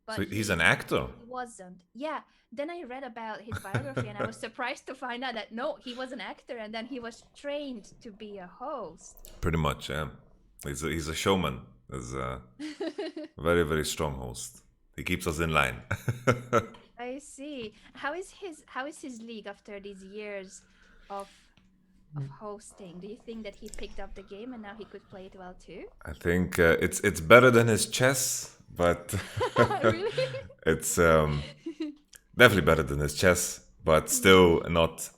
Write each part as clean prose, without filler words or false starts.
So but he's an actor, he wasn't. Yeah. Then I read about his biography and I was surprised to find out that no, he was an actor and then he was trained to be a host. pretty much. Yeah, he's a showman. He's a very very strong host. He keeps us in line. I see. How is his league after these years of of hosting? Do you think that he picked up the game and now he could play it well too? I think it's better than his chess, but Really? it's definitely better than his chess, but still not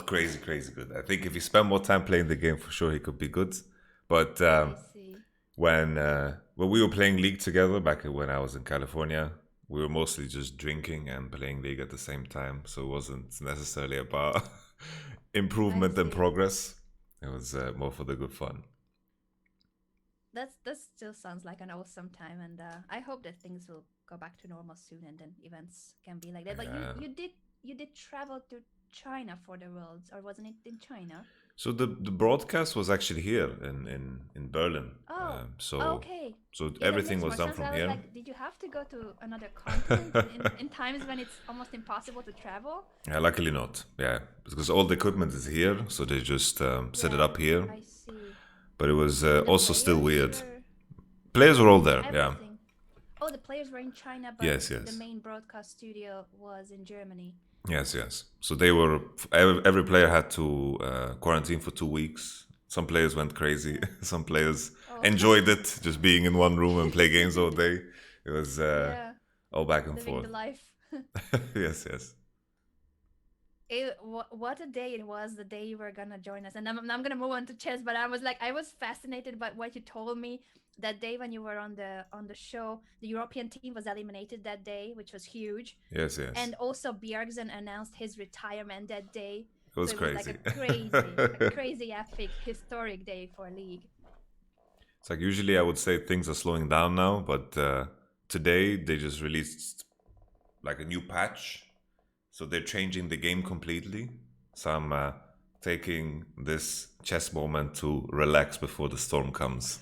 crazy crazy good. I think if he spent more time playing the game, for sure he could be good. But I see. when we were playing League together back when I was in California, we were mostly just drinking and playing League at the same time, so it wasn't necessarily about I improvement and see. progress. It was more for the good fun. That still sounds like an awesome time, and I hope that things will go back to normal soon, and then events can be like that. But Yeah. you did travel to China for the Worlds, or wasn't it in China? So the broadcast was actually here in Berlin. Oh, So okay. so Yeah, that everything makes was more done sense. from I was here. like, did you have to go to another continent in times when it's almost impossible to travel? Yeah, luckily not. Yeah, because all the equipment is here, so they just set it Yeah, up here. I see. But it was And the also still players weird. were Players were all there. Yeah. everything. Oh, the players were in China, but Yes. the Yes. main broadcast studio was in Germany. Yes. Yes. So they were. Every player had to quarantine for 2 weeks. Some players went crazy. Yeah. Some players Oh, enjoyed it, just being in one room and play games all day. It was yeah, all back and living forth. the life. Yes. Yes. What a day it was, the day you were gonna join us. And I'm gonna move on to chess, but I was like, I was fascinated by what you told me that day when you were on the show. The European team was eliminated that day, which was huge. Yes. Yes. And also Bjergsen announced his retirement that day. It So was it was like crazy. a crazy, epic, historic day for League. It's like usually I would say things are slowing down now, but today they just released like a new patch, so they're changing the game completely. So I'm taking this chess moment to relax before the storm comes.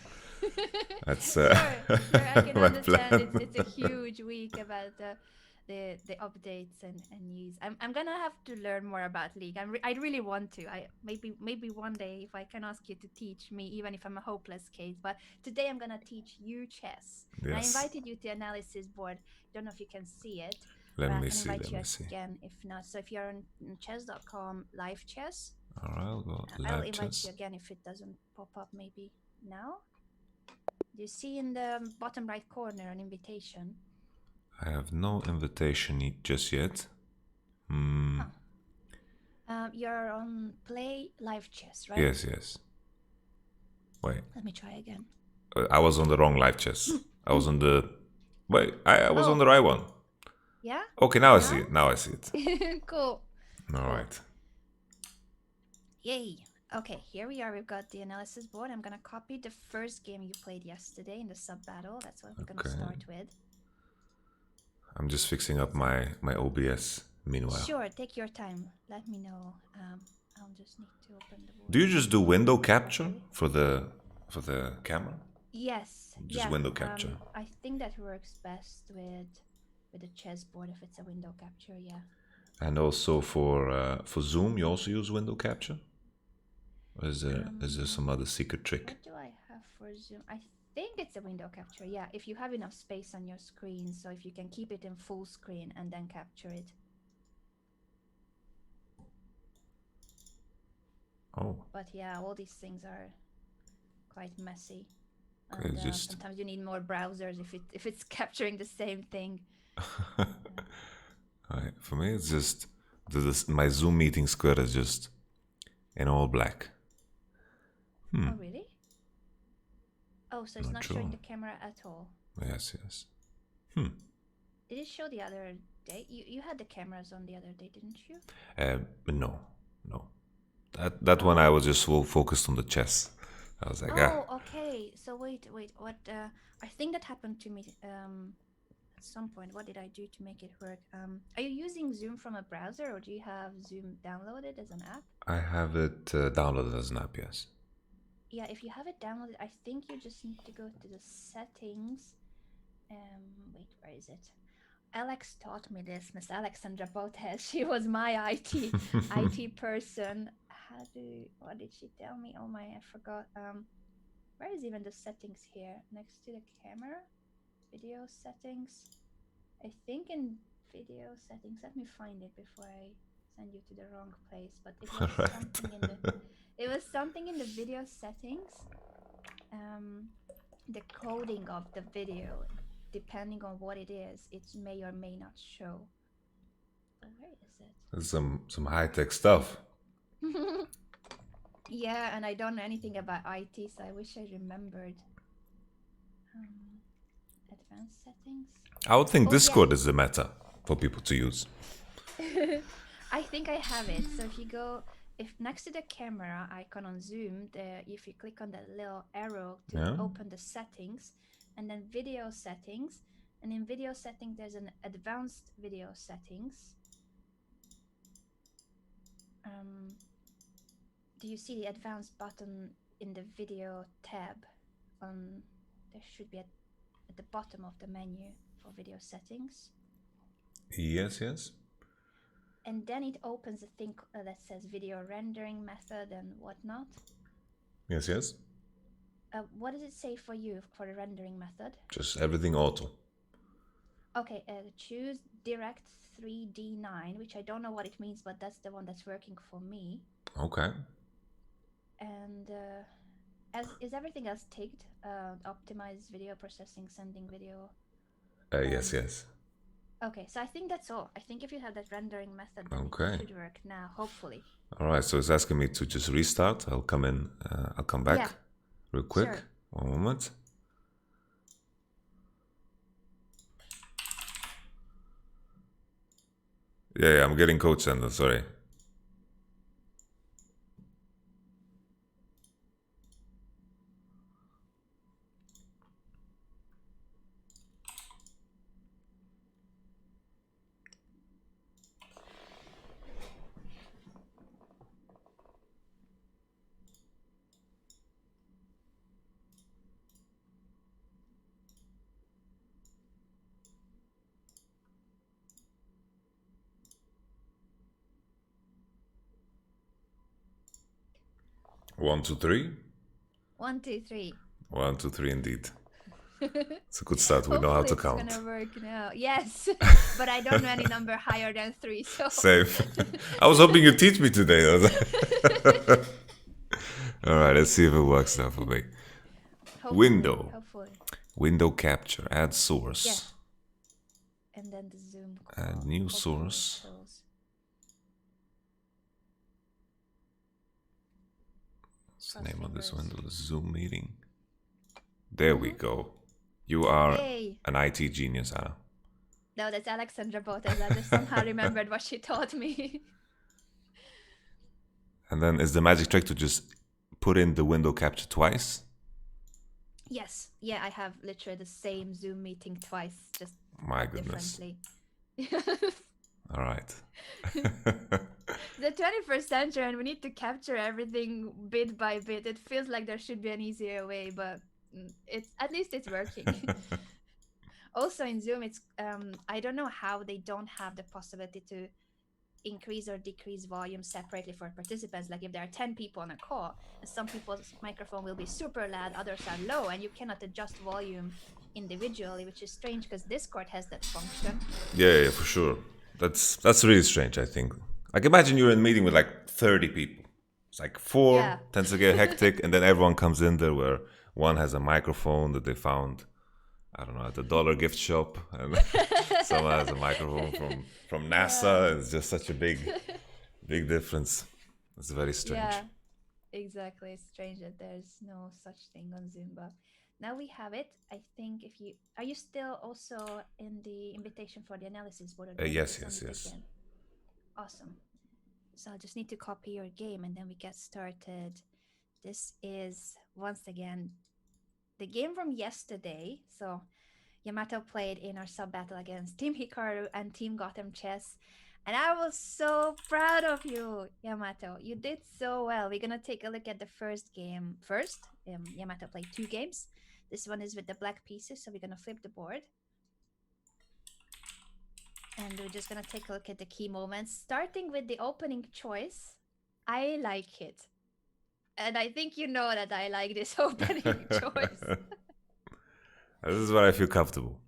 That's Sure, sure, I can my understand. plan. It's a huge week about the updates and news. I'm gonna have to learn more about League. I really want to. I maybe one day if I can ask you to teach me, even if I'm a hopeless case. But today I'm gonna teach you chess, and I Yes. invited you to analysis board. Don't know if you can see it, Let but I me can see. invite Let you me see. again if not. So if you're on chess.com live chess, All right, I'll go I'll live invite you chess. again if it doesn't pop up maybe now. Do you see in the bottom right corner an invitation? I have no invitation just yet. Hmm. Huh. You're on play live chess, right? Yes. Yes. Wait. Let me try again. I was on the wrong live chess. I was on the. Wait. I was on Oh, the right one. yeah? Okay, now I see Now? it. Now I see it. Cool. All Cool. right. Yay. Okay, here we are. We've got the analysis board. I'm gonna copy the first game you played yesterday in the sub battle. That's what we're gonna Okay. start with. I'm just fixing up That's my OBS meanwhile. Sure, take your time. Let me know. I'll just need to open the Do board you here. just do window capture for the camera? Yes, Just yeah. window capture. I think that works best with a chessboard if it's a window capture. Yeah. And also for Zoom, you also use window capture? Or is there some other secret trick? What do I have for Zoom? I think it's a window capture. Yeah, if you have enough space on your screen, so if you can keep it in full screen and then capture it. Oh, But yeah, all these things are quite messy, okay, and just sometimes you need more browsers if it's capturing the same thing. Alright, for me it's just my Zoom meeting square is just in all black. Oh really? Oh, so it's Not not sure. showing the camera at all. Yes, yes. Did it show the other day? You had the cameras on the other day, didn't you? No, no. That one I was just so focused on the chess. I was like, Oh, okay. So wait. What? I think that happened to me at some point. What did I do to make it work? Are you using Zoom from a browser or do you have Zoom downloaded as an app? I have it downloaded as an app. Yes. Yeah, if you have it downloaded, I think you just need to go to the settings Wait, where is it? Alex taught me this, Miss Alexandra Botes. She was my IT person. What did she tell me? Oh my, I forgot. Where is even the settings here? Next to the camera? Video settings. I think in video settings. Let me find it before I send you to the wrong place. But it was Right. something in the it was something in the video settings. The coding of the video, depending on what it is, it may or may not show. But where is it? Some high-tech stuff. Yeah, and I don't know anything about IT, so I wish I remembered. Advanced settings. I would think Oh, Discord is the meta for people to use. Yeah. I think I have it. So if next to the camera icon on Zoom, if you click on that little arrow to open the settings, and then video settings, and in video settings there's an advanced video settings. Do you see the advanced button in the video tab? There should be at the bottom of the menu for video settings. Yes, yes. And then it opens a thing that says video rendering method and whatnot. Yes, yes. What does it say for you for the rendering method? Just everything auto. Okay, choose direct 3D9, which I don't know what it means, but that's the one that's working for me. Okay. And is everything else ticked? Optimize video processing, sending video. Yes, yes. Okay, so I think that's all. I think if you have that rendering method, then Okay. it should work now, hopefully. All right, so it's asking me to just restart. I'll come in. I'll come back real quick. Sure. One moment. Yeah, I'm getting code sender. Sorry. One, two, three. 1, 2, 3. 1, 2, 3, indeed. It's a good start. We know how to count. It's gonna work now. Yes, but I don't know any number higher than 3. So Safe. I was hoping you'd teach me today. All right, let's see if it works now for me. Window. Hopefully. Window capture. Add source. Yeah. And then the Zoom call. Add new source. What's the name of this window? The Zoom meeting. There we go. You are an IT genius, Anna. No, that's Alexandra Botes. I just somehow remembered what she taught me. And then is the magic trick to just put in the window capture twice? Yes. Yeah, I have literally the same Zoom meeting twice, just my goodness. Differently. All right. The 21st century, and we need to capture everything bit by bit. It feels like there should be an easier way, but at least it's working. Also in Zoom, it's I don't know how they don't have the possibility to increase or decrease volume separately for participants. Like if there are 10 people on a call, some people's microphone will be super loud, others are low, and you cannot adjust volume individually, which is strange because Discord has that function. Yeah, for sure. That's really strange, I think. Like imagine you're in a meeting with like 30 people. It's like 4 tends to get hectic, and then everyone comes in there where one has a microphone that they found, I don't know, at the dollar gift shop, and someone has a microphone from NASA. It's just such a big difference. It's very strange. Yeah, exactly. It's strange that there's no such thing on Zoom, but now we have it. I think are you still also in the invitation for the analysis board? Yes. Awesome. So I just need to copy your game and then we get started. This is once again the game from yesterday. So Yamato played in our sub battle against Team Hikaru and Team Gotham Chess. And I was so proud of you, Yamato. You did so well. We're going to take a look at the first game first. Yamato played 2 games. This one is with the black pieces, so we're going to flip the board. And we're just gonna take a look at the key moments, starting with the opening choice. I like it. And I think you know that I like this opening choice. This is where I feel comfortable.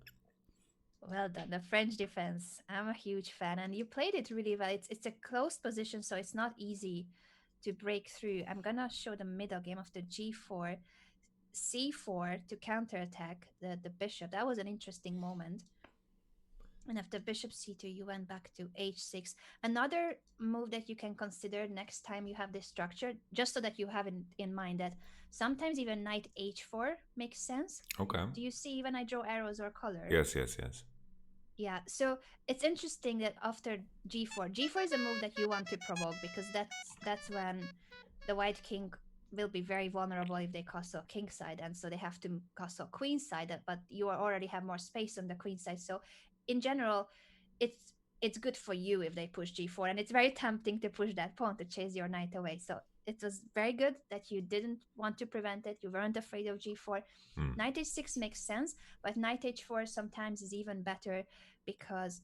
Well done, the French defense. I'm a huge fan, and you played it really well. It's a closed position, so it's not easy to break through. I'm gonna show the middle game of the g4, c4 to counterattack the bishop. That was an interesting moment. And after bishop c2, you went back to h6. Another move that you can consider next time you have this structure, just so that you have in mind that sometimes even knight h4 makes sense. Okay. Do you see when I draw arrows or color? Yes, yes, yes. Yeah, so it's interesting that after g4 is a move that you want to provoke, because that's when the white king will be very vulnerable if they castle king side, and so they have to castle queen side, but you already have more space on the queen side. So in general, it's good for you if they push g4, and it's very tempting to push that pawn to chase your knight away. So it was very good that you didn't want to prevent it. You weren't afraid of g4. Hmm. Knight h6 makes sense, but knight h4 sometimes is even better, because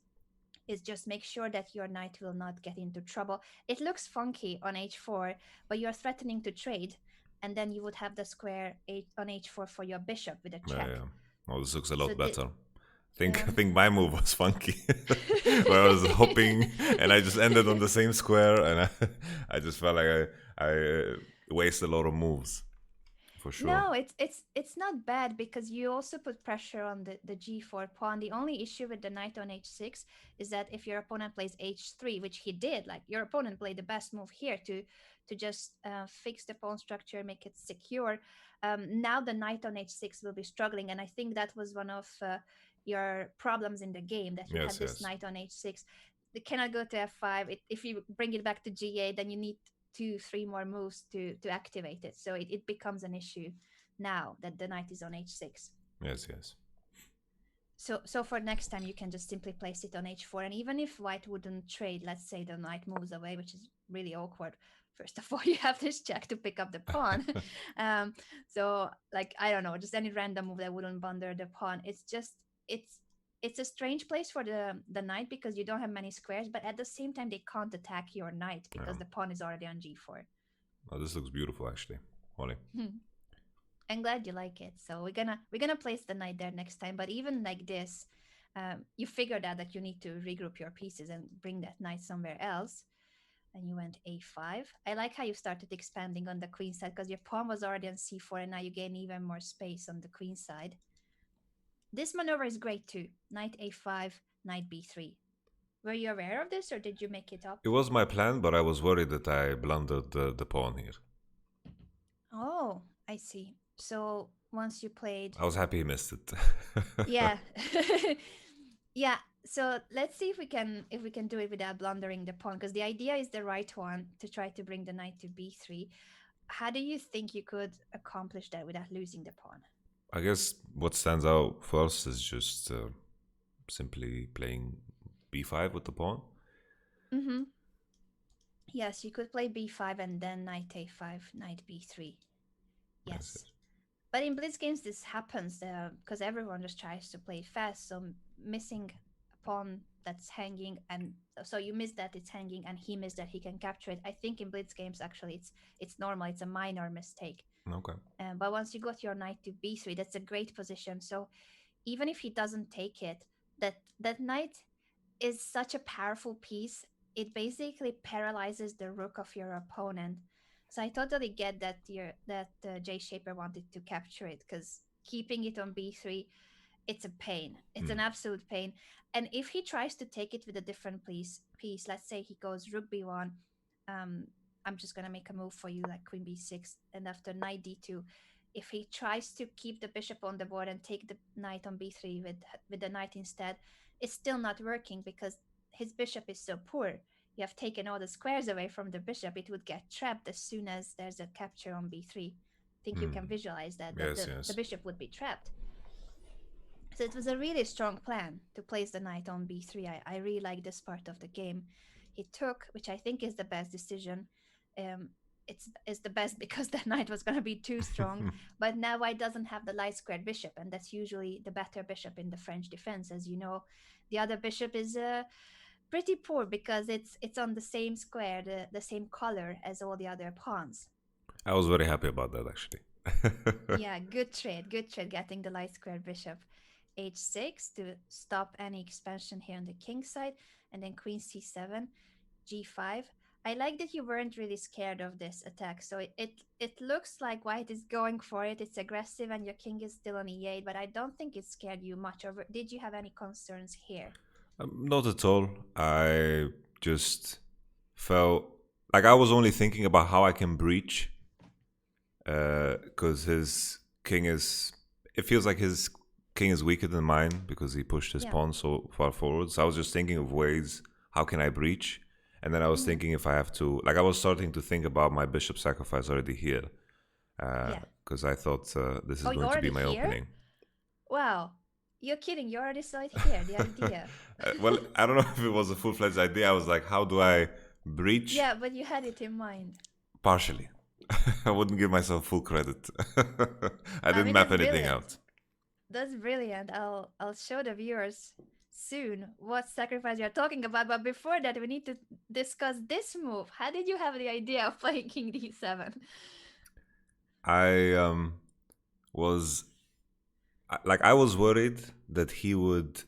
it just makes sure that your knight will not get into trouble. It looks funky on h4, but you're threatening to trade, and then you would have the square on h4 for your bishop with a Yeah, check. yeah. Well, this looks a So lot better. yeah. I think my move was funky, where I was hopping and I just ended on the same square, and I just felt like I wasted a lot of moves for sure. No, it's not bad, because you also put pressure on the g4 pawn. The only issue with the knight on h6 is that if your opponent plays h3, which he did, like your opponent played the best move here to just fix the pawn structure, make it secure. Now the knight on h6 will be struggling, and I think that was one of your problems in the game, that you had Yes, this yes, knight on h6. It cannot go to f5. If you bring it back to g8, then you need two, three more moves to activate it. So it becomes an issue now that the knight is on h6. yes, yes, So for next time, you can just simply place it on h4. And even if white wouldn't trade, let's say the knight moves away, which is really awkward. First of all, you have this check to pick up the pawn. um, so like, I don't know, just any random move that wouldn't bother the pawn. It's it's a strange place for the knight, because you don't have many squares, but at the same time they can't attack your knight yeah. because the pawn is already on g4. Well, this looks beautiful, actually. Holly. I'm glad you like it. So we're gonna place the knight there next time. But even like this, you figured out that you need to regroup your pieces and bring that knight somewhere else. And you went a5. I like how you started expanding on the queen side, because your pawn was already on c4, and now you gain even more space on the queen side. This maneuver is great too. Knight a5, knight b3. Were you aware of this, or did you make it up? It was my plan, but I was worried that I blundered the pawn here. Oh, I see. So once you played, I was happy he missed it. yeah. Yeah, so let's see if we can do it without blundering the pawn, because the idea is the right one, to try to bring the knight to b3. How do you think you could accomplish that without losing the pawn? I guess what stands out first is just simply playing b5 with the pawn. Mm-hmm. Yes, you could play b5 and then knight a5, knight b3. Yes, Yes. yes. But in blitz games, this happens because everyone just tries to play fast. So missing a pawn that's hanging, and so you miss that it's hanging, and he missed that he can capture it. I think in blitz games, actually, it's normal. It's a minor mistake. Okay. But once you got your knight to b3, that's a great position. So even if he doesn't take it, that knight is such a powerful piece. It basically paralyzes the rook of your opponent. So I totally get that Jay Shaper wanted to capture it, because keeping it on b3, it's a pain. It's Hmm. an absolute pain. And if he tries to take it with a different piece, let's say he goes rook b1, um, I'm just gonna make a move for you like queen b6, and after knight d2, if he tries to keep the bishop on the board and take the knight on b3 with the knight instead, it's still not working, because his bishop is so poor. You have taken all the squares away from the bishop. It would get trapped as soon as there's a capture on b3. I think you Hmm. can visualize that Yes, the yes. bishop would be trapped. So it was a really strong plan to place the knight on b3. I really like this part of the game. He took, which I think is the best decision. Um, it's the best because the knight was going to be too strong. But now white doesn't have the light squared bishop, and that's usually the better bishop in the French defense, as you know. The other bishop is pretty poor because it's on the same square, the same color as all the other pawns. I was very happy about that actually. Yeah, good trade getting the light square bishop. H6 to stop any expansion here on the king side, and then queen c7, g5. I like that you weren't really scared of this attack. So it looks like white is going for it. It's aggressive and your king is still on e8, but I don't think it scared you much. Or did you have any concerns here? Not at all. I just felt like I was only thinking about how I can breach, because his king is. It feels like his king is weaker than mine because he pushed his Yeah. pawn so far forward. So I was just thinking of ways how can I breach, and then I was Hmm. thinking if I have to. Like I was starting to think about my bishop sacrifice already here, Yeah. because I thought this is Oh, you're going to be already my here? opening. Wow. You're kidding. You already saw it here, the idea. Well, I don't know if it was a full fledged idea. I was like, how do I breach? Yeah, but you had it in mind. Partially. I wouldn't give myself full credit. I I didn't mean, map that's anything brilliant. out. That's brilliant. I'll show the viewers soon what sacrifice you're talking about. But before that, we need to discuss this move. How did you have the idea of playing King D7? I was like I was worried that he would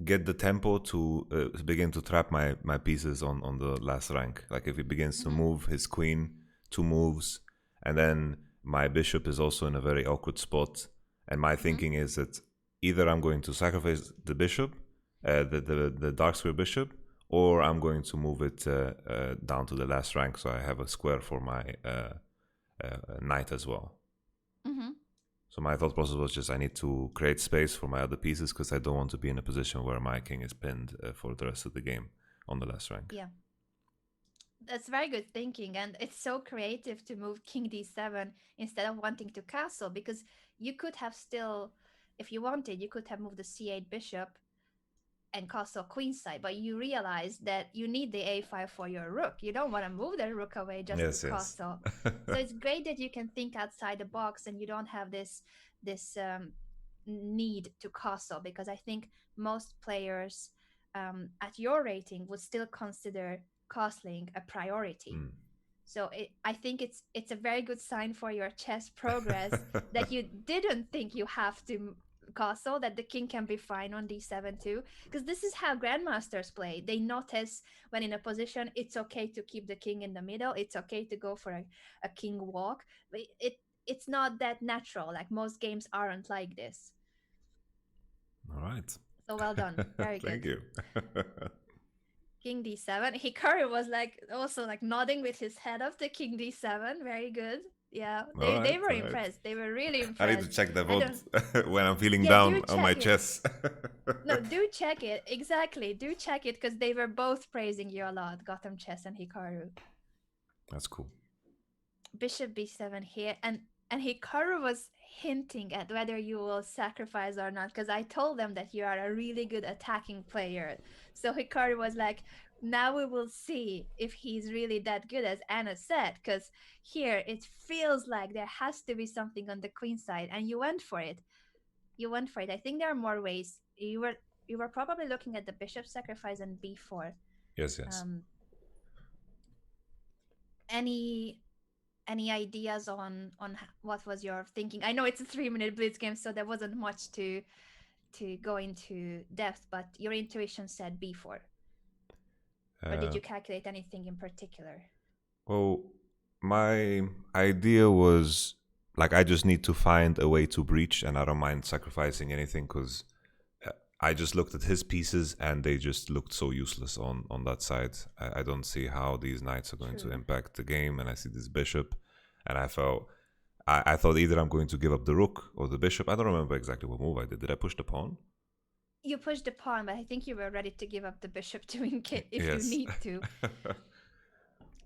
get the tempo to begin to trap my pieces on the last rank. Like if he begins to Hmm. move his queen 2 moves, and then my bishop is also in a very awkward spot. And my Hmm. thinking is that either I'm going to sacrifice the bishop, the dark square bishop, or I'm going to move it down to the last rank, so I have a square for my knight as well. Hmm. So my thought process was just I need to create space for my other pieces because I don't want to be in a position where my king is pinned for the rest of the game on the last rank. Yeah, that's very good thinking. And it's so creative to move King D7 instead of wanting to castle because you could have still, if you wanted, you could have moved the C8 bishop and castle queenside, but you realize that you need the a5 for your rook. You don't want to move the rook away just to Yes, yes. castle. So it's great that you can think outside the box and you don't have this need to castle because I think most players at your rating would still consider castling a priority. Mm. So I think it's a very good sign for your chess progress that you didn't think you have to castle, that the king can be fine on d7 too, because this is how grandmasters play. They notice when in a position it's okay to keep the king in the middle, it's okay to go for a king walk, but it's not that natural. Like most games aren't like this. All right. So well done, very Thank good. you. King d7. Hikaru was like also like nodding with his head up to king d7. Very good. Yeah, All right, they were all right. impressed. They were really I need to impressed. check the I vote don't. when I'm feeling Yeah, do down on my check it. chess. No, do check it. Exactly, do check it because they were both praising you a lot, Gotham Chess and Hikaru. That's cool. Bishop b7 here, and Hikaru was hinting at whether you will sacrifice or not because I told them that you are a really good attacking player. So Hikaru was like, now we will see if he's really that good as Anna said, because here it feels like there has to be something on the queen side, and you went for it. You went for it. I think there are more ways. You were probably looking at the bishop sacrifice and b4. Yes, yes. Um, any any ideas on what was your thinking? I know it's a 3-minute blitz game, so there wasn't much to go into depth, but your intuition said b4, or did Uh, you calculate anything in particular? well, my idea was like I just need to find a way to breach, and I don't mind sacrificing anything because I just looked at his pieces and they just looked so useless on that side. I don't see how these knights are going to True. impact the game. And I see this bishop, and I thought either I'm going to give up the rook or the bishop. I don't remember exactly what move I did. Did I push the pawn? You pushed the pawn, but I think you were ready to give up the bishop to if you Yes. need to.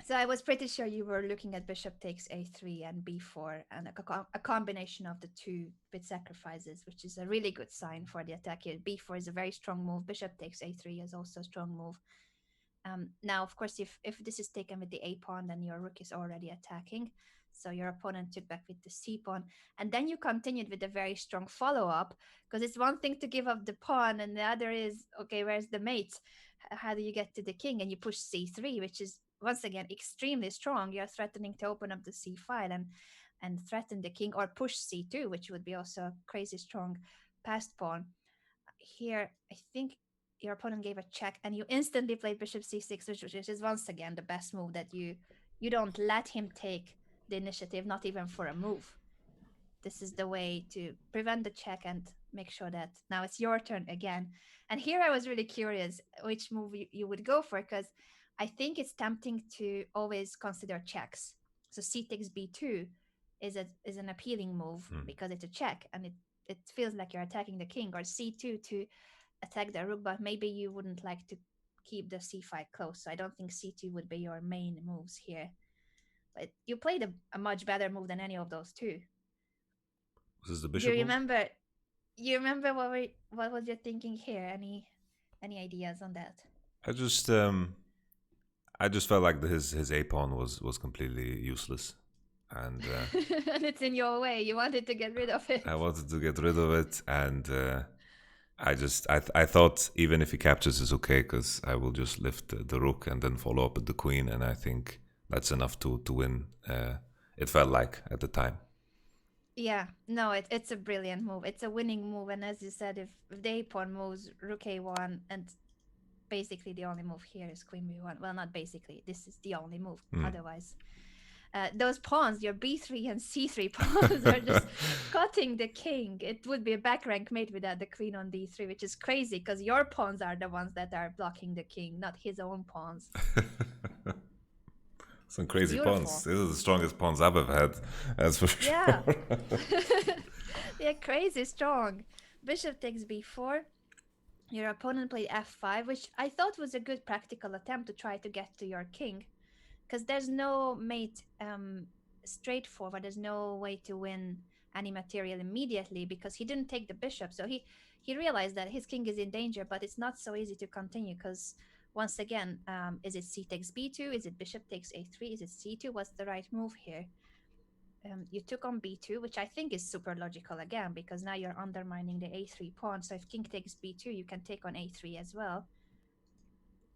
So I was pretty sure you were looking at bishop takes a3 and b4 and a combination of the two bit sacrifices, which is a really good sign for the attack here. b4 is a very strong move. Bishop takes a3 is also a strong move. Now, of course, if this is taken with the a pawn, then your rook is already attacking. So your opponent took back with the c pawn, and then you continued with a very strong follow up, because it's one thing to give up the pawn, and the other is, okay, where's the mate? How do you get to the king? And you push c3, which is once again extremely strong. You're threatening to open up the c file and threaten the king, or push c2, which would be also a crazy strong passed pawn. Here, I think your opponent gave a check, and you instantly played bishop c6, which is once again the best move, that you don't let him take the initiative, not even for a move. This is the way to prevent the check and make sure that now it's your turn again. And here I was really curious which move you would go for, because I think it's tempting to always consider checks. So c takes b2 is an appealing move because it's a check, and it feels like you're attacking the king, or c2 to attack the rook, but maybe you wouldn't like to keep the c5 close. So I don't think c2 would be your main moves here. But you played a much better move than any of those two. This is the Do you bishop move. remember? You remember what was your thinking here? Any ideas on that? I just um, I just felt like his a pawn was completely useless, and And it's in your way. You wanted to get rid of I it. wanted to get rid of it, and I thought even if he captures it's okay because I will just lift the rook and then follow up with the queen, and I think that's enough to win. It felt like at the time. Yeah, no, it's a brilliant move. It's a winning move, and as you said, if the a pawn moves rook a1, and basically the only move here is queen b1. Well, not basically. This is the only move. Otherwise, those pawns, your b3 and c3 pawns, are just cutting the king. It would be a back rank mate without the queen on d3, which is crazy because your pawns are the ones that are blocking the king, not his own pawns. Some It's crazy pawns. beautiful. These are the strongest pawns I've ever had. That's for sure. Yeah. They're crazy strong. Bishop takes b4. Your opponent played f5, which I thought was a good practical attempt to try to get to your king, because there's no mate straightforward. There's no way to win any material immediately because he didn't take the bishop. So he realized that his king is in danger, but it's not so easy to continue because once again, is it c takes b2? Is it bishop takes a3? Is it c2? What's the right move here? You took on b2, which I think is super logical again, because now you're undermining the a3 pawn. So if king takes b2, you can take on a3 as well.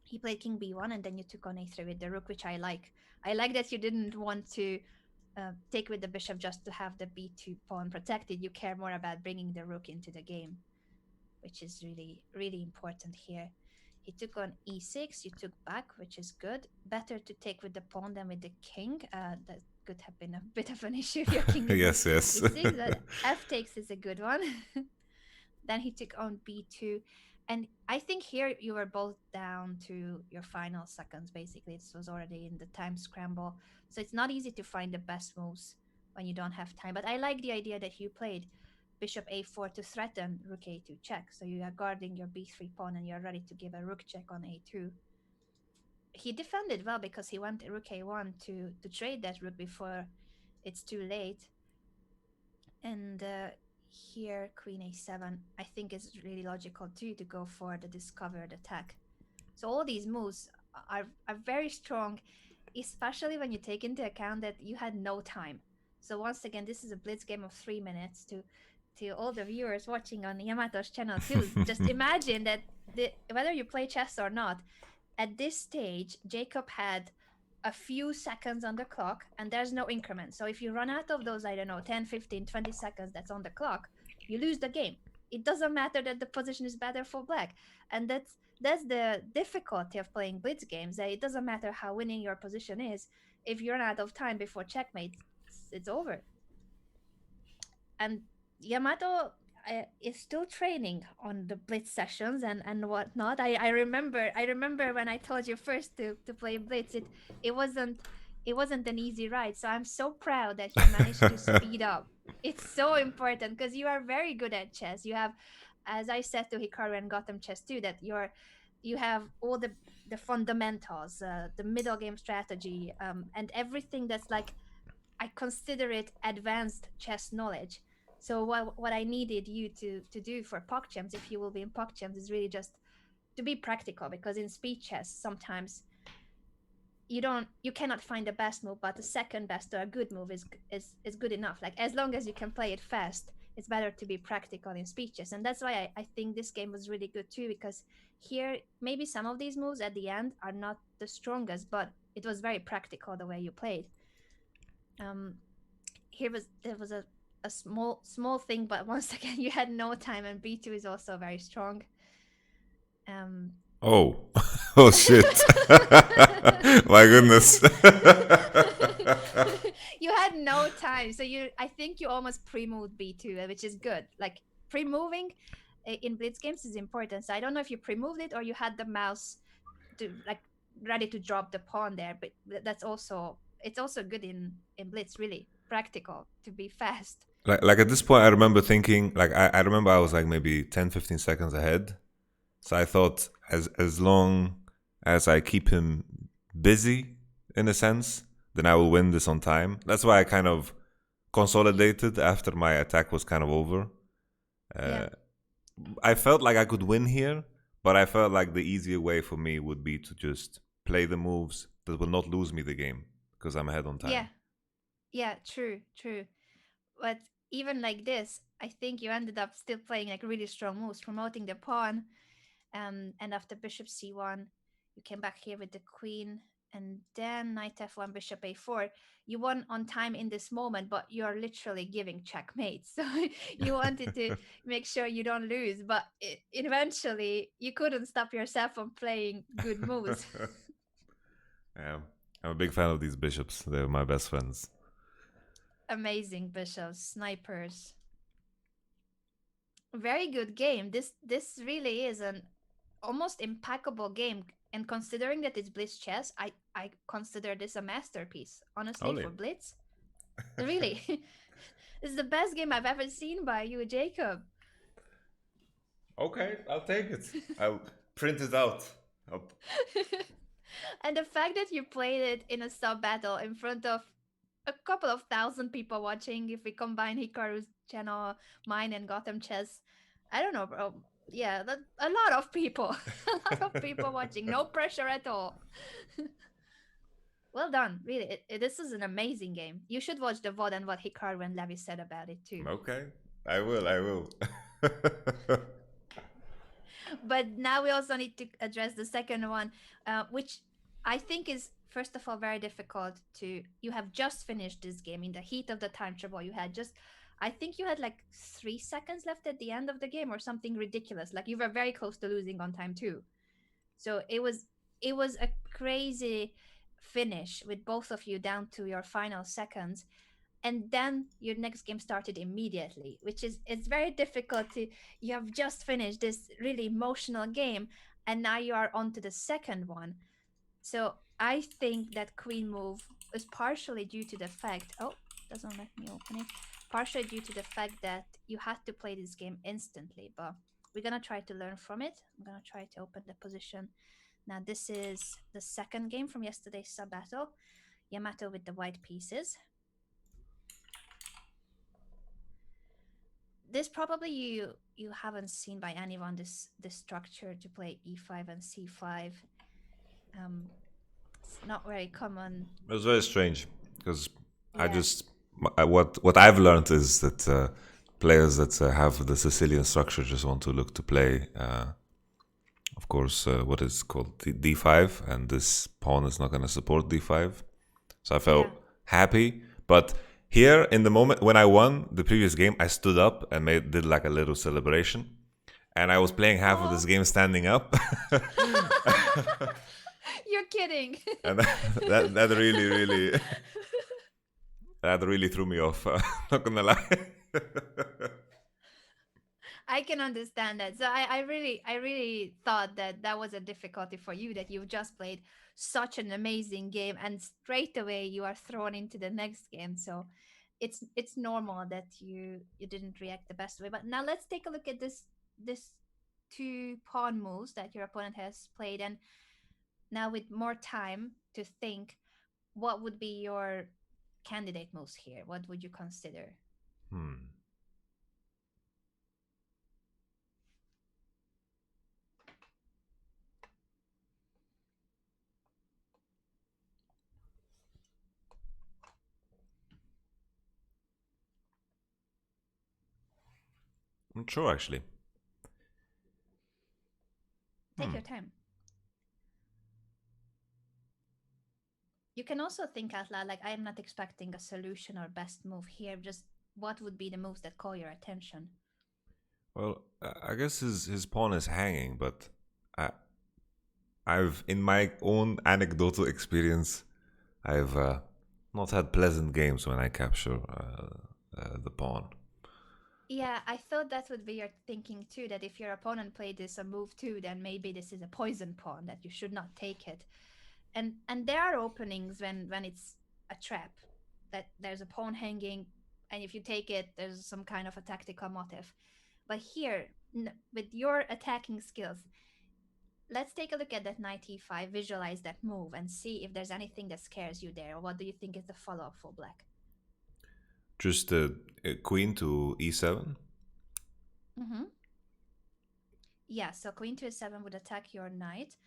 He played king b1, and then you took on a3 with the rook, which I like. I like that you didn't want to take with the bishop just to have the b2 pawn protected. You care more about bringing the rook into the game, which is really, really important here. He took on e6, you took back, which is good. Better to take with the pawn than with the king. That could have been a bit of an issue if your king is in Yes, yes. e6. But f takes is a good one. Then he took on b2. And I think here you were both down to your final seconds, basically. This was already in the time scramble. So it's not easy to find the best moves when you don't have time. But I like the idea that you played bishop a4 to threaten rook a2 check. So you are guarding your b3 pawn and you're ready to give a rook check on a2. He defended well because he went rook a1 to trade that rook before it's too late. And here queen a7 I think is really logical too, to go for the discovered attack. So all these moves are very strong, especially when you take into account that you had no time. So once again, this is a blitz game of 3 minutes. To all the viewers watching on Yamato's channel too, just imagine that whether you play chess or not, at this stage Jacob had a few seconds on the clock and there's no increment. So if you run out of those, I don't know, 10, 15, 20 seconds that's on the clock, you lose the game. It doesn't matter that the position is better for black. And that's the difficulty of playing blitz games. It doesn't matter how winning your position is. If you run out of time before checkmate, it's over. And Yamato is still training on the blitz sessions and whatnot. I remember when I told you first to play blitz, it wasn't an easy ride. So I'm so proud that you managed to speed up. It's so important because you are very good at chess. You have, as I said to Hikaru and Gotham Chess too, that you have all the fundamentals, the middle game strategy, and everything that's like, I consider it advanced chess knowledge. So what I needed you to do for PogChamps, if you will be in PogChamps, is really just to be practical, because in speed chess sometimes you cannot find the best move, but the second best or a good move is good enough. Like as long as you can play it fast, it's better to be practical in speeches. And that's why I think this game was really good too, because here maybe some of these moves at the end are not the strongest, but it was very practical the way you played. um Here was there was a small thing, but once again you had no time, and B2 is also very strong. um Oh, oh shit! My goodness. You had no time, so I think you almost pre-moved B2, which is good. Like pre-moving in blitz games is important. So I don't know if you pre-moved it or you had the mouse to like ready to drop the pawn there, but that's also it's also good in blitz, really practical to be fast. Like at this point, I remember thinking, like I remember I was like maybe 10, 15 seconds ahead. So I thought as long as I keep him busy in a sense, then I will win this on time. That's why I kind of consolidated after my attack was kind of over. Yeah. Uh, I felt like I could win here, but I felt like the easier way for me would be to just play the moves that will not lose me the game because I'm ahead on Yeah. time. Yeah, true. But even like this, I think you ended up still playing like really strong moves, promoting the pawn. And after bishop c1, you came back here with the queen, and then knight f1, bishop a4. You won on time in this moment, but you're literally giving checkmate. So you wanted to make sure you don't lose, but eventually you couldn't stop yourself from playing good moves. Yeah, I'm a big fan of these bishops. They're my best friends. Amazing bishops, snipers. Very good game. This really is an almost impeccable game. And considering that it's Blitz chess, I consider this a masterpiece. Honestly, Only. for Blitz, really, it's the best game I've ever seen by you, Jacob. Okay, I'll take it. I'll print it out. And the fact that you played it in a sub battle in front of a couple of thousand people watching, if we combine Hikaru's channel, mine, and Gotham Chess, I don't know, bro. Yeah, a lot of people, a lot of people watching. No pressure at all. Well done, really. This is an amazing game. You should watch the VOD and what Hikaru and Levi said about it too. Okay, I will. I will. But now we also need to address the second one, which I think is first of all very difficult to. You have just finished this game in the heat of the time trouble. You had just, I think you had like 3 seconds left at the end of the game or something ridiculous. Like you were very close to losing on time too. So it was a crazy finish with both of you down to your final seconds, and then your next game started immediately, which is it's very difficult to. You have just finished this really emotional game, and now you are on to the second one. So I think that queen move is partially due to the fact, oh, doesn't let me open it, partially due to the fact that you had to play this game instantly. But we're gonna try to learn from it. I'm gonna try to open the position. Now this is the second game from yesterday's sub battle, Yamato with the white pieces. This probably you haven't seen by anyone, this structure to play e5 and c5. It's not very common. It was very strange because I Yeah. just what I've learned is that players that have the Sicilian structure just want to look to play, of course, what is called d5, and this pawn is not going to support d5. So I felt Yeah. happy, but here in the moment when I won the previous game, I stood up and did like a little celebration, and I was playing half of Oh. this game standing up. You're kidding. And that really that really threw me off. Not gonna lie. I can understand that. So I really thought that that was a difficulty for you, that you've just played such an amazing game and straight away you are thrown into the next game. So it's normal that you didn't react the best way. But now let's take a look at this two pawn moves that your opponent has played, and now with more time to think, what would be your candidate moves here? What would you consider? Hmm. I'm sure, actually. Take your time. You can also think out loud, like, I am not expecting a solution or best move here. Just what would be the moves that call your attention? Well, I guess his pawn is hanging, but I, I've, in my own anecdotal experience, I've not had pleasant games when I capture the pawn. Yeah, I thought that would be your thinking too, that if your opponent played this a move too, then maybe this is a poison pawn, that you should not take it. And there are openings when it's a trap, that there's a pawn hanging, and if you take it, there's some kind of a tactical motive. But here, with your attacking skills, let's take a look at that knight e5, visualize that move, and see if there's anything that scares you there. What do you think is the follow-up for black? Just the queen to e7. Mm-hmm. Yeah, so queen to a7 would attack your knight,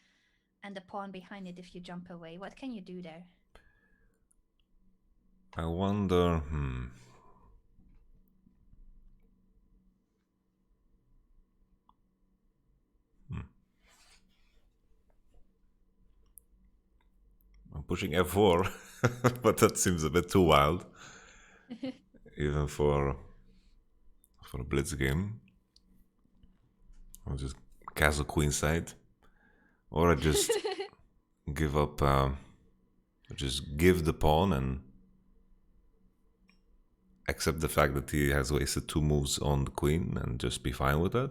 and the pawn behind it if you jump away. What can you do there? I wonder. I'm pushing f4, but that seems a bit too wild, even for a blitz game. I'll just castle queenside, or I just give up. Just give the pawn and accept the fact that he has wasted 2 moves on the queen, and just be fine with that.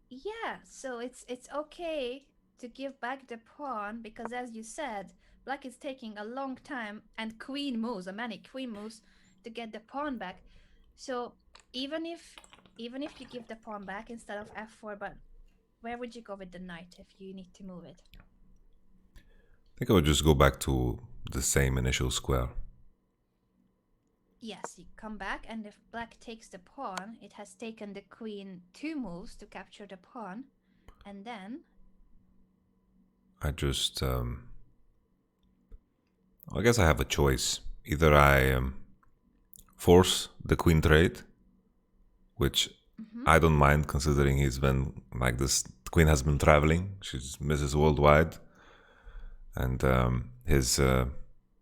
Yeah, so it's okay to give back the pawn because, as you said, black is taking a long time and queen moves, or many queen moves, to get the pawn back. So even if you give the pawn back instead of f4, but where would you go with the knight if you need to move it? I think I would just go back to the same initial square. Yes, you come back, and if black takes the pawn, it has taken the queen 2 moves to capture the pawn, and then I just, I guess I have a choice. Either I force the queen trade, which I don't mind considering he's been like this. The queen has been traveling. She's Mrs. Worldwide, and his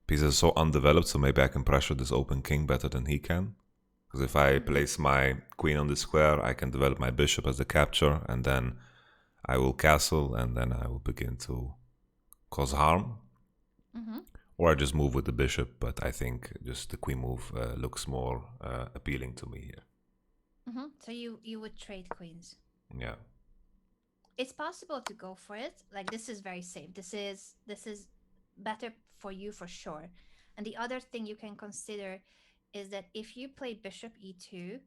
piece is so undeveloped. So maybe I can pressure this open king better than he can. Because if I place my queen on the square, I can develop my bishop as the capture, and then I will castle, and then I will begin to cause harm. Or I just move with the bishop, but I think just the queen move looks more appealing to me here. so you would trade queens. Yeah. It's possible to go for it. Like, this is very safe. This is better for you for sure. And the other thing you can consider is that if you play bishop e2,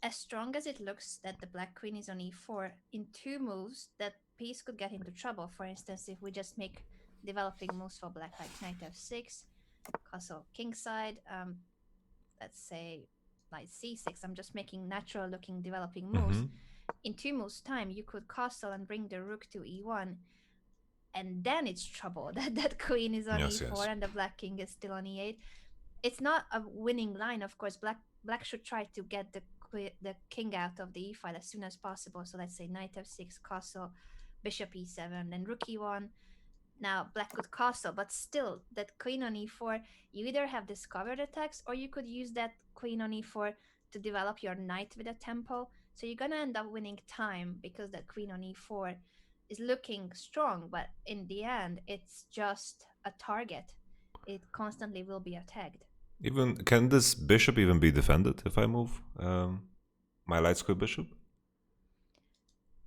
as strong as it looks that the black queen is on e4, in 2 moves that piece could get into trouble. For instance, if we just make developing moves for black, like knight f6, castle kingside, let's say knight c6, I'm just making natural looking developing moves. In 2 moves time, you could castle and bring the rook to e1, and then it's trouble that that queen is on e4 and the black king is still on e8. It's not a winning line, of course. Black should try to get the king out of the e file as soon as possible. So let's say knight f6, castle, bishop e7, then rook e1. Now black could castle, but still that queen on e4, you either have discovered attacks, or you could use that queen on e4 to develop your knight with a tempo. So you're gonna end up winning time because that queen on e4 is looking strong, but in the end it's just a target. It constantly will be attacked. Even can this bishop even be defended if I move my light square bishop?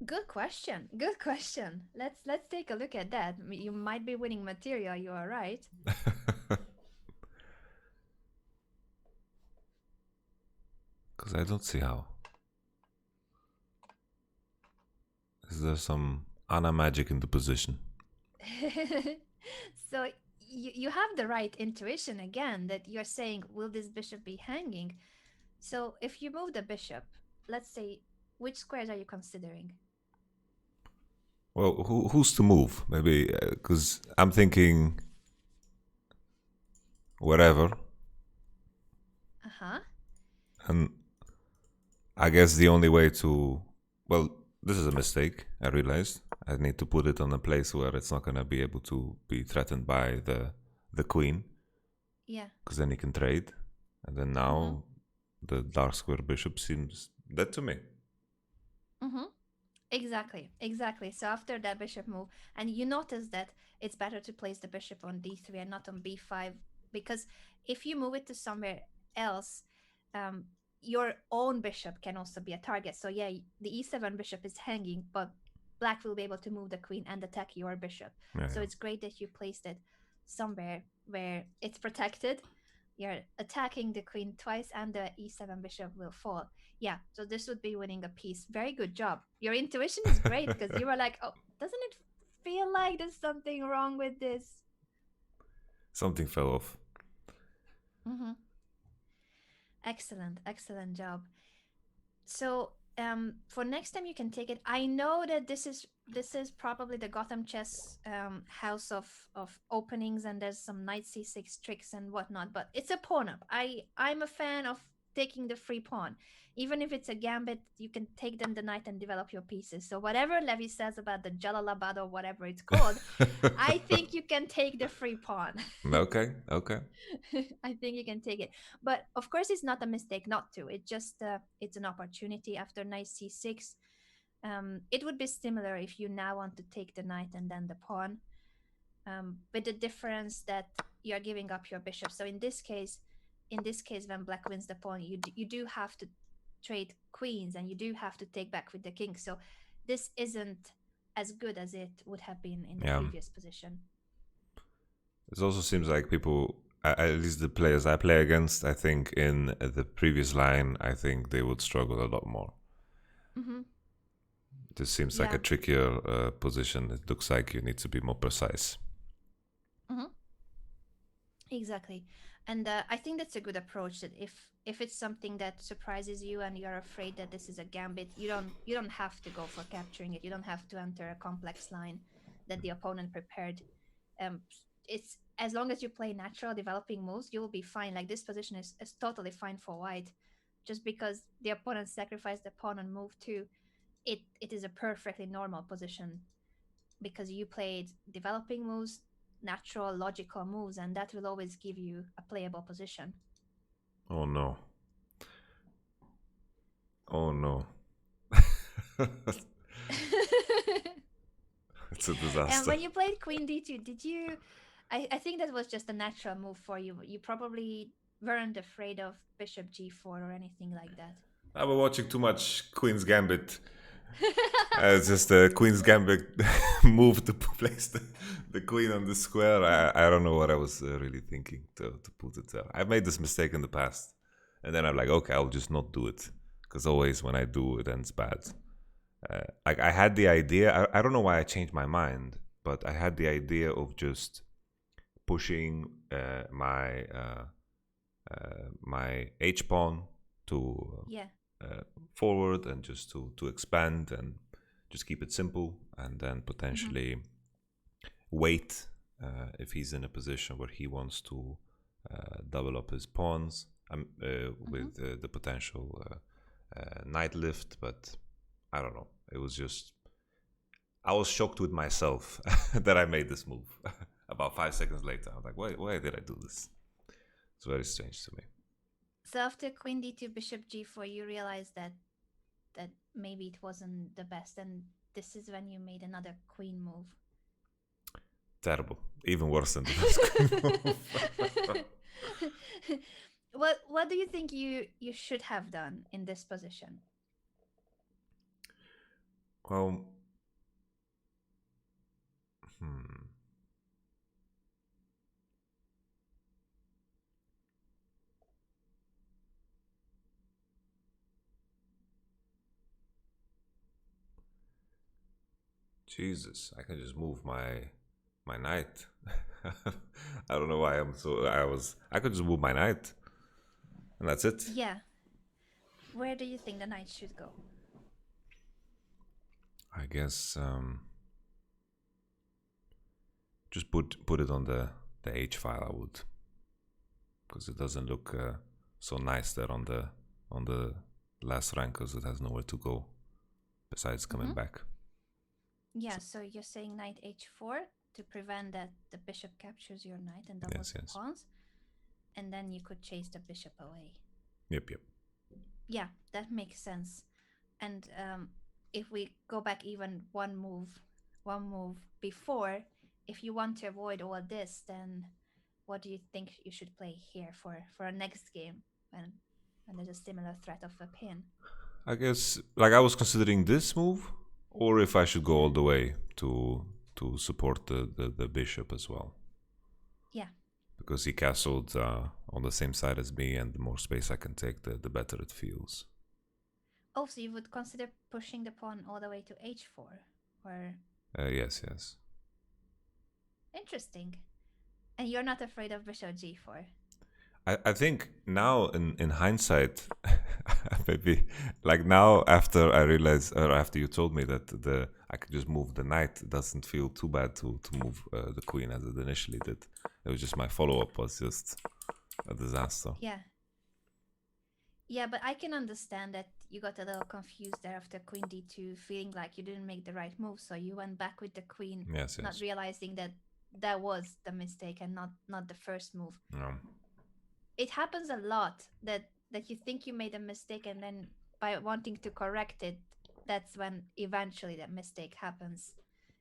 Good question. Good question. Let's take a look at that. You might be winning material, you are right. Because I don't see how. Is there some Anna magic in the position? So you have the right intuition again, that you're saying, will this bishop be hanging? So if you move the bishop, let's say, which squares are you considering? Well, who's to move? Maybe because I'm thinking whatever. Uh-huh. And I guess the only way to, well, this is a mistake. I realized I need to put it on a place where it's not gonna be able to be threatened by the queen, Yeah. because then he can trade. And then now the dark square bishop seems dead to me. Mm-hmm. Exactly. So after that bishop move, and you notice that it's better to place the bishop on d3 and not on b5, because if you move it to somewhere else, um, your own bishop can also be a target. So yeah, the e7 bishop is hanging, but black will be able to move the queen and attack your bishop. Yeah, So yeah. it's great that you placed it somewhere where it's protected. You're attacking the queen twice, and the e7 bishop will fall. Yeah, so this would be winning a piece. Very good job. Your intuition is great because you were like, oh, doesn't it feel like there's something wrong with this? Something fell off. Mm-hmm. Excellent job. So for next time you can take it. I know that this is probably the Gotham Chess house of openings, and there's some knight c6 tricks and whatnot, but it's a pawn up. I'm a fan of taking the free pawn. Even if it's a gambit, you can take them the knight and develop your pieces. So whatever Levy says about the Jalalabad or whatever it's called, I think you can take the free pawn. Okay, okay. I think you can take it, but of course, it's not a mistake not to. It just it's an opportunity after knight c6. It would be similar if you now want to take the knight and then the pawn, with the difference that you are giving up your bishop. So in this case, when black wins the pawn, you do have to trade queens, and you do have to take back with the king. So this isn't as good as it would have been in the Yeah. previous position. It also seems like people, at least the players I play against, I think in the previous line, I think they would struggle a lot more. Mm-hmm. This seems like Yeah. a trickier position. It looks like you need to be more precise. Mm-hmm. Exactly, and I think that's a good approach. That if it's something that surprises you and you're afraid that this is a gambit, you don't have to go for capturing it. You don't have to enter a complex line that the opponent prepared. Um, it's as long as you play natural developing moves, you will be fine. Like this position is totally fine for white, just because the opponent sacrificed the pawn on move two. It is a perfectly normal position because you played developing moves, natural, logical moves, and that will always give you a playable position. Oh no. Oh no. It's a And disaster. when you played Queen D2, did you? I think that was just a natural move for you. You probably weren't afraid of Bishop G4 or anything like that. I've been watching too much Queen's Gambit. It's just the Queen's Gambit move to place the queen on the square. I don't know what I was really thinking to put it there. I've made this mistake in the past. And then I'm like, okay, I'll just not do it. Because always when I do, it ends bad. Like I had the idea, I don't know why I changed my mind, but I had the idea of just pushing my H pawn to Yeah. forward and just to expand and just keep it simple, and then Mm-hmm. potentially wait if he's in a position where he wants to double up his pawns with the potential knight lift. But I don't know. It was just I was shocked with myself that I made this move. About 5 seconds later, I was like, why did I do this? It's very strange to me. So after Queen D2, Bishop G4, you realized that maybe it wasn't the best, and this is when you made another queen move. Terrible. Even worse than the first queen move. What do you think you should have done in this position? Well, hmm. Jesus, I can just move my knight. I don't know why I could just move my knight, and that's it. Yeah. Where do you think the knight should go? I guess just put it on the H file. I would, because it doesn't look so nice there on the last rank because it has nowhere to go besides coming Mm-hmm. back. Yeah, So, so you're saying knight h4 to prevent that the bishop captures your knight and doubles yes, the yes. pawns, and then you could chase the bishop away. Yep, yep. Yeah, that makes sense. And if we go back even one move before, if you want to avoid all this, then what do you think you should play here for a next game when there's a similar threat of a pin? I guess like I was considering this move, or if I should go Yeah, all the way to support the bishop as well, yeah. because he castled on the same side as me, and the more space I can take, the better it feels. Oh, so you would consider pushing the pawn all the way to h4, or Yes, yes. interesting. And you're not afraid of bishop g4. I think now in hindsight, maybe like now after I realized or after you told me that the I could just move the knight, it doesn't feel too bad to move the queen as it initially did. It was just my follow up was just a disaster. Yeah, yeah, but I can understand that you got a little confused there after queen d2, feeling like you didn't make the right move, so you went back with the queen, Yes, not yes. realizing that that was the mistake and not the first move. Yeah. It happens a lot that you think you made a mistake, and then by wanting to correct it, that's when eventually that mistake happens.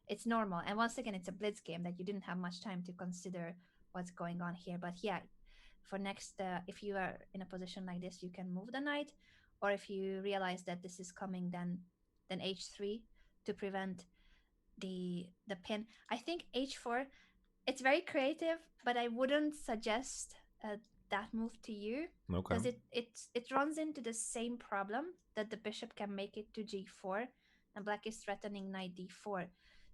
It's normal, and once again, it's a blitz game that you didn't have much time to consider what's going on here. But yeah, for next, if you are in a position like this, you can move the knight, or if you realize that this is coming, then h3 to prevent the pin. I think h4, it's very creative, but I wouldn't suggest that move to you, Okay. because it runs into the same problem that the bishop can make it to g4, and black is threatening knight d4.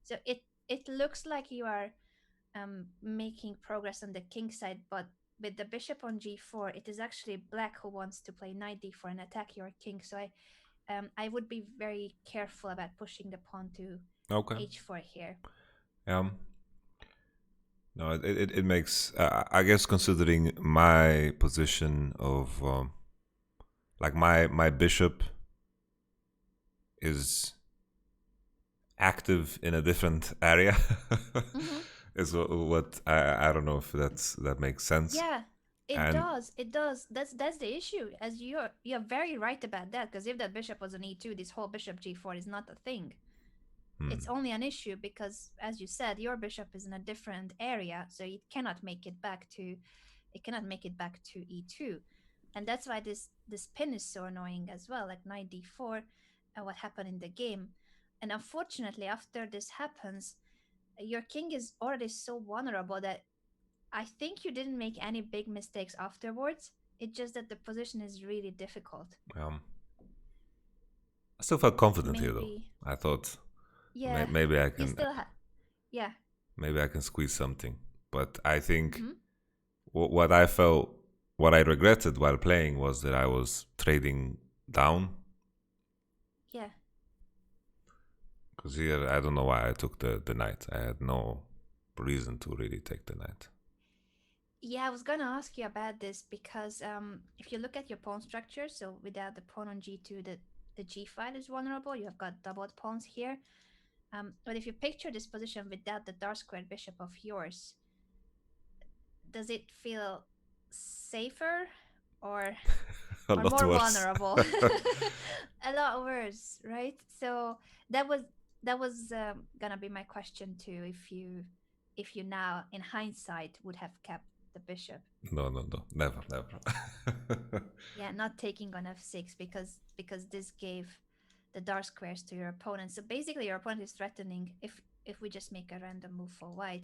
So it looks like you are making progress on the king side, but with the bishop on g4, it is actually black who wants to play knight d4 and attack your king. So I would be very careful about pushing the pawn to Okay. h4 here. No, it makes. I guess considering my position of like my bishop is active in a different area Mm-hmm. is what I don't know if that makes sense. Yeah, it And does. It does. That's the issue. As you're very right about that. Because if that bishop was on e2, this whole bishop g4 is not a thing. It's only an issue because, as you said, your bishop is in a different area, so it cannot make it back to e2, and that's why this pin is so annoying as well. Like knight d4, and what happened in the game, and unfortunately, after this happens, your king is already so vulnerable that I think you didn't make any big mistakes afterwards. It's just that the position is really difficult. um, I still felt confident here though. Maybe, I thought yeah, maybe I you can still have, yeah. maybe I can squeeze something. But I think Mm-hmm. what I felt, what I regretted while playing was that I was trading down. Yeah. Because here, I don't know why I took the knight. I had no reason to really take the knight. Yeah, I was gonna ask you about this because if you look at your pawn structure, so without the pawn on g2, the g file is vulnerable. You have got doubled pawns here. But if you picture this position without the dark squared bishop of yours, does it feel safer or A or lot more worse. vulnerable? A lot worse, right? So that was gonna be my question too. If you now, in hindsight, would have kept the bishop. No, no, no, never, never. Yeah, not taking on f6 because this gave the dark squares to your opponent. So basically, your opponent is threatening, if we just make a random move for white,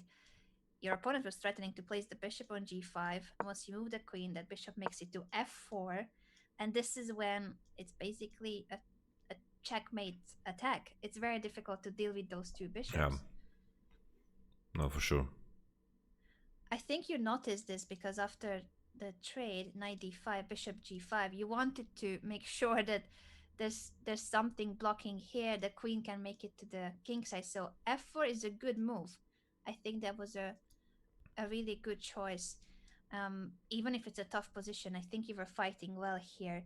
your opponent was threatening to place the bishop on g5. And once you move the queen, that bishop makes it to f4, and this is when it's basically a checkmate attack. It's very difficult to deal with those two Yeah, bishops. no, for sure. I think you noticed this because after the trade knight d5 bishop g5, you wanted to make sure that there's something blocking here. The queen can make it to the king side, so f4 is a good move. I think that was a really good choice. Even if it's a tough position, I think you were fighting well here.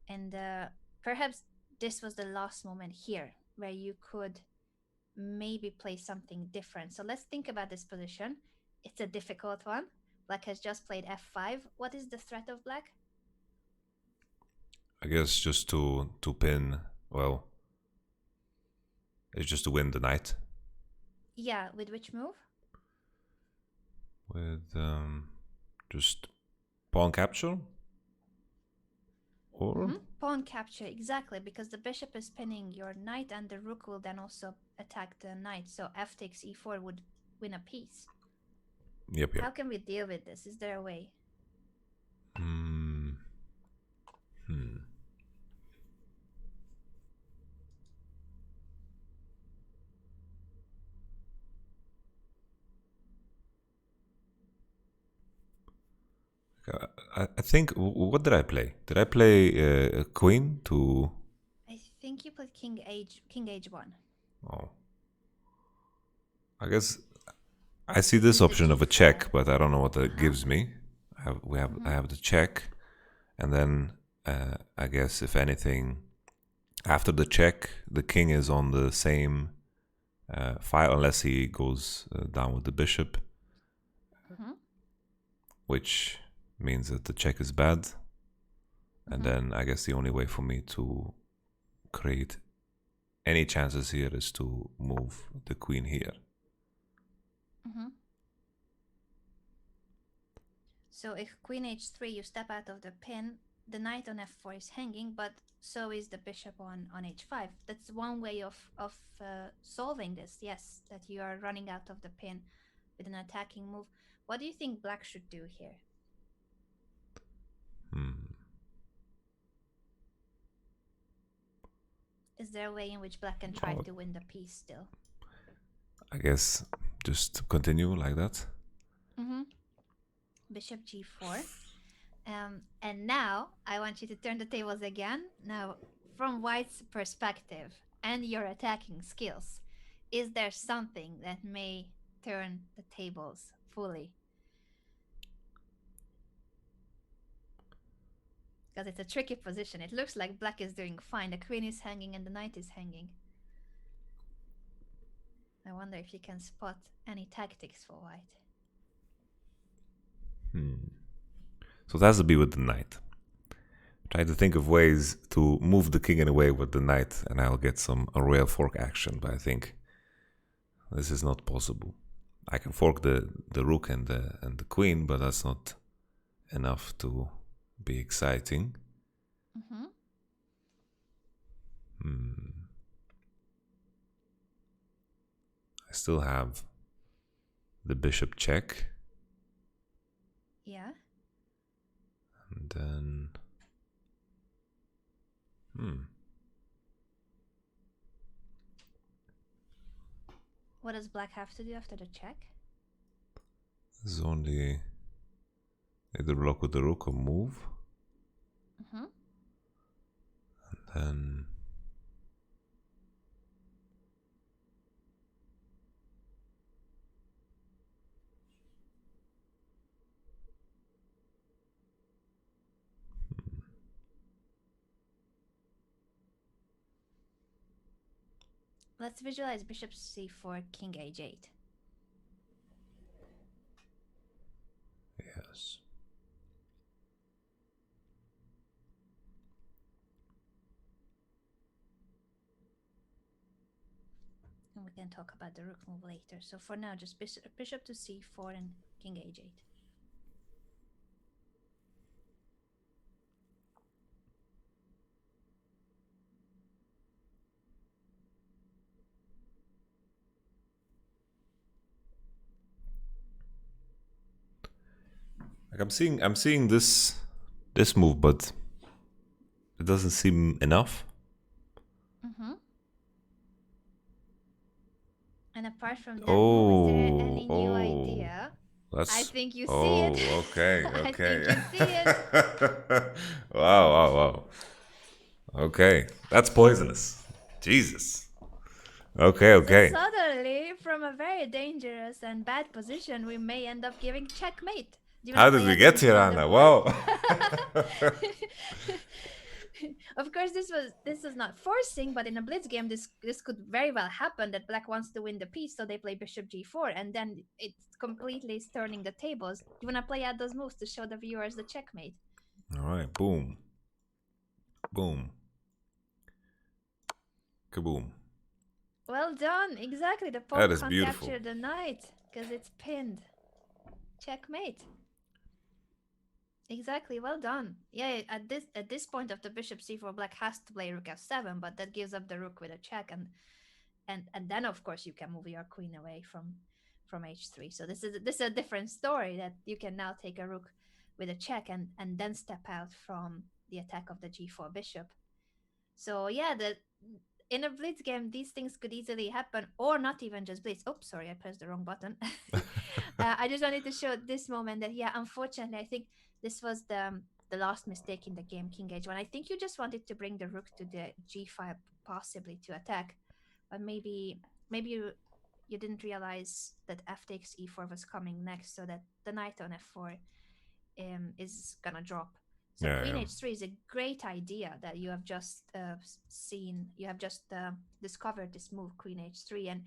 And Perhaps this was the last moment here where you could maybe play something different. So let's think about this position. It's a difficult one. Black has just played f5. What is the threat of black? I guess just to pin. Well, it's just to win the knight. Yeah, with which move? With just pawn capture. Or Pawn capture, exactly, because the bishop is pinning your knight and the rook will then also attack the knight. So f takes e4 would win a piece. Yep. How can we deal with this? Is there a way? I think, what did I play? Did I play a queen to? I think you played king h1. Oh, I guess I see this The option of a g4. check, but I don't know what that gives me. I have the check, and then I guess if anything, after the check, the king is on the same file unless he goes down with the bishop, which means that the check is bad. And then I guess the only way for me to create any chances here is to move the queen here. So if queen h3, you step out of the pin, the knight on f4 is hanging, but so is the bishop on h5. That's one way of solving this, yes, that you are running out of the pin with an attacking move. What do you think black should do here? Is there a way in which black can try to win the piece still? I guess just continue like that. Bishop g4. And now I want you to turn the tables again. Now, from white's perspective and your attacking skills, is there something that may turn the tables fully? Because it's a tricky position. It looks like black is doing fine. The queen is hanging and the knight is hanging. I wonder if you can spot any tactics for white. So it has to be with the knight. Try to think of ways to move the king away with the knight, and I'll get some royal fork action. But I think this is not possible. I can fork the rook and the queen, but that's not enough to be exciting. I still have the bishop check. Yeah. And then What does black have to do after the check? this is only either block with the rook or move. And then Let's visualize bishop c4, king h8. yes. And we can talk about the rook move later. So for now, just bishop to c4 and king h8. Like I'm seeing this move, but it doesn't seem enough. And apart from that move, is there any new Oh. idea? That's, I think you see it. Okay, I okay. think you see it. Wow. Okay, that's poisonous. Jesus. Okay. So suddenly, from a very dangerous and bad position, we may end up giving checkmate. How did we get here, Anna? Wow. Of course, this was not forcing, but in a blitz game, this could very well happen that black wants to win the piece, so they play bishop g4, and then it's completely is turning the tables. You wanna play out those moves to show the viewers the checkmate. All right, boom, boom, kaboom. Well done, exactly. The That pawn is can't beautiful. capture the knight because it's pinned. Checkmate. Exactly, well done. Yeah, at this point of the bishop c4, black has to play rook f7, but that gives up the rook with a check, and then of course you can move your queen away from h3. So this is a different story that you can now take a rook with a check and then step out from the attack of the g4 bishop. So yeah, the in a blitz game these things could easily happen, or not even just blitz. Oops, sorry, I pressed the wrong button. I just wanted to show this moment that yeah, unfortunately, I think this was the last mistake in the game, king h1. I think you just wanted to bring the rook to the g5, possibly to attack, but maybe you didn't realize that f takes e4 was coming next, so that the knight on f4 is gonna drop. So Yeah, queen yeah. h3 is a great idea that you have just seen. You have just discovered this move, queen h3, and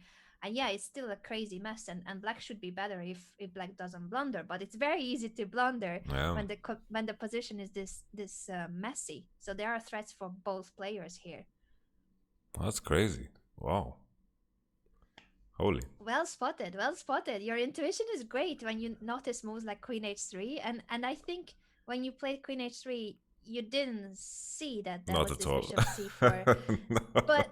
yeah, it's still a crazy mess. And black should be better if black doesn't blunder. But it's very easy to blunder Yeah. when the position is this messy. So there are threats for both players here. That's crazy. Wow. Holy. Well spotted, well spotted. Your intuition is great when you notice moves like queen h3, and I think when you played queen h3, you didn't see that there Not was at this all. bishop c4. No. But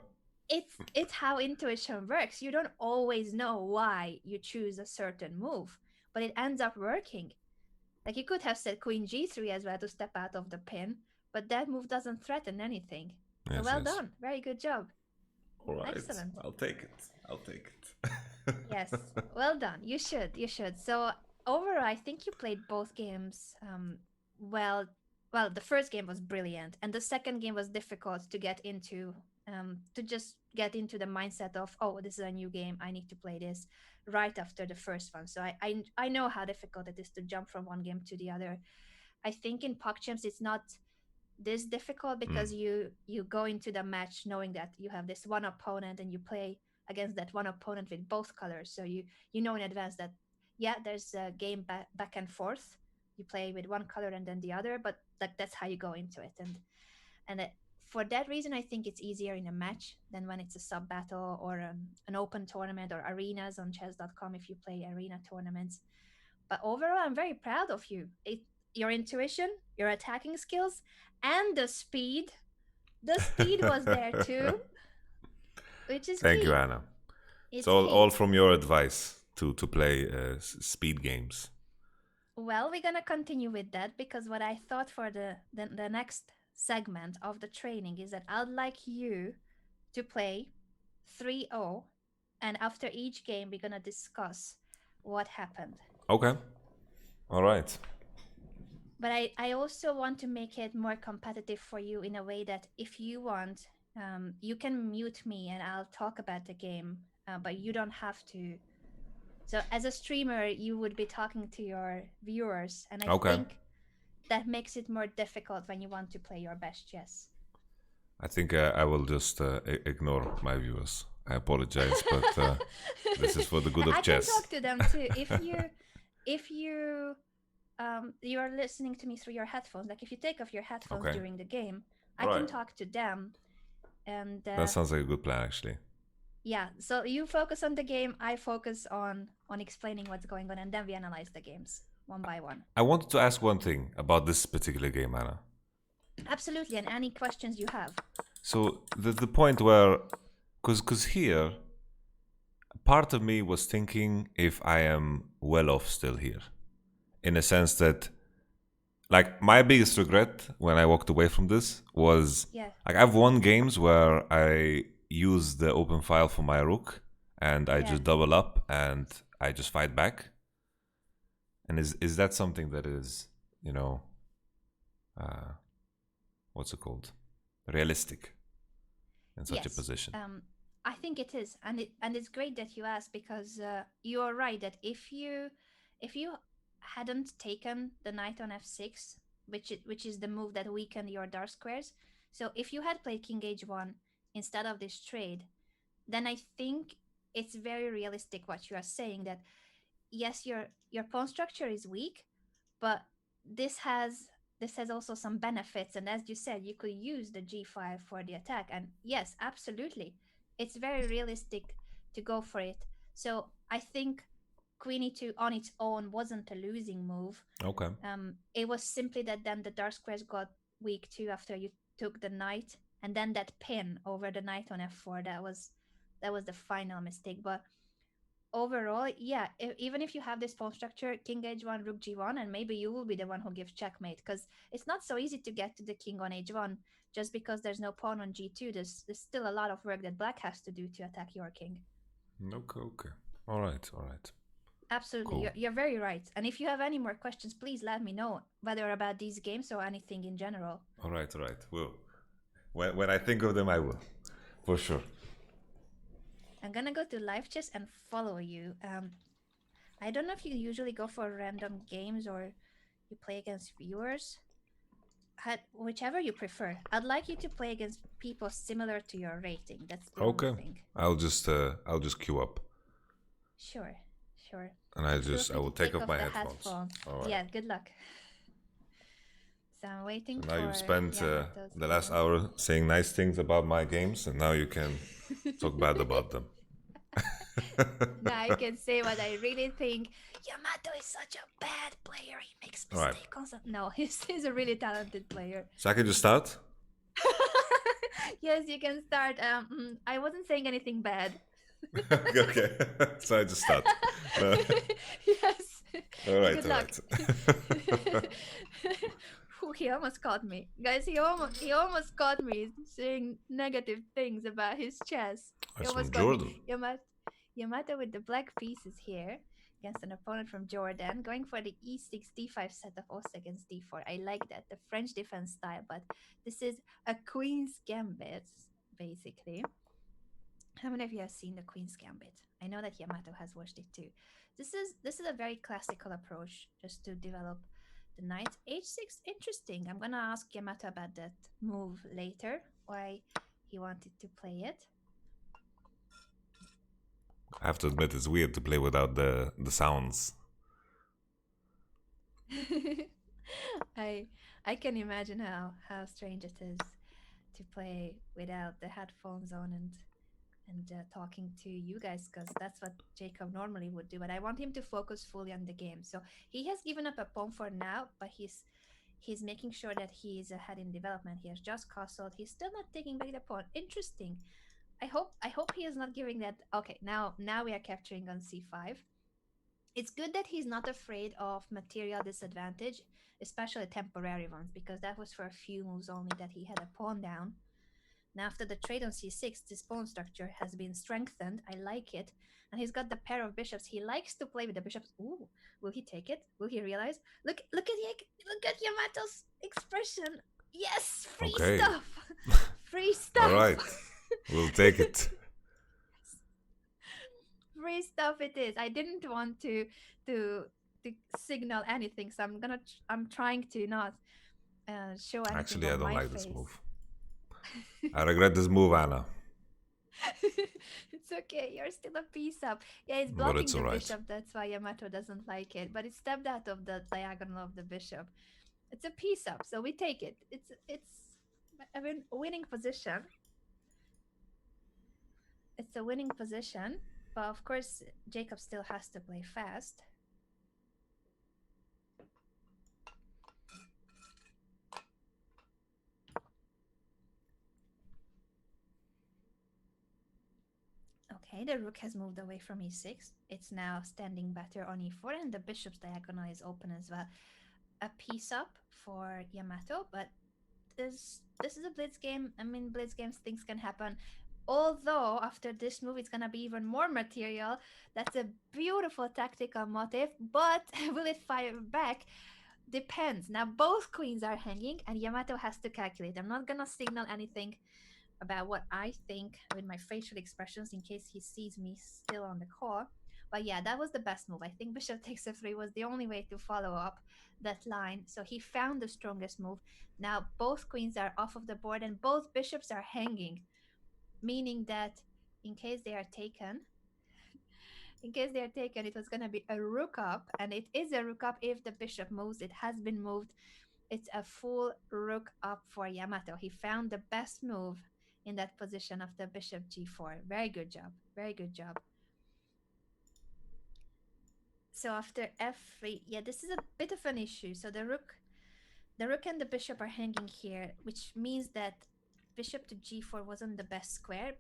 it's how intuition works. You don't always know why you choose a certain move, but it ends up working. Like you could have said queen g3 as well to step out of the pin, but that move doesn't threaten anything. So Yes, well yes. done, very good job, All right. excellent. I'll take it. I'll take it. Yes, well done. You should. You should. So overall, I think you played both games well. Well, the first game was brilliant, and the second game was difficult to get into. To just get into the mindset of, oh, this is a new game. I need to play this right after the first one. So I know how difficult it is to jump from one game to the other. I think in PogChamps it's not this difficult Mm. because you go into the match knowing that you have this one opponent and you play against that one opponent with both colors, so you know in advance that yeah, there's a game back and forth. You play with one color and then the other, but that's how you go into it. And for that reason I think it's easier in a match than when it's a sub battle or an open tournament or arenas on chess.com if you play arena tournaments. But overall, I'm very proud of you. Your intuition, your attacking skills, and the speed. The speed was there too, which is Thank you, key. Anna. It's It's all key. from your advice to play speed games. Well, we're gonna continue with that because what I thought for the next segment of the training is that I'd like you to play 3-0, and after each game, we're gonna discuss what happened. Okay. All right. But I also want to make it more competitive for you in a way that if you want, you can mute me and I'll talk about the game, but you don't have to. So as a streamer, you would be talking to your viewers, and I Okay. think that makes it more difficult when you want to play your best chess. I think I will just ignore my viewers. I apologize, but this is for the good of I can chess. talk to them too. If you are listening to me through your headphones, like if you take off your headphones Okay. during the game, I All can right. talk to them. And That sounds like a good plan, actually. yeah, so you focus on the game, I focus on explaining what's going on, and then we analyze the games one by one. I wanted to ask one thing about this particular game, Anna. Absolutely, and any questions you have. So the point where, because here, part of me was thinking if I am well off still here, in a sense that, like, my biggest regret when I walked away from this was, Yeah. like, I've won games where I use the open file for my rook and I Yeah. just double up and I just fight back. And is that something that is, uh, what's it called, realistic in such a Yes. position? I think it is, and it's great that you asked because you are right that if you hadn't taken the knight on f6, which is the move that weakened your dark squares, So if you had played king h1 instead of this trade, then I think it's very realistic what you are saying, that yes, your pawn structure is weak, but this has this has also some benefits, and as you said, you could use the g5 for the attack, and yes, absolutely, it's very realistic to go for it. So I think queen e2 on its own wasn't a losing move. Okay. It was simply that then the dark squares got weak too after you took the knight, and then that pin over the knight on f4, that was the final mistake. But overall, yeah, even if you have this pawn structure, king h1, rook g1, and maybe you will be the one who gives checkmate, because it's not so easy to get to the king on h1 just because there's no pawn on g2. There's still a lot of work that black has to do to attack your king. Okay, okay. All right. Absolutely, Cool. you're very right. And if you have any more questions, please let me know, whether about these games or anything in general. All right. Will. When I think of them, I will. For sure. I'm gonna go to live chess and follow you. I don't know if you usually go for random games or you play against viewers. Whichever you prefer. I'd like you to play against people similar to your rating. That's the only Okay. thing. I'll just queue up. Sure, sure. And Feel I free to will take take off off my the headphones. headphones. All right. Yeah, good luck. So I'm waiting So now you've for spent Yamato's the last game. hour saying nice things about my games, and now you can talk bad about them. Now I can say what I really think. Yamato is such a bad player. He makes All right. mistakes constantly. No, he's a really talented player. So I can just start? Yes, you can start. I wasn't saying anything bad. Okay. So I just start. Yes. All right. Good All luck. right. Ooh, he almost caught me, guys. He almost caught me saying negative things about his chess. He That's from almost caught me. Jordan. Yamato with the black pieces here against an opponent from Jordan, going for the e6 d5 setup also against d4. I like that, the French defense style, but this is a queen's gambit basically. How many of you have seen the Queen's Gambit? I know that Yamato has watched it too. This is a very classical approach just to develop the knight. H6, interesting. I'm gonna ask Yamato about that move later, why he wanted to play it. I have to admit, it's weird to play without the sounds. I can imagine how strange it is to play without the headphones on and talking to you guys, because that's what Jacob normally would do. But I want him to focus fully on the game. So he has given up a pawn for now, but he's making sure that he is ahead in development. He has just castled. He's still not taking back the pawn. Interesting. I hope he is not giving that. Okay, now we are capturing on c5. It's good that he's not afraid of material disadvantage, especially temporary ones, because that was for a few moves only that he had a pawn down. Now, after the trade on c6, this pawn structure has been strengthened. I like it. And he's got the pair of bishops. He likes to play with the bishops. Ooh, will he take it? Will he realize? Look at Yamato's expression. Yes, free Okay. stuff. Free stuff. All right. We'll take it. Free stuff it is. I didn't want to signal anything, so I'm trying to not show anything. Actually, I on don't my like face. this move. I regret this move, Anna. It's okay, you're still a piece up. Yeah, it's But blocking it's the alright. bishop. That's why Yamato doesn't like it. But it's stepped out of the diagonal of the bishop. It's a piece up, so we take it. It's a winning position. It's a winning position, but of course Jacob still has to play fast. Okay, the rook has moved away from e6. It's now standing better on e4, and the bishop's diagonal is open as well. A piece up for Yamato, but this is a blitz game. I mean, blitz games, things can happen. Although after this move, it's gonna be even more material. That's a beautiful tactical motive, but will it fire back? Depends. Now both queens are hanging, and Yamato has to calculate. I'm not gonna signal anything about what I think with my facial expressions in case he sees me still on the call. But yeah, that was the best move. I think bishop takes f3 was the only way to follow up that line. So he found the strongest move. Now both queens are off of the board and both bishops are hanging, meaning that in case they are taken, it was going to be a rook up, and it is a rook up if the bishop moves. It has been moved. It's a full rook up for Yamato. He found the best move in that position of the bishop g4. Very good job. Very good job. So after f3, yeah, this is a bit of an issue. So the rook and the bishop are hanging here, which means that bishop to g4 wasn't the best square,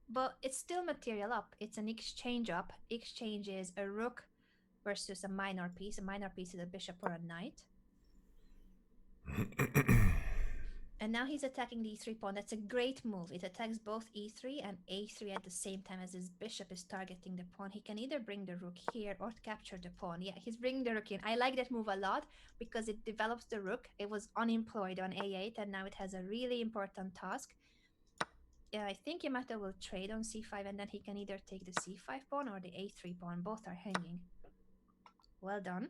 but it's still material up. It's an exchange up. Exchange is a rook versus a minor piece. A minor piece is a bishop or a knight. And now he's attacking the e3 pawn. That's a great move. It attacks both e3 and a3 at the same time as his bishop is targeting the pawn. He can either bring the rook here or capture the pawn. Yeah, he's bringing the rook in. I like that move a lot because it develops the rook. It was unemployed on a8 and now it has a really important task. Yeah, I think Yamato will trade on c5 and then he can either take the c5 pawn or the a3 pawn. Both are hanging. Well done.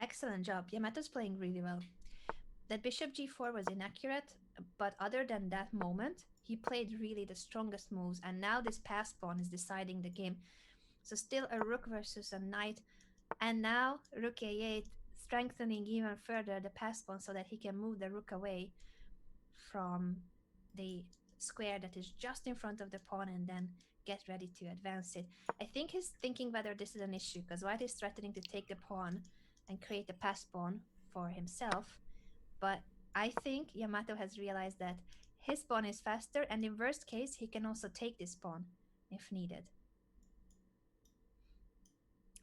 Excellent job. Yamato's playing really well. That bishop g4 was inaccurate, but other than that moment, he played really the strongest moves, and now this pass pawn is deciding the game. So still a rook versus a knight, and now rook a8, strengthening even further the pass pawn so that he can move the rook away from the square that is just in front of the pawn and then get ready to advance it. I think he's thinking whether this is an issue, because white is threatening to take the pawn and create a pass pawn for himself. But I think Yamato has realized that his pawn is faster, and in worst case, he can also take this pawn if needed.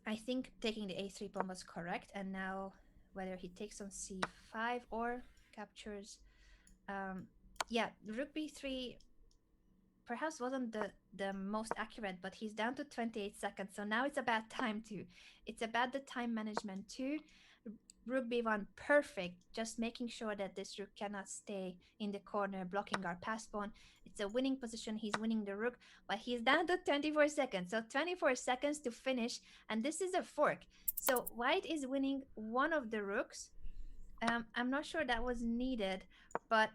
I think taking the a3 pawn was correct, and now whether he takes on c5 or captures, yeah, rook b3 perhaps wasn't the most accurate, but he's down to 28 seconds, so now it's a bad time too. It's about the time management too. Rook b1, perfect, just making sure that this rook cannot stay in the corner blocking our pass pawn. It's a winning position. He's winning the rook, but he's down to 24 seconds, so 24 seconds to finish, and this is a fork. So white is winning one of the rooks. I'm not sure that was needed, but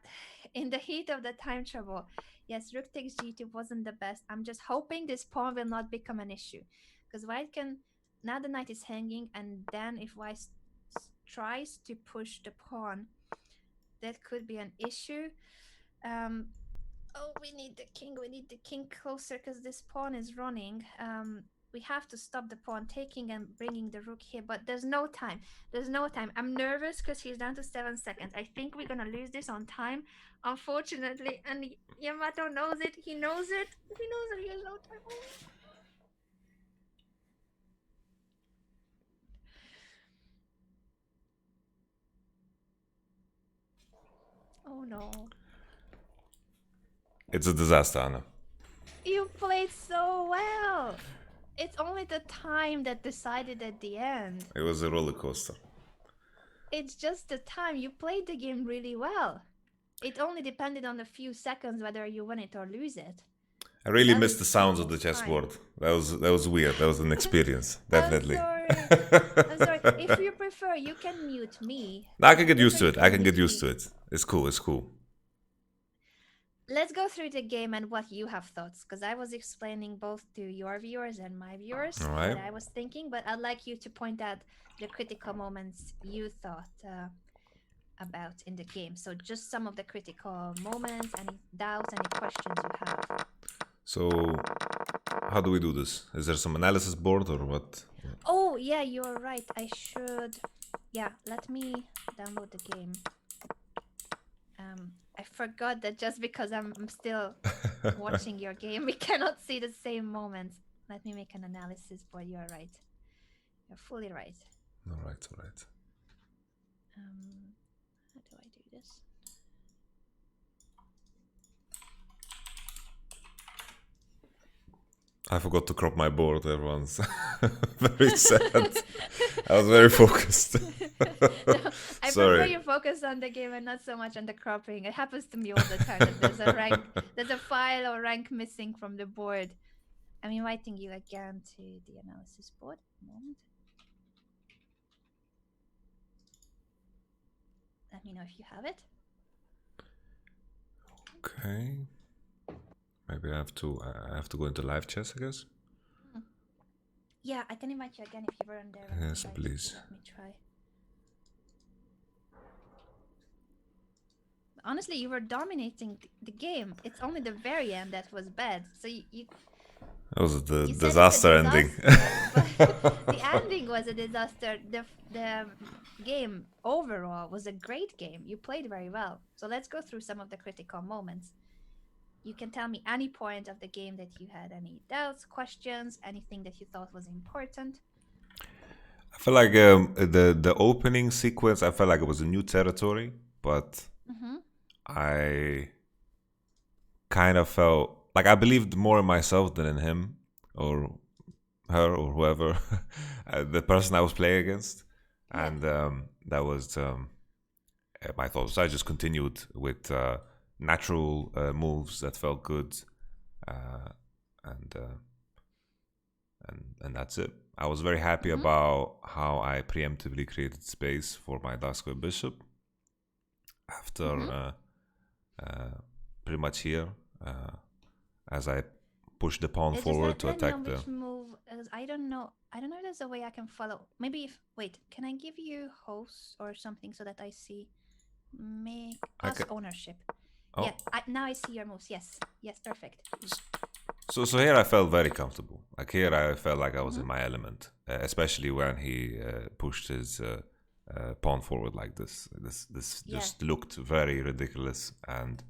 in the heat of the time trouble, yes, rook takes g2 wasn't the best. I'm just hoping this pawn will not become an issue, because white can, now the knight is hanging, and then if white tries to push the pawn, that could be an issue. Oh, we need the king closer because this pawn is running. We have to stop the pawn taking and bringing the rook here, but there's no time. I'm nervous because he's down to 7 seconds. I think we're gonna lose this on time, unfortunately, and Yamato knows it. He knows it. He has no time. Oh no. It's a disaster, Anna. You played so well. It's only the time that decided at the end. It was a roller coaster. It's just the time. You played the game really well. It only depended on a few seconds whether you win it or lose it. I really missed the sounds of the chessboard. That was weird. That was an experience, definitely. I'm sorry. If you prefer, you can mute me. No, I can get used to it. It's cool. It's cool. Let's go through the game and what you have thoughts, because I was explaining both to your viewers and my viewers what I was thinking, but I'd like you to point out the critical moments you thought about in the game. So just some of the critical moments, any doubts, any questions you have. So how do we do this? Is there some analysis board or what? Oh yeah, you're right. I should. Yeah, let me download the game. I forgot that just because I'm still watching your game, we cannot see the same moments. Let me make an analysis board. You're right. You're fully right. All right. How do I do this? I forgot to crop my board. Everyone's very sad. I was very focused. No, I prefer Sorry. you focus on the game and not so much on the cropping. It happens to me all the time that there's a rank, there's a file or rank missing from the board. I'm inviting you again to the analysis board. Moment. Let me know if you have it. Okay. Maybe I have to go into live chess, I guess. Yeah, I can invite you again if you were on there. Yes, please. Let me try. Honestly, you were dominating the game. It's only the very end that was bad. So That was the you said disaster it's a ending. disaster, but the ending was a disaster. The game overall was a great game. You played very well. So let's go through some of the critical moments. You can tell me any point of the game that you had any doubts, questions, anything that you thought was important. I feel like the opening sequence, I felt like it was a new territory, but Mm-hmm. I kind of felt like I believed more in myself than in him or her or whoever, the person I was playing against, Yeah. and that was my thoughts. So I just continued with natural moves that felt good, uh, and uh, and that's it. I was very happy Mm-hmm. about how I preemptively created space for my dark square bishop after Mm-hmm. pretty much here as I push the pawn Just forward to let me know attack the. which move. I don't know. I don't know if there's a way I can follow. Maybe if wait, can I give you host or something so that I see? Make I can, ask ownership. Yeah, oh, now I see your moves. Yes, yes, perfect. so here I felt very comfortable. Like here I felt like I was Mm-hmm. in my element, especially when he pushed his pawn forward like this. This Yeah, just looked very ridiculous, and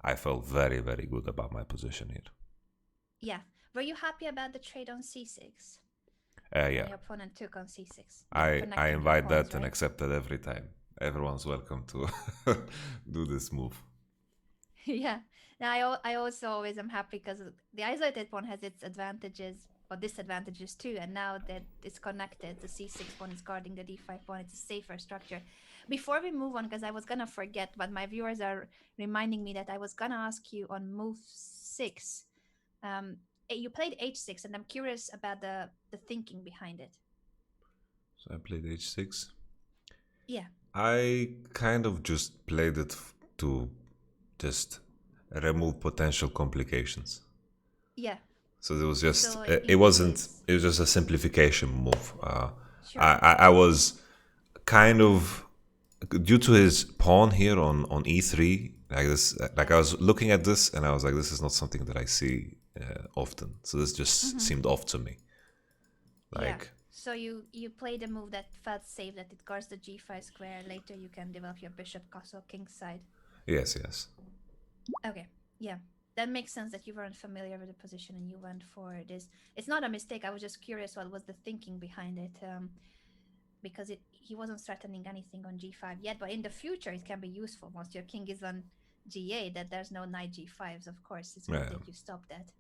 I felt very good about my position here. yeah. Were you happy about the trade on c6 when Yeah, your opponent took on c6? Yeah, I connecting your invite pawns, that and right? accept that every time. Everyone's welcome to do this move. Yeah. Now I also always am happy because the isolated pawn has its advantages or disadvantages too, and now that it's connected, the c6 pawn is guarding the d5 pawn. It's a safer structure. Before we move on, because I was gonna forget, but my viewers are reminding me that I was gonna ask you on move 6. Um, you played h6, and I'm curious about the thinking behind it. So I played h6. Yeah, I kind of just played it to just remove potential complications. yeah. So it was just So it in wasn't case, it was just a simplification move. sure. I was kind of due to his pawn here on e3 like this Yeah. like I was looking at this and I was like this is not something that I see often. So this just Mm-hmm. seemed off to me. Yeah. Like So you played a move that felt safe, that it guards the g5 square. Later you can develop your bishop castle king side. yes. Okay. Yeah. That makes sense that you weren't familiar with the position and you went for this. It's not a mistake. I was just curious what was the thinking behind it. Because he wasn't threatening anything on g5 yet, but in the future it can be useful once your king is on g8 that there's no knight g5s. Of course, it's good Yeah. that you stop that.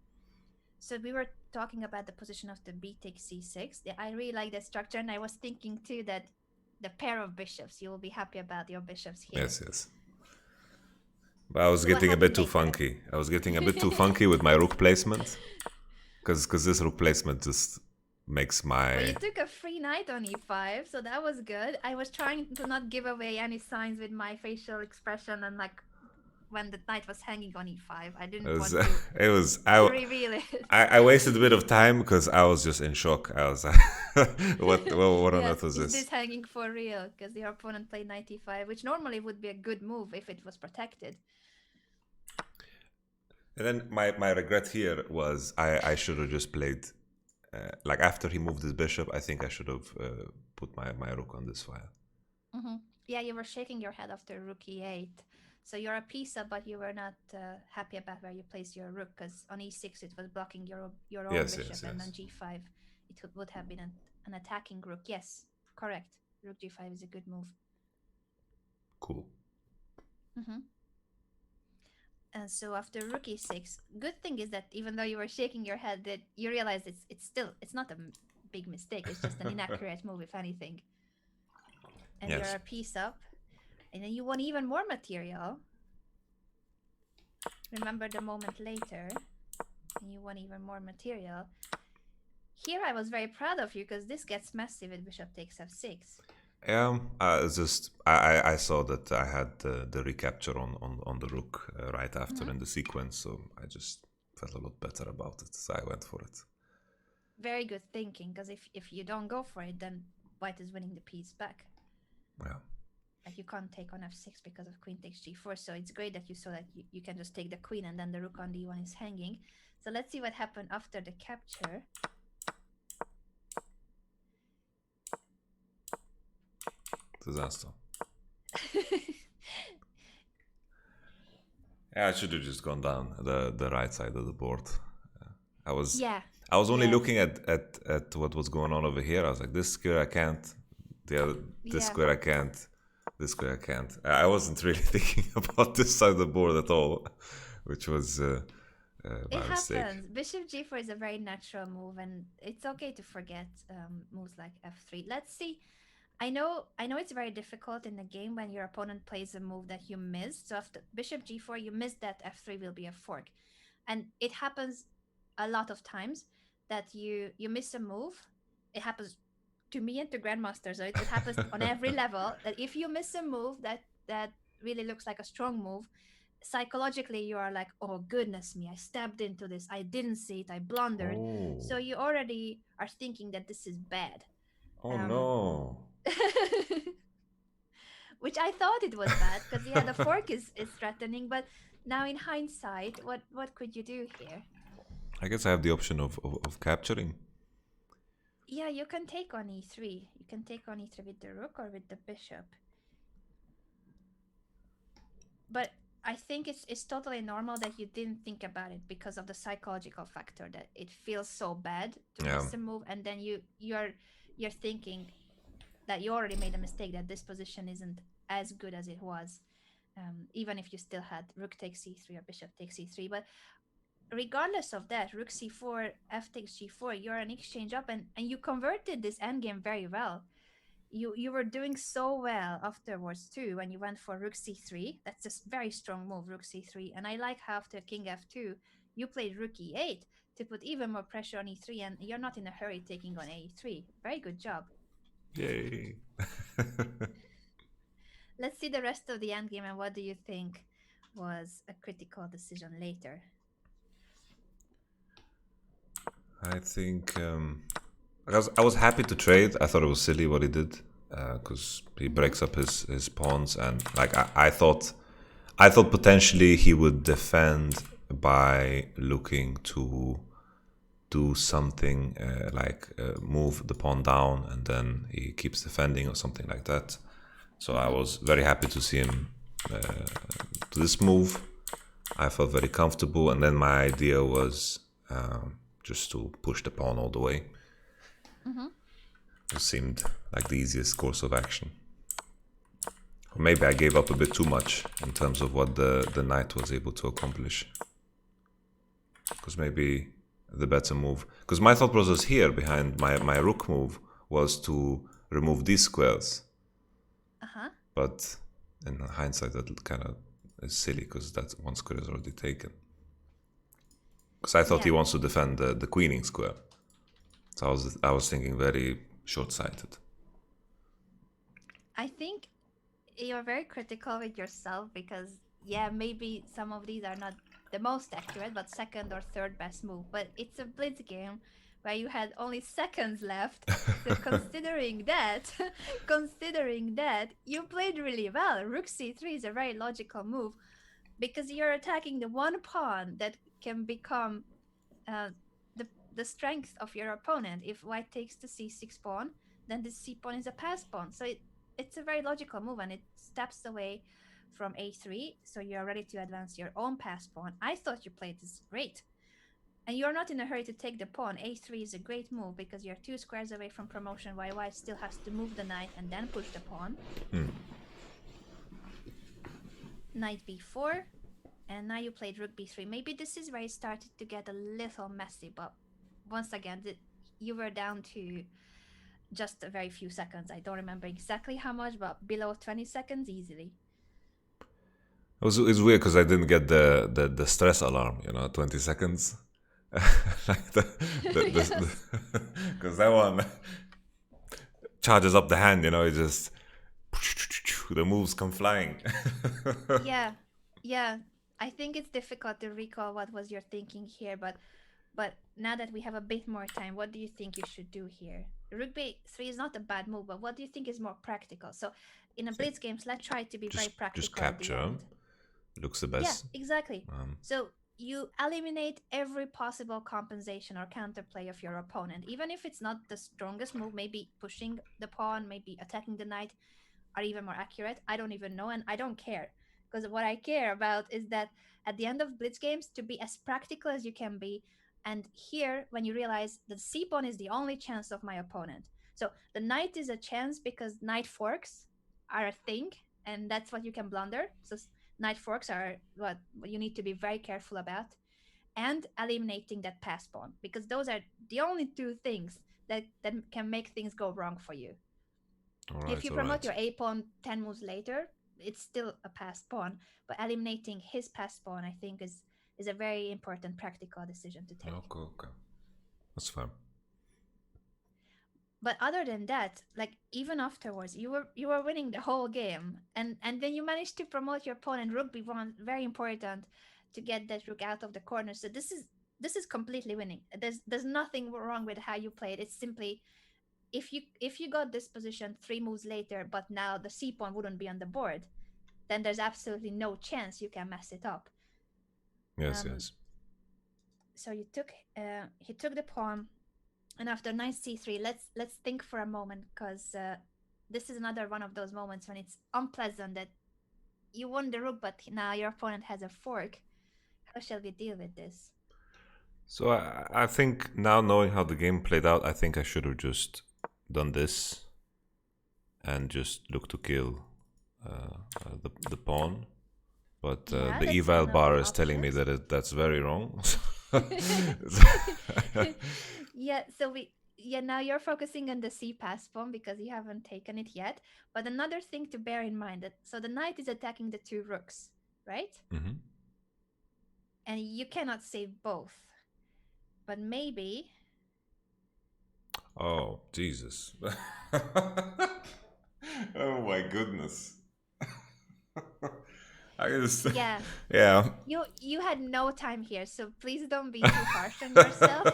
So we were talking about the position of the b takes c6. I really like the structure, and I was thinking too that the pair of bishops, you will be happy about your bishops here. Yes. But I was So what getting a happened bit too later? funky. I was getting a bit too funky with my rook placement because this rook placement just makes Well, you my took a free knight on e5, so that was good. I was trying to not give away any signs with my facial expression and like when the knight was hanging on e5. I it didn't was want to it was reveal it. I wasted a bit of time because I was just in shock. I was what on Yeah, earth was is this this? hanging for real? Because your opponent played knight e5, which normally would be a good move if it was protected. And then my regret here was I should have just played like after he moved his bishop. I think I should have put my rook on this file. Mm-hmm. Yeah, you were shaking your head after rook e8. So you're a piece up, but you were not happy about where you placed your rook, because on e6 it was blocking your own bishop, and on g5 it would have been an attacking rook. Yes, correct. Rook g5 is a good move. Cool. Mm-hmm. And so after rook e6, good thing is that even though you were shaking your head, that you realize it's not a big mistake. It's just an inaccurate move, if anything. And you're Yes. a piece up, and then you want even more material. Remember the moment later, and you want even more material. Here I was very proud of you because this gets messy with bishop takes f6. It's just I saw that I had the recapture on the rook right after in the sequence, so I just felt a lot better about it. So I went for it. Very good thinking, because if you don't go for it, then white is winning the piece back. Yeah. Like you can't take on f6 because of queen takes g4, so it's great that you saw that you can just take the queen and then the rook on d1 is hanging. So let's see what happened after the capture. Disaster. Yeah, I should have just gone down the right side of the board. I was Yeah. I was only Yeah. looking at what was going on over here. I was like, this square I can't, this Yeah. square I can't, this square I can't. I wasn't really thinking about this side of the board at all, which was It my mistake. happens. Bishop g4 is a very natural move, and it's okay to forget moves like f3. Let's see. I know it's very difficult in the game when your opponent plays a move that you missed. So after bishop g4, you missed that f3 will be a fork. And it happens a lot of times that you miss a move. It happens to me and to grandmasters. So it happens on every level that if you miss a move that really looks like a strong move, psychologically you are like, oh goodness me, I stepped into this, I didn't see it, I blundered. Oh, So you already are thinking that this is bad. oh um no! which I thought it was bad because yeah, the fork is threatening, but now in hindsight, what could you do here? I guess I have the option of capturing. Yeah, you can take on e3. You can take on e3 with the rook or with the bishop. But I think it's totally normal that you didn't think about it because of the psychological factor that it feels so bad to Yeah, miss a move, and then you're thinking that you already made a mistake, that this position isn't as good as it was, even if you still had rook takes c3 or bishop takes c3. But regardless of that, rook c4, f takes g4, you're an exchange up, and you converted this endgame very well. You were doing so well afterwards too when you went for rook c3. That's a very strong move, rook c3. And I like how after king f2, you played rook e8 to put even more pressure on e3, and you're not in a hurry taking on a3. Very good job. yay! Let's see the rest of the endgame, and what do you think was a critical decision later? I think I was happy to trade. I thought it was silly what he did because he Mm-hmm. breaks up his pawns, and like I thought potentially he would defend by looking to do something like move the pawn down, and then he keeps defending or something like that. So I Mm-hmm. was very happy to see him to this move. I felt very comfortable, and then my idea was just to push the pawn all the way. Mm-hmm. It seemed like the easiest course of action. Or maybe I gave up a bit too much in terms of what the knight was able to accomplish. Because maybe the better move. Because my thought process here behind my rook move was to remove these squares. Uh-huh. But in hindsight, that kind of is silly because that one square is already taken. Because I thought he Yeah. wants to defend the queening square. So I was thinking very short-sighted. I think you're very critical with yourself because yeah, maybe some of these are not the most accurate, but second or third best move. But it's a blitz game where you had only seconds left. So considering that, considering that, you played really well. Rook c3 is a very logical move because you're attacking the one pawn that can become uh, the strength of your opponent. If white takes the c6 pawn, then the c pawn is a pass pawn. So it's a very logical move, and it steps away from a3. So you're ready to advance your own pass pawn. I thought you played this great. And you're not in a hurry to take the pawn. a3 is a great move because you're 2 squares away from promotion, while white still has to move the knight and then push the pawn. Knight b4. And now you played rook b3. Maybe this is where it started to get a little messy, but once again, you were down to just a very few seconds. I don't remember exactly how much, but below 20 seconds easily. It's weird because I didn't get the stress alarm, 20 seconds. Like because that one charges up the hand, it just the moves come flying. Yeah, yeah. I think it's difficult to recall what was your thinking here, but now that we have a bit more time, what do you think you should do here? Rook b3 is not a bad move, but what do you think is more practical? So in a blitz games, let's try to be very Just practical at the capture end. looks the Yeah, best. exactly. So you eliminate every possible compensation or counterplay of your opponent, even if it's not the strongest move, maybe pushing the pawn, maybe attacking the knight are even more accurate. I don't even know, and I don't care. Because what I care about is that at the end of blitz games, to be as practical as you can be. And here, when you realize that c pawn is the only chance of my opponent. So the knight is a chance because knight forks are a thing, and that's what you can blunder. So knight forks are what you need to be very careful about. And eliminating that pass pawn, because those are the only two things that can make things go wrong for you. All If right, you all promote right. your a pawn 10 moves later, it's still a passed pawn, but eliminating his passed pawn, I think, is a very important practical decision to take. Okay, okay. That's fine. But other than that, like even afterwards, you were winning the whole game, and then you managed to promote your pawn and rook b1, very important to get that rook out of the corner. So this is completely winning. There's nothing wrong with how you played. It's simply if you got this position 3 moves later, but now the c pawn wouldn't be on the board, then there's absolutely no chance you can mess it up. Yes, Um, yes. so he took the pawn, and after knight c3, let's think for a moment, because this is another one of those moments when it's unpleasant that you won the rook, but now your opponent has a fork. How shall we deal with this? So I think now knowing how the game played out, I think I should have just done this and just look to kill the pawn. But Yeah, the that's eval one of bar the is telling me options. that that's very wrong. Yeah, so now you're focusing on the c pass pawn because you haven't taken it yet. But another thing to bear in mind, that so the knight is attacking the two rooks, right? Mhm. And you cannot save both. But maybe, Oh, Jesus. Oh my goodness. I just, yeah, yeah. you had no time here, so please don't be too harsh on yourself.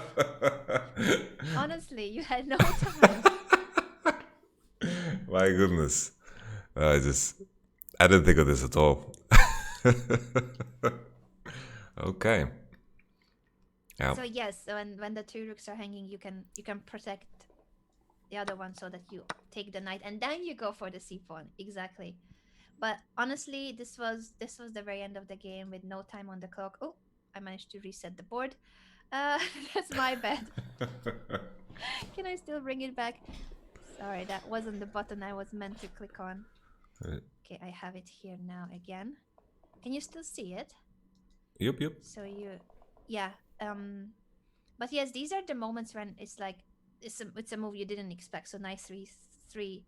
Honestly, you had no time. My goodness. I didn't think of this at all. Okay. Yeah. So yes, so when the two rooks are hanging, you can protect the other one so that you take the knight, and then you go for the c pawn. Exactly. But honestly, this was the very end of the game with no time on the clock. Oh, I managed to reset the board. Uh, that's my bad. Can I still bring it back? Sorry, that wasn't the button I was meant to click on. Okay, I have it here now again. Can you still see it? Yup, yup. So yeah. But yes, these are the moments when it's like it's a move you didn't expect. So knight 3 3,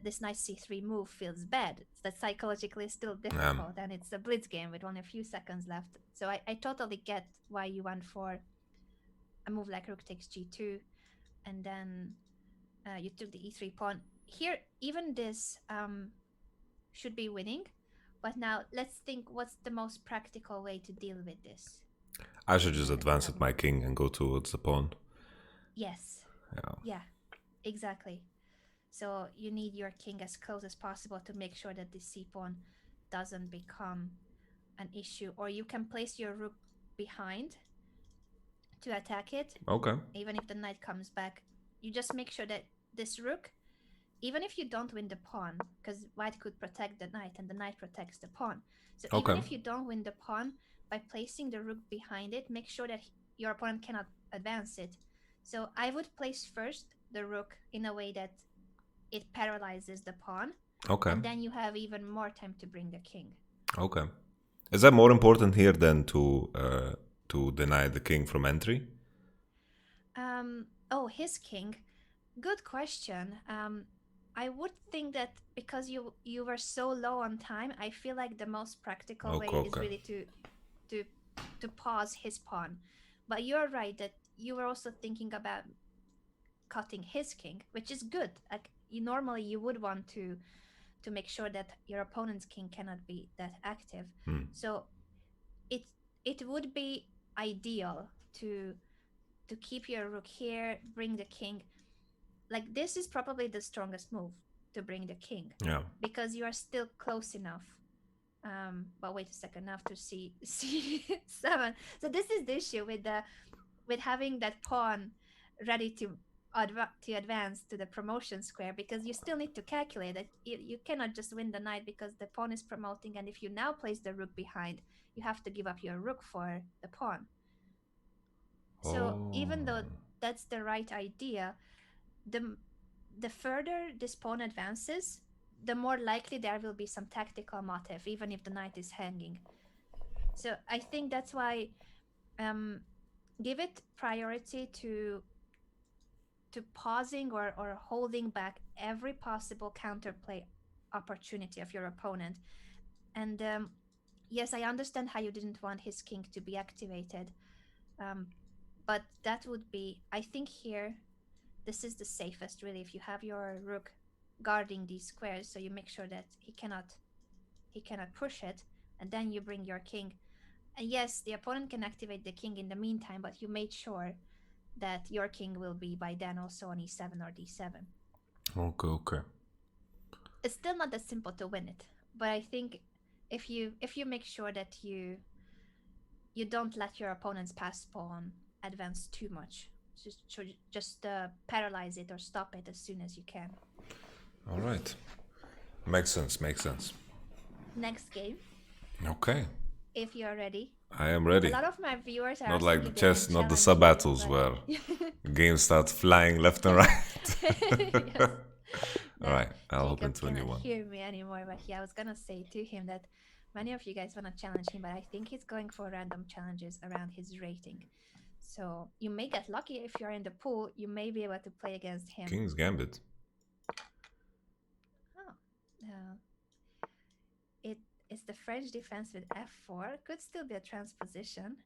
this knight c3 move feels bad. That psychologically is still Um, difficult, and it's a blitz game with only a few seconds left. So I totally get why you went for a move like rook takes g2, and then you took the e3 pawn. Here, even this should be winning. But now let's think, what's the most practical way to deal with this? I should just Let's advance have with a my look. king and go towards the pawn. Yes. Yeah. Yeah, exactly. So you need your king as close as possible to make sure that the c pawn doesn't become an issue. Or you can place your rook behind to attack it, Okay. even if the knight comes back. You just make sure that this rook, even if you don't win the pawn, because white could protect the knight and the knight protects the pawn. So even Okay. if you don't win the pawn, by placing the rook behind it, make sure that your opponent cannot advance it. So I would place first the rook in a way that it paralyzes the pawn, Okay. and then you have even more time to bring the king. Okay. Is that more important here than to deny the king from entry? Oh, his king. Good question. I would think that because you were so low on time, I feel like the most practical Okay, way is okay. really to to pause his pawn. But you're right that you were also thinking about cutting his king, which is good. Like normally you would want to make sure that your opponent's king cannot be that active. Hmm. So it it would be ideal to keep your rook here, bring the king. Like this is probably the strongest move to bring the king Yeah. because you are still close enough. But wait a second, now to see c7. So this is the issue with having that pawn ready to advance to the promotion square because you still need to calculate that you cannot just win the knight because the pawn is promoting, and if you now place the rook behind, you have to give up your rook for the pawn. So Oh. even though that's the right idea, the the further this pawn advances, the more likely there will be some tactical motive, even if the knight is hanging. So I think that's why um, give it priority to pausing or holding back every possible counterplay opportunity of your opponent. And yes, I understand how you didn't want his king to be activated, um, but that would be, I think here, this is the safest really if you have your rook guarding these squares, so you make sure that he cannot push it, and then you bring your king. And yes, the opponent can activate the king in the meantime, but you made sure that your king will be by then also on e7 or d7. Okay, okay. It's still not that simple to win it, but I think if you make sure that you don't let your opponent's pass pawn advance too much, just paralyze it or stop it as soon as you can. All right. Makes sense, makes sense. Next game, Okay. if you're ready. I am A ready. lot of my viewers are Not asking like the if they can chess, not the challenge sub you, battles but where games start flying left and right. yes. All Now right, I'll hop Jacob into a new cannot one. hear me anymore, but yeah, I was gonna say to him that many of you guys wanna challenge him, but I think he's going for random challenges around his rating. So you may get lucky if you're in the pool. You may be able to play against him. King's Gambit. Oh, uh, it is the French defense with f4. Could still be a transposition.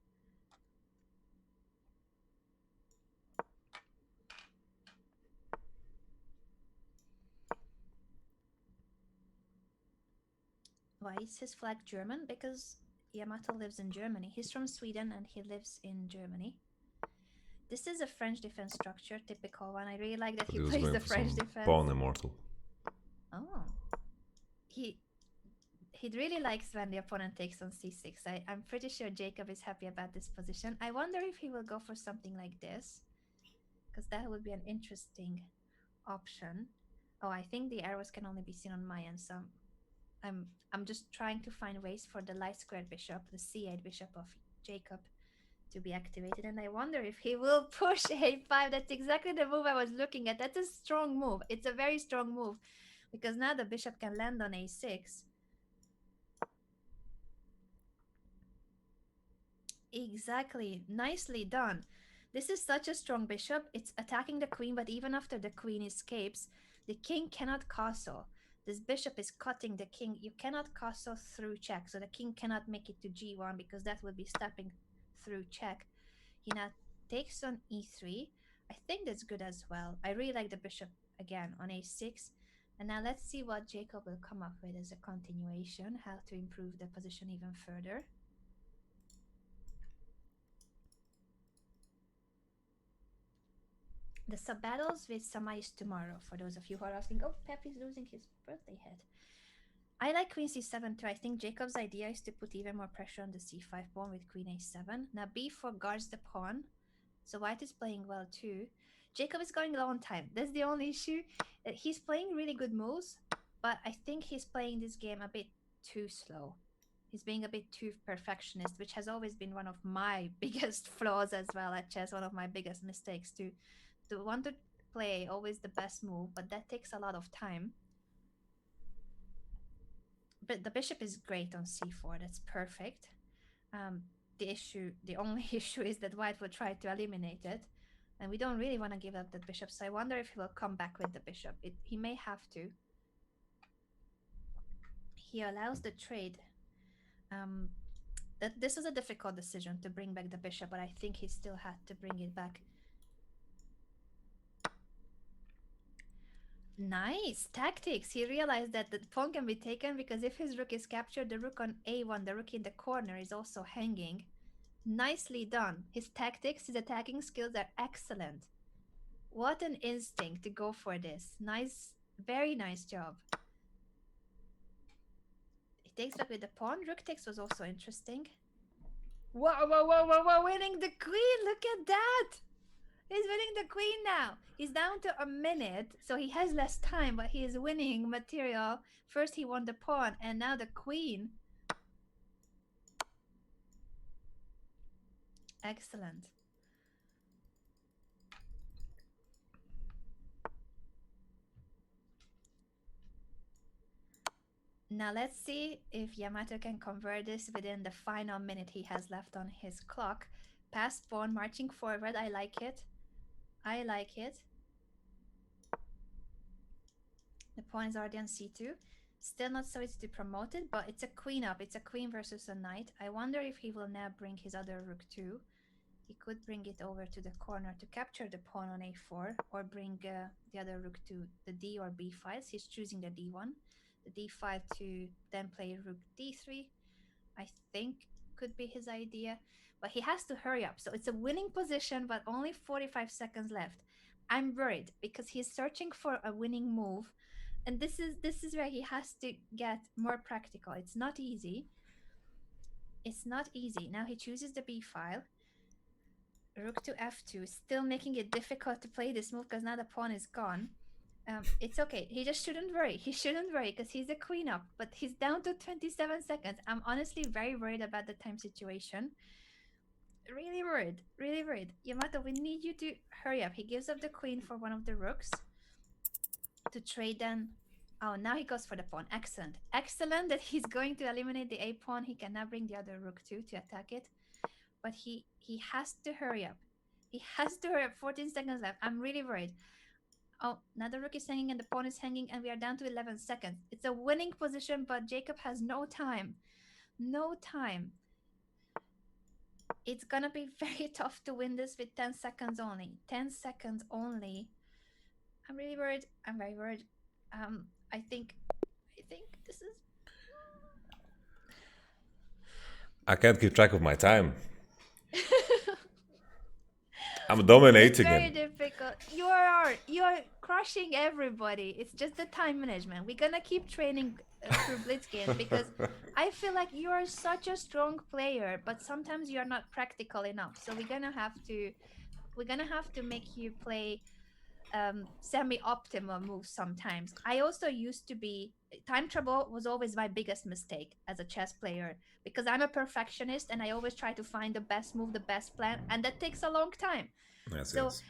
Why is his flag German? Because Yamato lives in Germany. He's from Sweden and he lives in Germany. This is a French defense structure, typical one. I really like that But he he was plays going the for French some defense. pawn immortal. Oh, he he really likes when the opponent takes on c6. I'm pretty sure Jacob is happy about this position. I wonder if he will go for something like this, because that would be an interesting option. Oh, I think the arrows can only be seen on my end, so I'm just trying to find ways for the light squared bishop, the c8 bishop of Jacob, to be activated, and I wonder if he will push a5. That's exactly the move I was looking at. That's a strong move. It's a very strong move because now the bishop can land on a6. Exactly. Nicely done. This is such a strong bishop. It's attacking the queen, but even after the queen escapes, the king cannot castle. This bishop is cutting the king. You cannot castle through check, so the king cannot make it to g1 because that would be stepping through check. He now takes on e3. I think that's good as well. I really like the bishop again on a6. And now let's see what Jacob will come up with as a continuation, how to improve the position even further. The sub battles with Sama is tomorrow. For those of you who are asking, oh, Pep is losing his birthday head. I like queen c7 too. I think Jacob's idea is to put even more pressure on the c5 pawn with queen a7. Now b4 guards the pawn, so white is playing well too. Jacob is going low on time. That's the only issue. He's playing really good moves, but I think he's playing this game a bit too slow. He's being a bit too perfectionist, which has always been one of my biggest flaws as well at chess, one of my biggest mistakes too. To want to play always the best move, but that takes a lot of time. but the bishop is great on c4. That's perfect. Um, the only issue is that white will try to eliminate it, and we don't really want to give up that bishop. So I wonder if he will come back with the bishop. He may have to. He allows the trade. Um, that this is a difficult decision to bring back the bishop, but I think he still had to bring it back. Nice tactics. He realized that the pawn can be taken because if his rook is captured, the rook on a1, the rook in the corner, is also hanging. Nicely done. His tactics, his attacking skills are excellent. What an instinct to go for this. Nice, very nice job. He takes back with the pawn. Rook takes was also interesting. Whoa, whoa, whoa, whoa, whoa, winning the queen. Look at that. He's winning the queen now. He's down to a minute, so he has less time, but he is winning material. First he won the pawn, and now the queen. Excellent. Now let's see if Yamato can convert this within the final minute he has left on his clock. Passed pawn, marching forward. I like it. I like it. The pawn is already on c2. Still not so easy to promote it, but it's a queen up. It's a queen versus a knight. I wonder if he will now bring his other rook too. He could bring it over to the corner to capture the pawn on a4, or bring the other rook to the d or b files. He's choosing the d1. The d5 to then play rook d3, I think could be his idea. But he has to hurry up. So it's a winning position, but only 45 seconds left. I'm worried because he's searching for a winning move. And this is where he has to get more practical. It's not easy. It's not easy. Now he chooses the b file. Rook to f2, still making it difficult to play this move because now the pawn is gone. It's okay. He just shouldn't worry. He shouldn't worry because he's a queen up, but he's down to 27 seconds. I'm honestly very worried about the time situation. Really worried. Really worried. Yamato, we need you to hurry up. He gives up the queen for one of the rooks to trade then. Oh, now he goes for the pawn. Excellent. Excellent that he's going to eliminate the a pawn. He can now bring the other rook too to attack it. But he has to hurry up. He has to hurry up. 14 seconds left. I'm really worried. Oh, now the rook is hanging and the pawn is hanging and we are down to 11 seconds. It's a winning position, but Jacob has no time. No time. It's gonna be very tough to win this with 10 seconds only. 10 seconds only. I'm really worried. I'm very worried. I think this is... I can't keep track of my time. I'm It's dominating very him. difficult. You're crushing everybody. It's just the time management. We're gonna keep training through blitz games because I feel like you are such a strong player, but sometimes you are not practical enough. So we're gonna have to make you play semi-optimal moves sometimes. I also used to be... time trouble was always my biggest mistake as a chess player because I'm a perfectionist and I always try to find the best move, the best plan, and that takes a long time. Yes, So yes.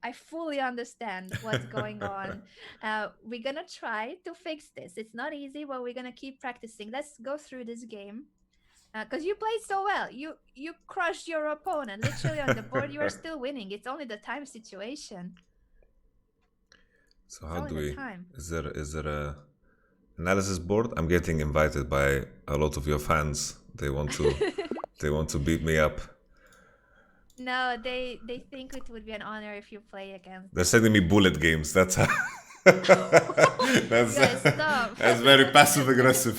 I fully understand what's going on. We're gonna try to fix this. It's not easy, but we're gonna keep practicing. Let's go through this game because you played so well. You crushed your opponent literally on the board. You are still winning. It's only the time situation. So It's how only do the we? time. Is there a analysis board? I'm getting invited by a lot of your fans. They want to beat me up. No, they think it would be an honor if you play against They're them. sending me bullet games. That's that's Guys, stop. that's very passive aggressive.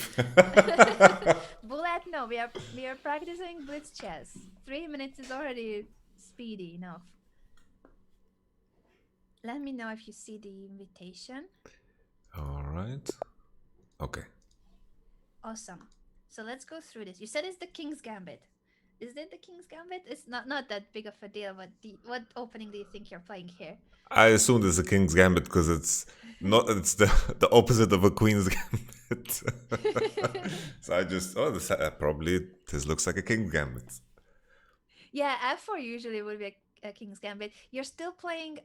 Bullet, no, we are practicing blitz chess. 3 minutes is already speedy enough. Let me know if you see the invitation. All right. Okay. Awesome. So let's go through this. You said it's the King's Gambit. Is it the King's Gambit? It's not that big of a deal, but what opening do you think you're playing here? I assumed it's a King's Gambit because it's not. It's the opposite of a Queen's Gambit. So I just this probably this looks like a King's Gambit. Yeah, f4 usually would be a King's Gambit. You're still playing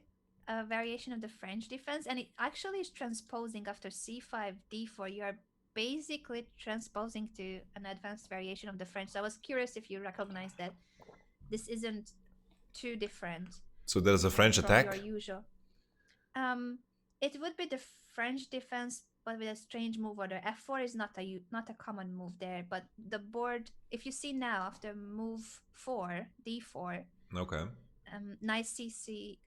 a variation of the French defense, and it actually is transposing after c5, d4. You are basically transposing to an advanced variation of the French. So I was curious if you recognize that this isn't too different So there's a French from your attack. usual. Um, it would be the French defense, but with a strange move order. F4 is not a common move there, but the board. If you see now after move 4, d4, Okay. knight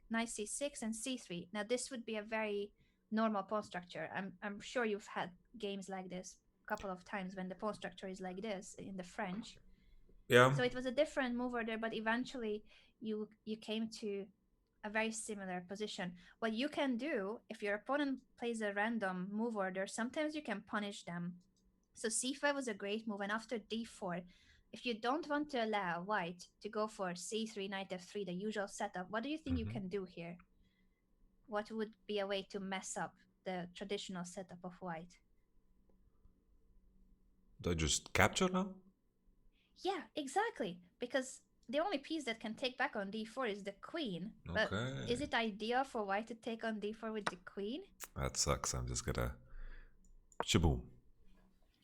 knight c6, and c3. Now this would be a very normal pawn structure. I'm sure you've had games like this a couple of times when the pawn structure is like this in the French. Yeah. So it was a different move order, but eventually you came to a very similar position. What you can do if your opponent plays a random move order, sometimes you can punish them. So c5 was a great move, and after d4, if you don't want to allow white to go for c3, knight f3, the usual setup, what do you think you Hmm. can do here? What would be a way to mess up the traditional setup of white? Do I just capture now? Yeah, exactly. Because the only piece that can take back on d4 is the queen. But Okay. is it ideal for white to take on d4 with the queen? That sucks. I'm just gonna shaboom.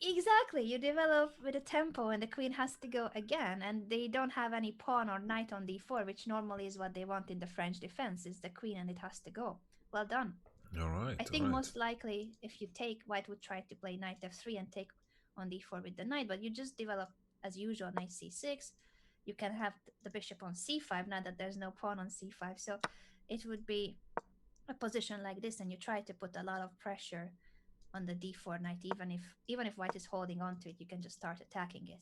Exactly. You develop with a tempo and the queen has to go again, and they don't have any pawn or knight on d4, which normally is what they want in the French defense, is the queen and it has to go. Well done. All right. I All think right. most likely if you take, white would try to play knight f3 and take on d4 with the knight, but you just develop as usual knight c6. You can have the bishop on c5 now that there's no pawn on c5. So it would be a position like this, and you try to put a lot of pressure on the d4 knight. Even if white is holding on to it, you can just start attacking it.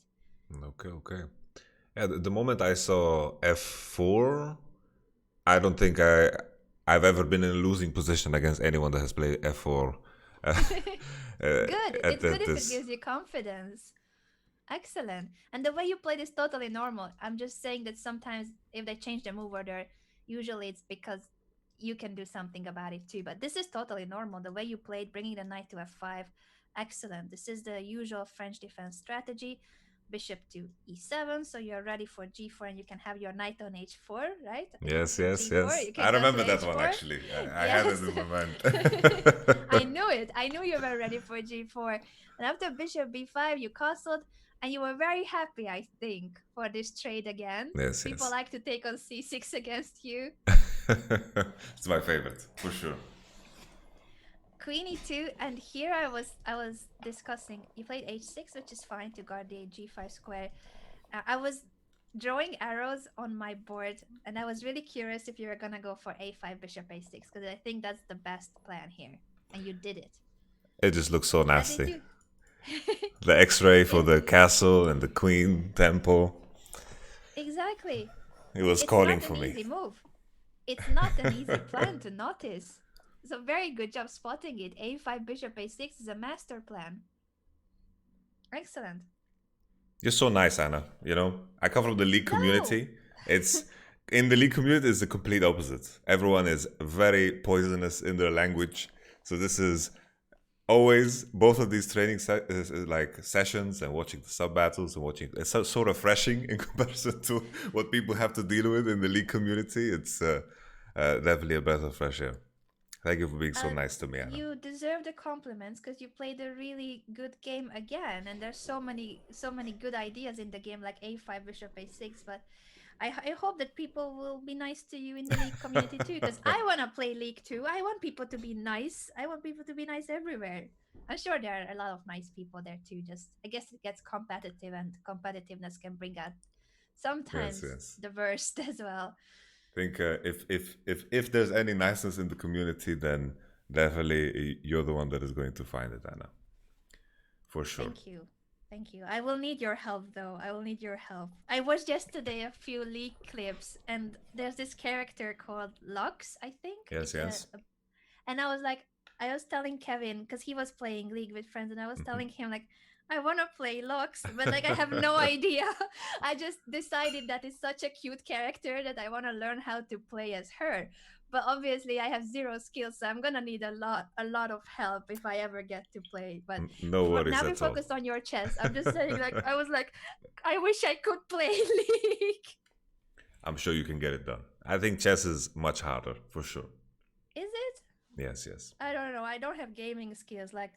Okay. Okay. Yeah. The moment I saw f4, I don't think I've ever been in a losing position against anyone that has played f4. Uh, Good. at It's good if it this. gives you confidence. Excellent. And the way you played is totally normal. I'm just saying that sometimes if they change the move order, usually it's because you can do something about it too. But this is totally normal. The way you played, bringing the knight to f5, excellent. This is the usual French defense strategy. Bishop to e7, so you're ready for g4, and you can have your knight on h4, right? Yes. After Yes. g4, Yes. you I can go to remember that one h4. actually. I had it Yes. in my mind. I knew it. I knew you were ready for g4. And after bishop b5, you castled, and you were very happy, I think, for this trade again. Yes. People Yes. like to take on c6 against you. It's my favorite for sure. Queen e2, and here I was discussing. You played h6, which is fine to guard the g5 square. I was drawing arrows on my board, and I was really curious if you were gonna go for a5 bishop a6, because I think that's the best plan here, and you did it. It just looks so How did nasty. you? The X-ray for It the castle and the queen tempo. exactly. It was It's calling not for an me. easy move. It's not an easy plan to notice. So very good job spotting it. A5 bishop a6 is a master plan. Excellent. You're so nice, Anna. You know, I come from the league No. community. It's in the league community is the complete opposite. Everyone is very poisonous in their language. So this is always both of these training like sessions and watching the sub battles and watching it's so refreshing in comparison to what people have to deal with in the league community. It's definitely a breath of fresh air. Thank you for being so uh, nice to me, Anna. you deserve the compliments because you played a really good game again, and there's so many good ideas in the game, like a5 bishop a6. But I hope that people will be nice to you in the league community too, because I want to play league too. I want people to be nice. I want people to be nice everywhere. I'm sure there are a lot of nice people there too. Just I guess it gets competitive, and competitiveness can bring out Yes, sometimes yes. the worst as well. I think if there's any niceness in the community, then definitely you're the one that is going to find it, Anna, for sure. Thank you. Thank you. I will need your help though. I will need your help. I watched yesterday a few leak clips, and there's this character called Lux, I think. Yes, It's yes. and I was like, I was telling Kevin, because he was playing League with friends, and I was Mhm. telling him like, I want to play Lux, but like I have no idea. I just decided that it's such a cute character that I want to learn how to play as her. But obviously I have zero skills, so I'm gonna need a lot of help if I ever get to play. But No worries now we at all. focus on your chess. I'm just saying, like, I was like, I wish I could play League. I'm sure you can get it done. I think chess is much harder, for sure. Is it? Yes, yes. I don't know. I don't have gaming skills like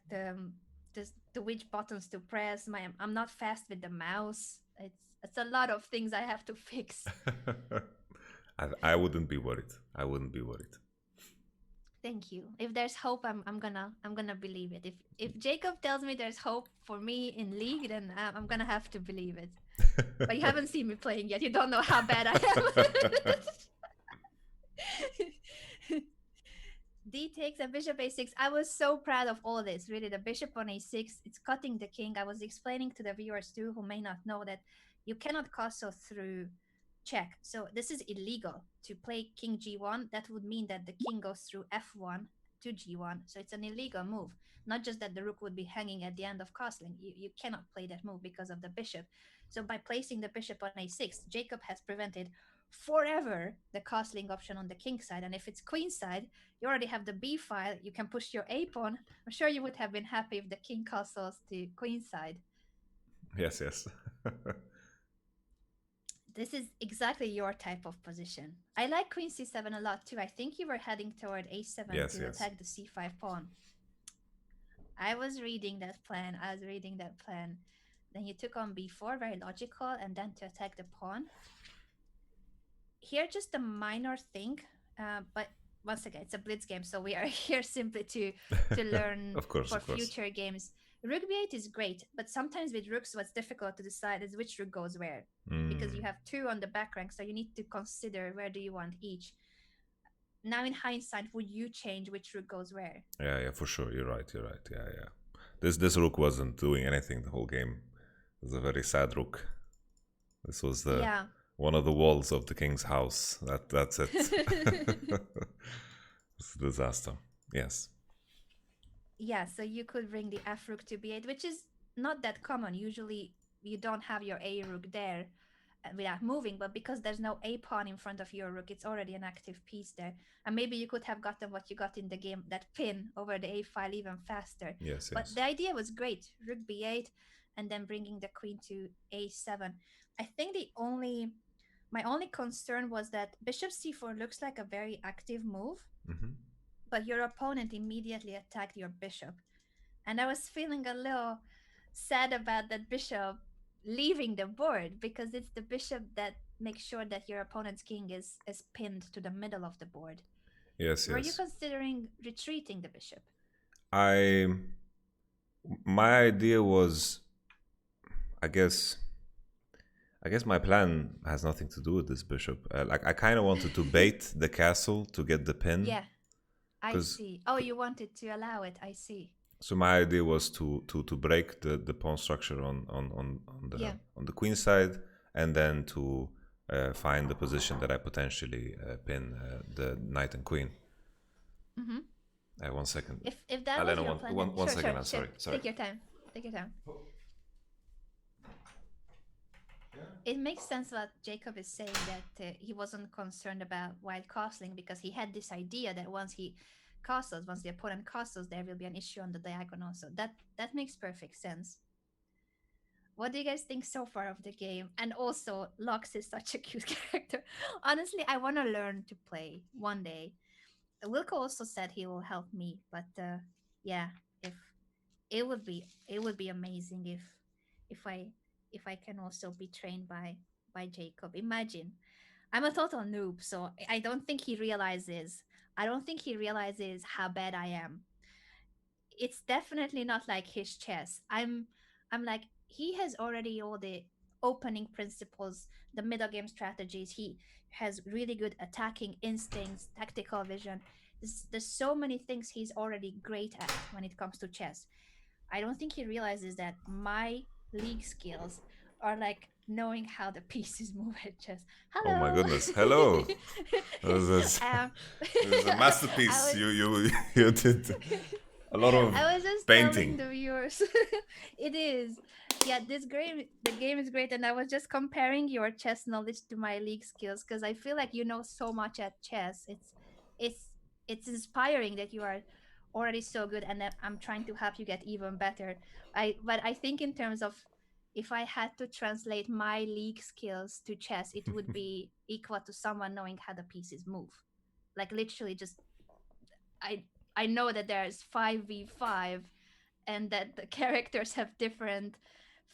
the which buttons to press. I'm not fast with the mouse. It's a lot of things I have to fix. I wouldn't be worried. I wouldn't be worried. Thank you. If there's hope, I'm gonna believe it. If Jacob tells me there's hope for me in League, then I'm gonna have to believe it. But you haven't seen me playing yet. You don't know how bad I am. D takes a bishop a6. I was so proud of all this. Really, the bishop on a6, it's cutting the king. I was explaining to the viewers too, who may not know, that you cannot castle through check. So this is illegal to play king g1. That would mean that the king goes through f1 to g1. So it's an illegal move. Not just that the rook would be hanging at the end of castling. You cannot play that move because of the bishop. So by placing the bishop on a6, Jacob has prevented forever the castling option on the king side. And if it's queen side, you already have the b file. You can push your a pawn. I'm sure you would have been happy if the king castles to queen side. Yes, yes. This is exactly your type of position. I like queen c7 a lot too. I think you were heading toward a7 Yes, to yes. attack the c5 pawn. I was reading that plan. Then you took on b4, very logical, and then to attack the pawn. Here, just a minor thing, but once again, it's a blitz game, so we are here simply to learn Of course, for of course. future games. Rook b8 is great, but sometimes with rooks, what's difficult to decide is which rook goes where, because you have two on the back rank, so you need to consider where do you want each. Now, in hindsight, would you change which rook goes where? Yeah, yeah, for sure. You're right. You're right. Yeah, yeah. This rook wasn't doing anything the whole game. It was a very sad rook. This was the Yeah. one of the walls of the king's house. That's it. It's a disaster. Yes. Yeah, so you could bring the f rook to b8, which is not that common. Usually, you don't have your a rook there without moving, but because there's no a pawn in front of your rook, it's already an active piece there. And maybe you could have gotten what you got in the game, that pin over the a file, even faster. Yes, But yes. the idea was great. Rook b8 and then bringing the queen to a7. I think my only concern was that bishop c4 looks like a very active move, Mm-hmm. but your opponent immediately attacked your bishop. And I was feeling a little sad about that bishop leaving the board, because it's the bishop that makes sure that your opponent's king is pinned to the middle of the board. Yes, Were you yes. considering retreating the bishop? I my idea was, I guess my plan has nothing to do with this bishop. Like I kind of wanted to bait the castle to get the pin, Yeah, I because see. Oh, you wanted to allow it. I see. so my idea was to break the pawn structure Yeah. on the queen side, and then to find the position that I potentially pin the knight and queen. Mm-hmm. 1 second. If that was Alena, your one, plan, one, then one sure, second. sure, I'm sure. sorry. Take your time. Take your time. It makes sense what Jacob is saying, that he wasn't concerned about wild castling, because he had this idea that once the opponent castles, there will be an issue on the diagonal. So that makes perfect sense. What do you guys think so far of the game? And also, Lux is such a cute character. Honestly, I want to learn to play one day. Wilco also said he will help me, but yeah, if it would be amazing if I can also be trained by Jacob. Imagine, I'm a total noob, so I don't think he realizes. I don't think he realizes how bad I am. It's definitely not like his chess. I'm like, he has already all the opening principles, the middle game strategies. He has really good attacking instincts, tactical vision. There's so many things he's already great at when it comes to chess. I don't think he realizes that my league skills are like knowing how the pieces move at chess. Oh my Hello. goodness! Hello. This is, um, this is a I masterpiece. was You did a lot of I was just telling painting. the viewers. It is. Yeah, the game is great, and I was just comparing your chess knowledge to my league skills, because I feel like you know so much at chess. It's it's inspiring that you are already so good, and that I'm trying to help you get even better. But I think in terms of, if I had to translate my league skills to chess, it would be equal to someone knowing how the pieces move. Like literally, just I I know that there's 5v5, and that the characters have different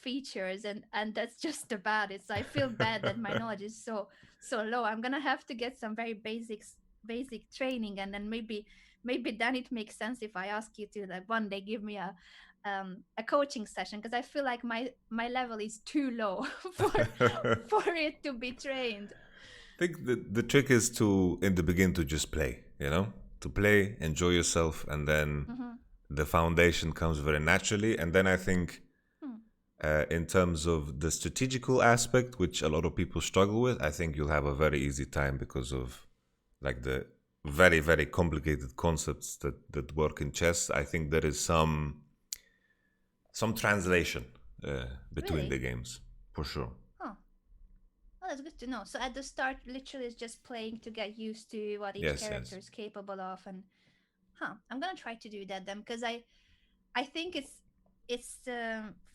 features, and that's just about it. So I feel bad that my knowledge is so low. I'm gonna have to get some very basic training, and then maybe then it makes sense if I ask you to like one day give me a coaching session, because I feel like my level is too low for it to be trained. I think the trick is to, in the beginning, to just play, to play, enjoy yourself, and then Mm-hmm. the foundation comes very naturally. And then I think, Hmm. in terms of the strategical aspect, which a lot of people struggle with, I think you'll have a very easy time because of like the very, very complicated concepts that work in chess. I think there is some translation between the Really? games, for sure. Huh. Well, that's good to know. So at the start, literally, it's just playing to get used to what each Yes, character yes. is capable of, and I'm gonna try to do that then, because I think it's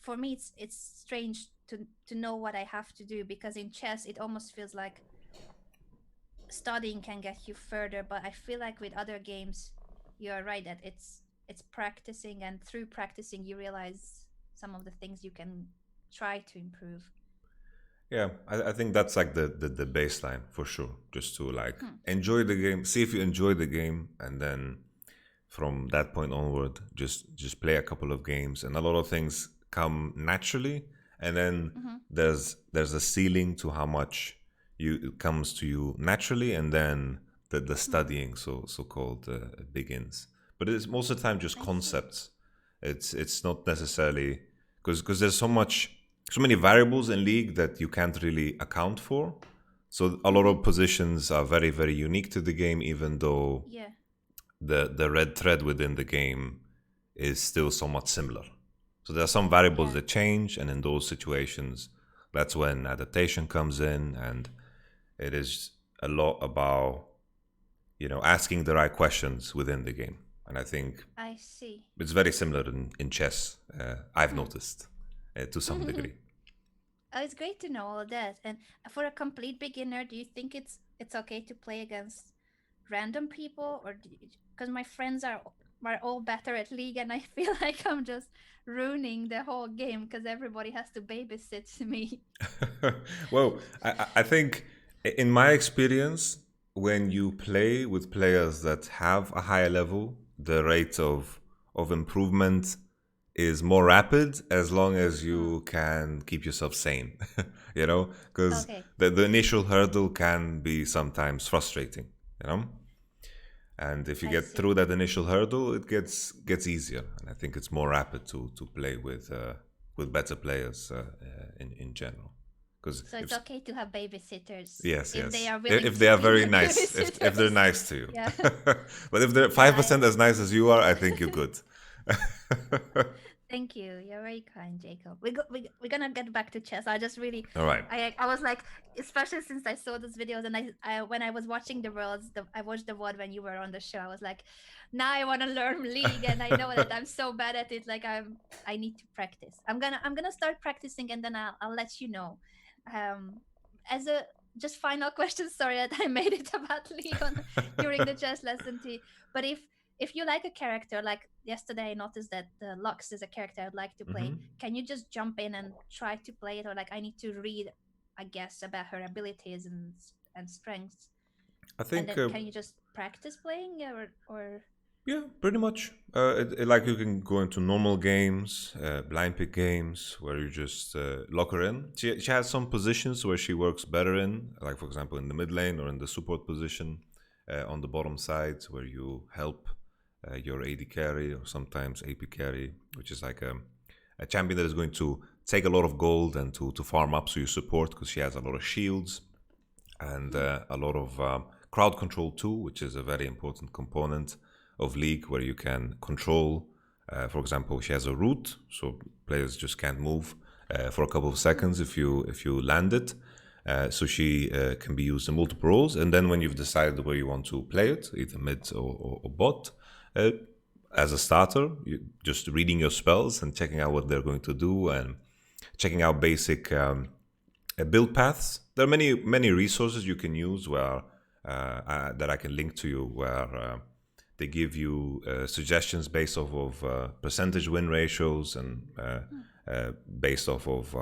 for me it's strange to know what I have to do, because in chess it almost feels like studying can get you further, but I feel like with other games you are right that it's practicing, and through practicing you realize some of the things you can try to improve. Yeah, I think that's like the baseline for sure. Just to like Hmm. enjoy the game, see if you enjoy the game, and then from that point onward, just play a couple of games, and a lot of things come naturally. And then Mm-hmm. there's a ceiling to how much it comes to you naturally, and then the Hmm. studying so called begins. But it's most of the time just I see. concepts. It's not necessarily because there's so many variables in League that you can't really account for. So a lot Mm-hmm. of positions are very, very unique to the game, even though Yeah. the red thread within the game is still somewhat similar. So there are some variables Yeah. that change, and in those situations, that's when adaptation comes in, and it is a lot about asking the right questions within the game. And I think I see. it's very similar in chess. I've Hmm. noticed to some degree. It's great to know all of that. And for a complete beginner, do you think it's okay to play against random people, or because my friends are all better at League, and I feel like I'm just ruining the whole game because everybody has to babysit me. Well, I think in my experience, when you play with players that have a higher level, the rate of improvement is more rapid as long as Hmm. you can keep yourself sane, because Okay, the initial hurdle can be sometimes frustrating, you know. And if you I get see. through that initial hurdle, it gets easier, and I think it's more rapid to play with better players in general. Because So it's if okay to have babysitters yes, if they yes, are willing if to they are be very my nice, if they're babysitters. nice to you, Yeah, but if they're yeah. 5% as nice as you are, I think you're good. Thank you. You're very kind, Jacob. We're gonna get back to chess. I just really, All right. I was like, especially since I saw those videos, and I when I was watching the worlds, I watched the VOD when you were on the show. I was like, now I want to learn League, and I know that I'm so bad at it. Like I need to practice. I'm gonna start practicing, and then I'll let you know. Um, as a just final question. Sorry that I made it about League on during the chess lesson too. But if you like a character, like yesterday I noticed that Lux is a character I'd like to play, Hmm. can you just jump in and try to play it, or like I need to read, I guess, about her abilities and strengths, I and think then can you just practice playing, or yeah, pretty much. Like you can go into normal games, blind pick games, where you just lock her in. She has some positions where she works better in, like for example in the mid lane or in the support position, on the bottom side where you help your AD carry or sometimes AP carry, which is like a champion that is going to take a lot of gold and to farm up so you support because she has a lot of shields and hmm, a lot of crowd control too, which is a very important component of League, where you can control. For example, she has a root, so players just can't move for a couple of hmm, seconds if you land it. So she can be used in multiple roles, and then when you've decided where you want to play it, either mid or bot, uh, as a starter, you just reading your spells and checking out what they're going to do, and checking out basic build paths. There are many resources you can use where that I can link to you, where They give you suggestions based off of percentage win ratios and based off of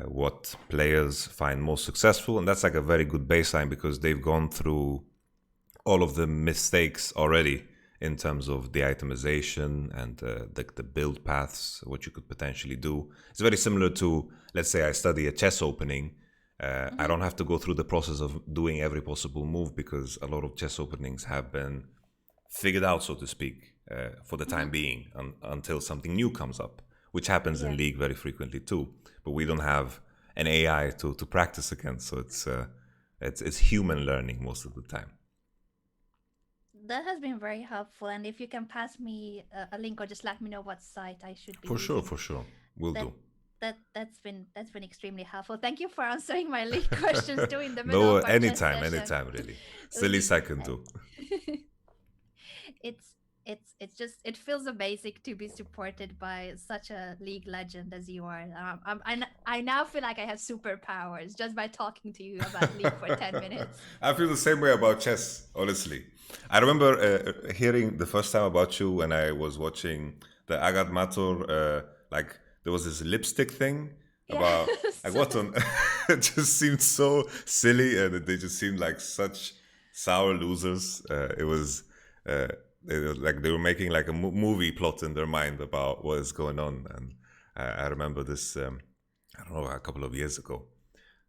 what players find most successful. And that's like a very good baseline because they've gone through all of the mistakes already in terms of the itemization and the build paths, what you could potentially do. It's very similar to, let's say I study a chess opening. I don't have to go through the process of doing every possible move because a lot of chess openings have been figured out, so to speak, for the time being until something new comes up, which happens Yeah. in League very frequently too. But we don't have an AI to practice against, so it's human learning most of the time. That has been very helpful. And if you can pass me a link or just let me know what site I should be using, For sure, we'll that do. that's been extremely helpful. Thank you for answering my league questions too in the middle No, of our chess anytime, session. anytime, really. It's the least I can do. it's it's just it feels amazing to be supported by such a league legend as you are. I now feel like I have superpowers just by talking to you about league for 10 minutes. I feel the same way about chess, honestly. I remember hearing the first time about you when I was watching the Agat Mator, like there was this lipstick thing about like Yes. what on it just seemed so silly and they just seemed like such sour losers. It was like they were making like a movie plot in their mind about what is going on, and I remember this. I don't know, a couple of years ago.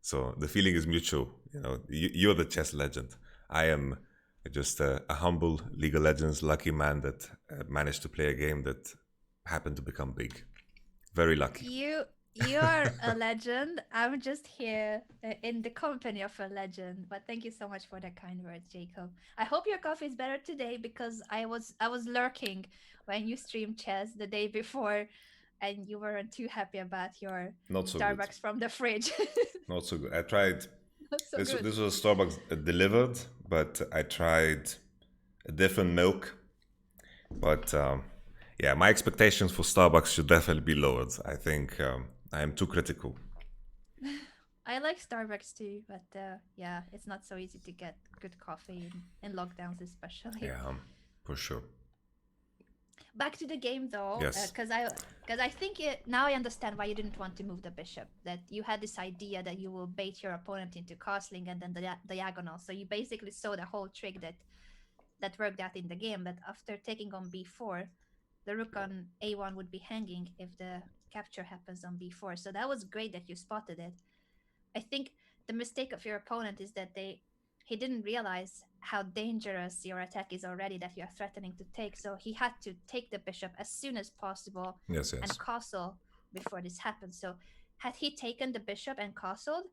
So the feeling is mutual. You know, you're the chess legend. I am just a humble League of Legends lucky man that managed to play a game that happened to become big. Very lucky. You are a legend. I'm just here in the company of a legend. But thank you so much for the kind words, Jacob. I hope your coffee is better today because I was lurking when you streamed chess the day before, and you weren't too happy about your Not so good. Starbucks from the fridge. Not so good. I tried. Not so This good. this was Starbucks delivered, but I tried a different milk. But yeah, my expectations for Starbucks should definitely be lowered. I think I am too critical. I like Starbucks too, but yeah, it's not so easy to get good coffee in lockdowns, especially. Yeah, for sure. Back to the game though, Yes. because I think now I understand why you didn't want to move the bishop. That you had this idea that you will bait your opponent into castling and then the diagonal. So you basically saw the whole trick that worked out in the game. That after taking on b4, the rook on a1 would be hanging if the capture happens on b4. So that was great that you spotted it. I think the mistake of your opponent is that he didn't realize how dangerous your attack is already that you are threatening to take. So he had to take the bishop as soon as possible Yes, and yes. castle before this happened. So had he taken the bishop and castled,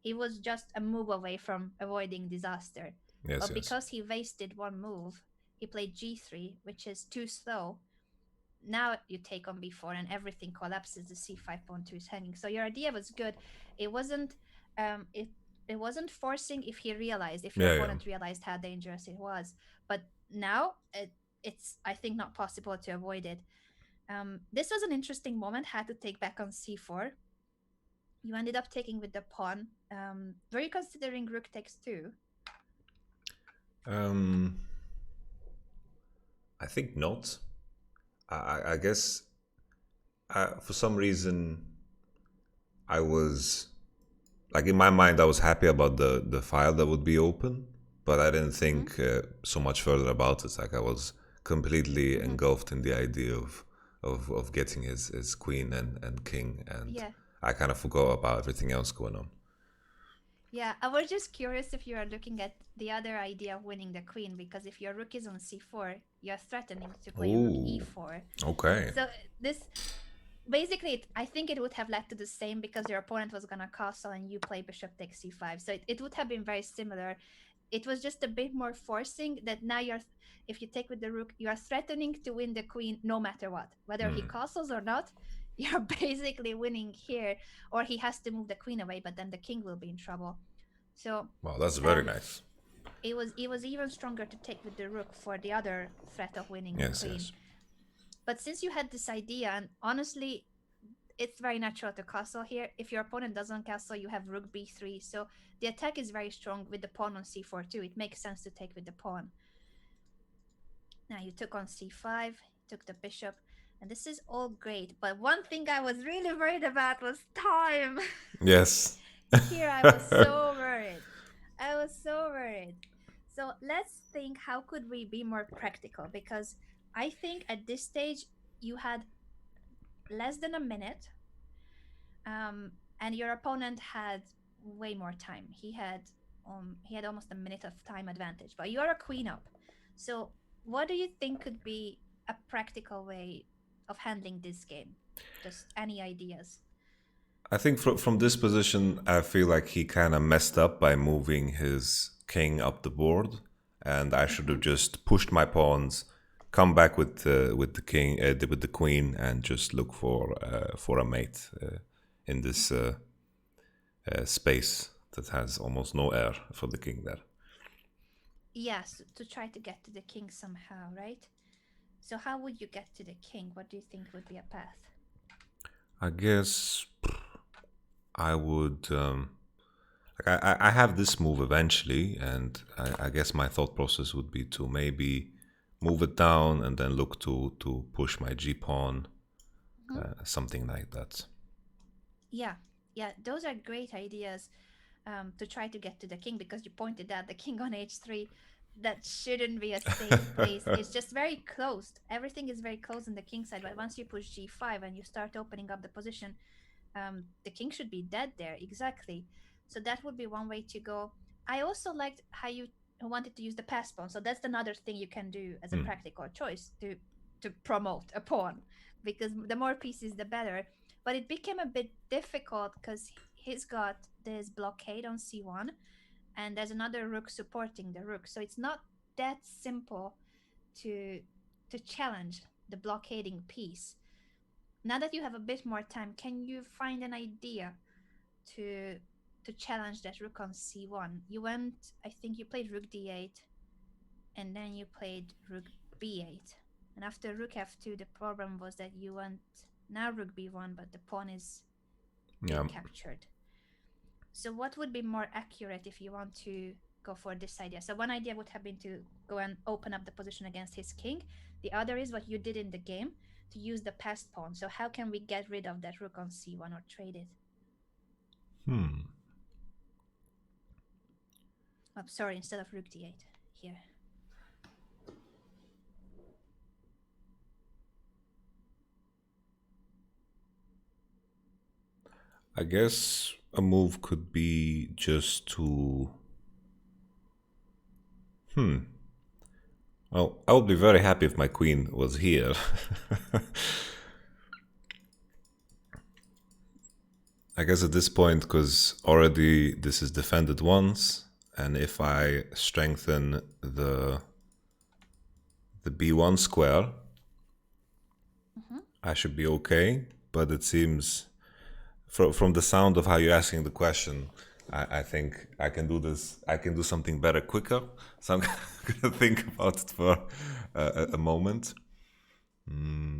he was just a move away from avoiding disaster. Yes, But yes. because he wasted one move, he played g3, which is too slow. Now you take on b4 and everything collapses. The c5 pawn 2 is hanging. So your idea was good. It wasn't it it wasn't forcing if your Yeah, yeah. opponent realized how dangerous it was. But now it's I think not possible to avoid it. This was an interesting moment. Had to take back on c4. You ended up taking with the pawn. Were you considering rook takes 2? Um, I think not. I guess for some reason I was like in my mind I was happy about the file that would be open, but I didn't Mm-hmm. think so much further about it. Like I was completely Mm-hmm. engulfed in the idea of getting his queen and king, and Yeah. I kind of forgot about everything else going on. Yeah, I was just curious if you are looking at the other idea of winning the queen, because if your rook is on c4, you're threatening to play rook Ooh, e4. okay. So this basically, I think it would have led to the same because your opponent was gonna castle and you play bishop takes c5. So it would have been very similar. It was just a bit more forcing that now if you take with the rook, you are threatening to win the queen no matter what, whether he castles or not. You're basically winning here, or he has to move the queen away, but then the king will be in trouble. So Wow, that's very um, nice. it was even stronger to take with the rook for the other threat of winning the Yes, queen. yes. But since you had this idea, and honestly, it's very natural to castle here. If your opponent doesn't castle, you have rook b3. So the attack is very strong with the pawn on c4 too. It makes sense to take with the pawn. Now you took on c5, took the bishop, and this is all great. But one thing I was really worried about was time. Yes. Here I was so worried. I was so worried. So let's think, how could we be more practical? Because I think at this stage you had less than a minute, and your opponent had way more time. He had almost a minute of time advantage, but you're a queen up. So what do you think could be a practical way of handling this game? Just any ideas? I think from this position, I feel like he kind of messed up by moving his king up the board, and I should Mm-hmm. have just pushed my pawns, come back with the king, with the queen, and just look for a mate in this Mm-hmm. space that has almost no air for the king there. Yes, to try to get to the king somehow, right? So how would you get to the king? What do you think would be a path? I guess I would. Like I have this move eventually, and I guess my thought process would be to maybe move it down and then look to push my G pawn, Mm-hmm. something like that. Yeah, yeah, those are great ideas, to try to get to the king, because you pointed out the king on h3. That shouldn't be a safe place. It's just very closed. Everything is very close on the king side. But once you push g5 and you start opening up the position, the king should be dead there. Exactly. So that would be one way to go. I also liked how you wanted to use the pass pawn. So that's another thing you can do as a Hmm. practical choice to promote a pawn, because the more pieces the better. But it became a bit difficult because he's got this blockade on c1, and there's another rook supporting the rook. So it's not that simple to to challenge the blockading piece. Now that you have a bit more time, can you find an idea to to challenge that rook on c1? You went, I think you played rook d8, and then you played rook b8. And after rook f2, the problem was that you went now rook b1, but the pawn is Yeah, being captured. So what would be more accurate if you want to go for this idea? So one idea would have been to go and open up the position against his king. The other is what you did in the game, to use the passed pawn. So how can we get rid of that rook on c1 or trade it? I'm sorry, instead of rook d8 here. I guess a move could be just to. Well, I would be very happy if my queen was here. I guess at this point, because already this is defended once, and if I strengthen the b1 square, Mm-hmm. I should be okay. But it seems from the sound of how you're asking the question, I think I can do this. I can do something better quicker. So I'm gonna think about it for a moment.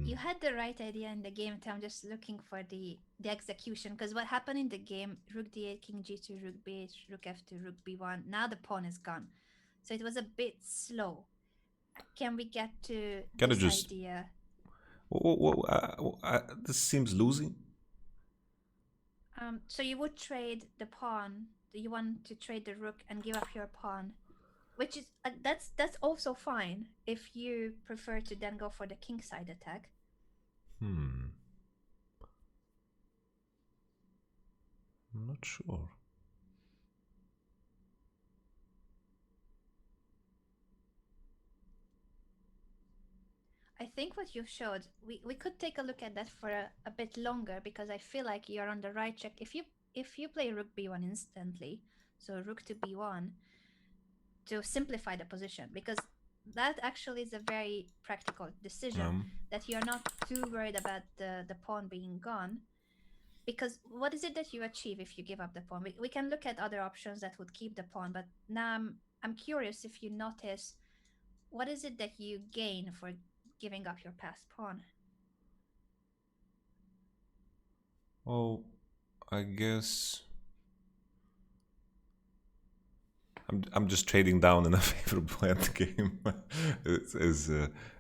You had the right idea in the game. I'm just looking for the execution, because what happened in the game: rook d8, king g2, rook b8, rook f2, rook b1. Now the pawn is gone, so it was a bit slow. Can we get to Can I this just? idea? This seems losing. So you would trade the pawn. Do you want to trade the rook and give up your pawn? Which is, that's also fine if you prefer to then go for the king side attack. I'm not sure. I think what you showed, we could take a look at that for a bit longer, because I feel like you're on the right track. If you play rook b1 instantly, so rook to b1, to simplify the position, because that actually is a very practical decision, Um, that you're not too worried about the pawn being gone. Because what is it that you achieve if you give up the pawn? We can look at other options that would keep the pawn, but now I'm curious if you notice, what is it that you gain for giving up your passed pawn? well, I guess I'm just trading down in a favorable endgame.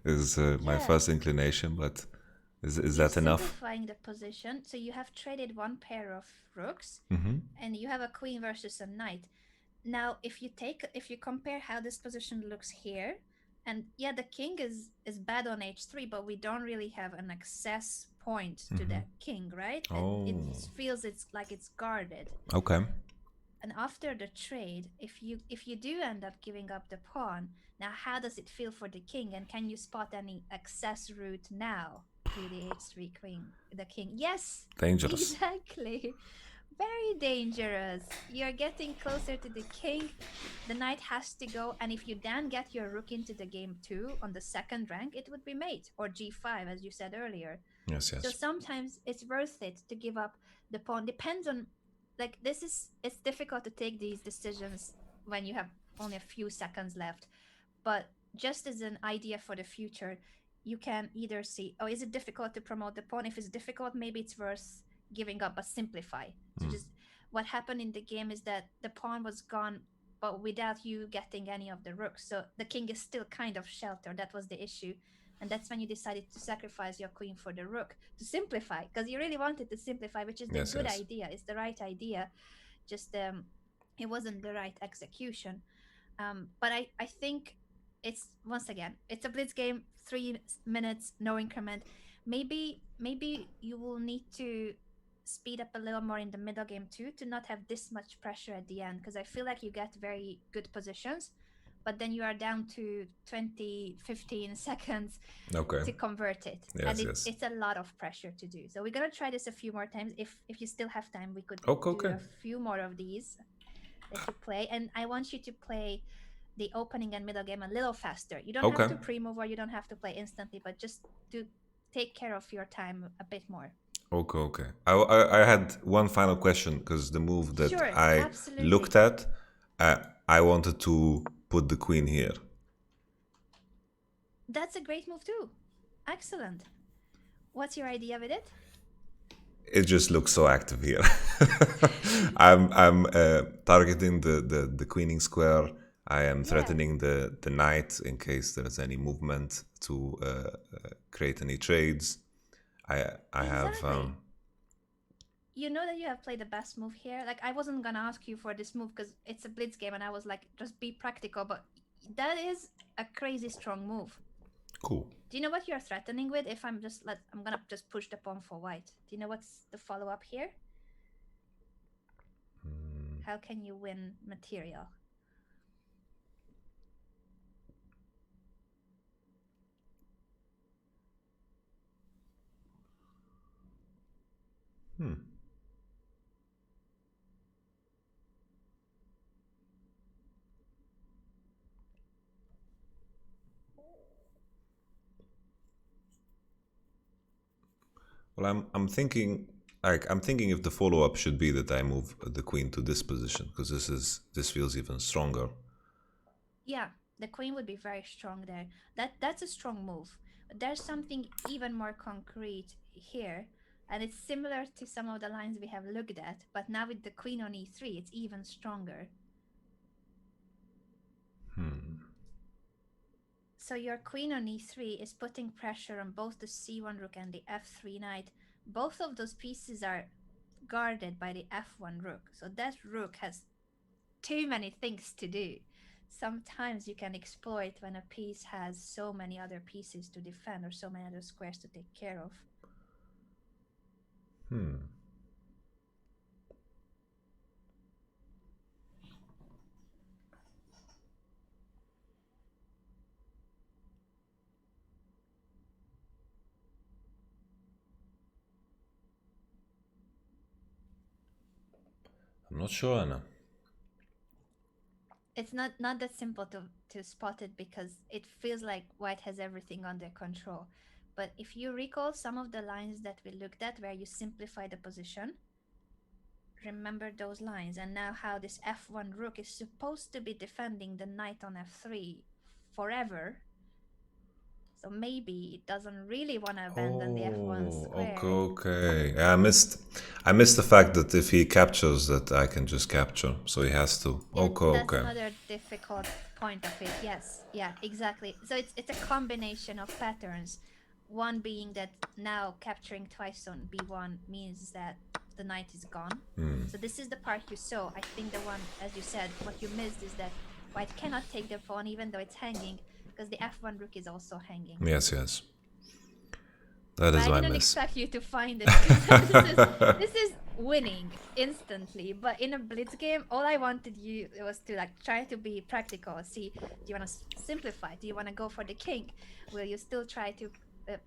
Is my Yeah, first inclination, but is you're that enough? simplifying the position. So you have traded one pair of rooks, Mm-hmm. and you have a queen versus a knight. Now, if you compare how this position looks here, and yeah, the king is bad on h3, but we don't really have an access point to Mm-hmm. the king, right? It Oh, feels it's like it's guarded. okay. And after the trade, if you do end up giving up the pawn, now how does it feel for the king? And can you spot any access route now to the h3 queen, the king? Yes, Dangerous. exactly. Very dangerous. You're getting closer to the king. The knight has to go, and if you then get your rook into the game too on the second rank, it would be mate or g5, as you said earlier. Yes, So yes. sometimes it's worth it to give up the pawn. Depends on, like, this is, it's difficult to take these decisions when you have only a few seconds left. But just as an idea for the future, you can either see, oh, is it difficult to promote the pawn? If it's difficult, maybe it's worth giving up, but simplify. So Mm. just what happened in the game is that the pawn was gone, but without you getting any of the rooks. So the king is still kind of sheltered. That was the issue. And that's when you decided to sacrifice your queen for the rook to simplify, because you really wanted to simplify, which is the Yes, good yes. idea. It's the right idea. Just it wasn't the right execution. But I think it's, once again, it's a blitz game, 3 minutes, no increment. Maybe you will need to speed up a little more in the middle game too, to not have this much pressure at the end, because I feel like you get very good positions, but then you are down to 20, 15 seconds Okay. to convert it, and Yes, yes. it's a lot of pressure to do. So we're gonna try this a few more times. If you still have time, we could Okay, do okay. a few more of these that you play, and I want you to play the opening and middle game a little faster. You don't have Okay. to pre-move, or you don't have to play instantly, but just to take care of your time a bit more. Okay, okay. I had one final question because the move that Sure, I looked absolutely. at, I wanted to put the queen here. That's a great move too. Excellent. What's your idea with it? It just looks so active here. I'm targeting the queening square. I am Yeah, threatening the knight in case there's any movement to create any trades. I have exactly. You know that you have played the best move here. Like, I wasn't gonna ask you for this move because it's a blitz game, and I was like, just be practical. But that is a crazy strong move. cool. Do you know what you're threatening with? If I'm gonna just push the pawn for white. Do you know what's the follow up here? How can you win material? Hmm. Well, I'm thinking I'm thinking if the follow up should be that I move the queen to this position because this feels even stronger. Yeah, the queen would be very strong there. That's a strong move. There's something even more concrete here, and it's similar to some of the lines we have looked at, but now with the queen on e3, it's even stronger. So your queen on e3 is putting pressure on both the c1 rook and the f3 knight. Both of those pieces are guarded by the f1 rook. So that rook has too many things to do. Sometimes you can exploit when a piece has so many other pieces to defend or so many other squares to take care of. Hmm. I'm not sure, Anna. It's not that simple to spot it, because it feels like white has everything under control. But if you recall some of the lines that we looked at where you simplify the position, remember those lines, and now how this f1 rook is supposed to be defending the knight on f3 forever. So maybe it doesn't really want to abandon the f1 Oh, okay, square. okay. Yeah, I missed the fact that if he captures that I can just capture, so he has to. Yeah, Okay, that's okay. another difficult point of it. Yes, yeah, exactly. So it's a combination of patterns. One being that now capturing twice on b1 means that the knight is gone. So this is the part you saw. I think the one, as you said, what you missed is that white cannot take the pawn even though it's hanging because the f1 rook is also hanging. Yes, yes. That But is I my didn't miss. expect you to find it because this is winning instantly. But in a blitz game, all I wanted you was to like try to be practical. See, do you want to simplify? Do you want to go for the king? Will you still try to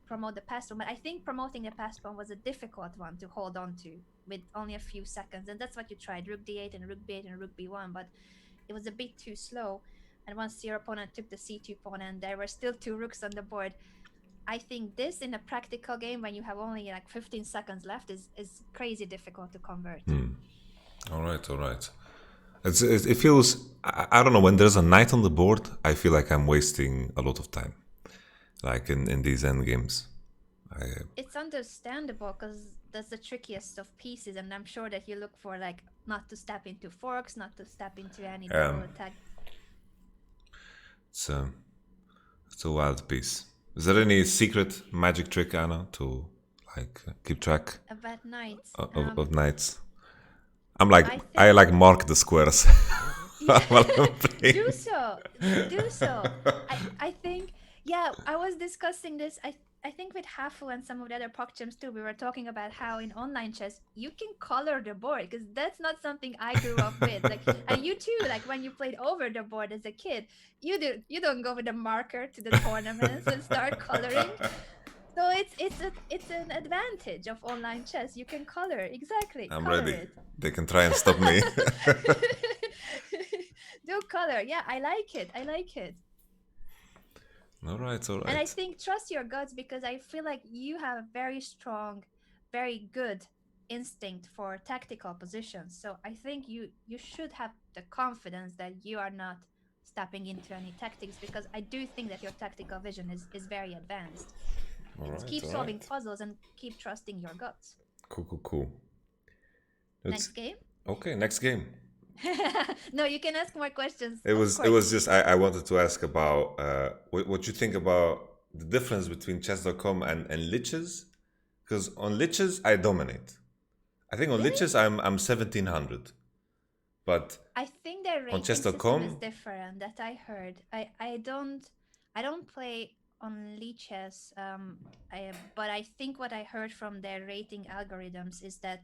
promote the pass pawn? But I think promoting the pass pawn was a difficult one to hold on to with only a few seconds, and that's what you tried: rook d8 and rook b8 and rook b1. But it was a bit too slow. And once your opponent took the c2 pawn and there were still two rooks on the board, I think this in a practical game when you have only like 15 seconds left is crazy difficult to convert. All right, all right. It feels. I don't know, when there's a knight on the board, I feel like I'm wasting a lot of time, like in these end games. It's understandable because that's the trickiest of pieces, and I'm sure that you look for like not to step into forks, not to step into any double attack. It's a, it's a wild piece. Is there any secret magic trick, Anna, to like keep track A bad night. of knights? I'm like, I I think like mark the squares while I'm playing. do so. Do so. I think yeah, I was discussing this. I think with Hafu and some of the other PogChamps too, we were talking about how in online chess you can color the board because that's not something I grew up with. Like, and you too, like when you played over the board as a kid, you don't go with a marker to the tournaments and start coloring. So it's an advantage of online chess. You can color exactly, I'm color ready. it. They can try and stop me. Do color. Yeah, I like it. I like it. All right, all And I right. think trust your guts because I feel like you have a very strong, very good instinct for tactical positions. So I think you should have the confidence that you are not stepping into any tactics because I do think that your tactical vision is very advanced. All It's right, keep all solving right. puzzles and keep trusting your guts. Cool, cool, cool. It's Next game? okay. Next game. No, you can ask more questions, It of was it course. was just I wanted to ask about what you think about the difference between chess.com and liches, because on liches I dominate. I think on Really? liches I'm 1700, but I think their on rating system is chess.com, different that I heard. I don't play on leeches, but I think what I heard from their rating algorithms is that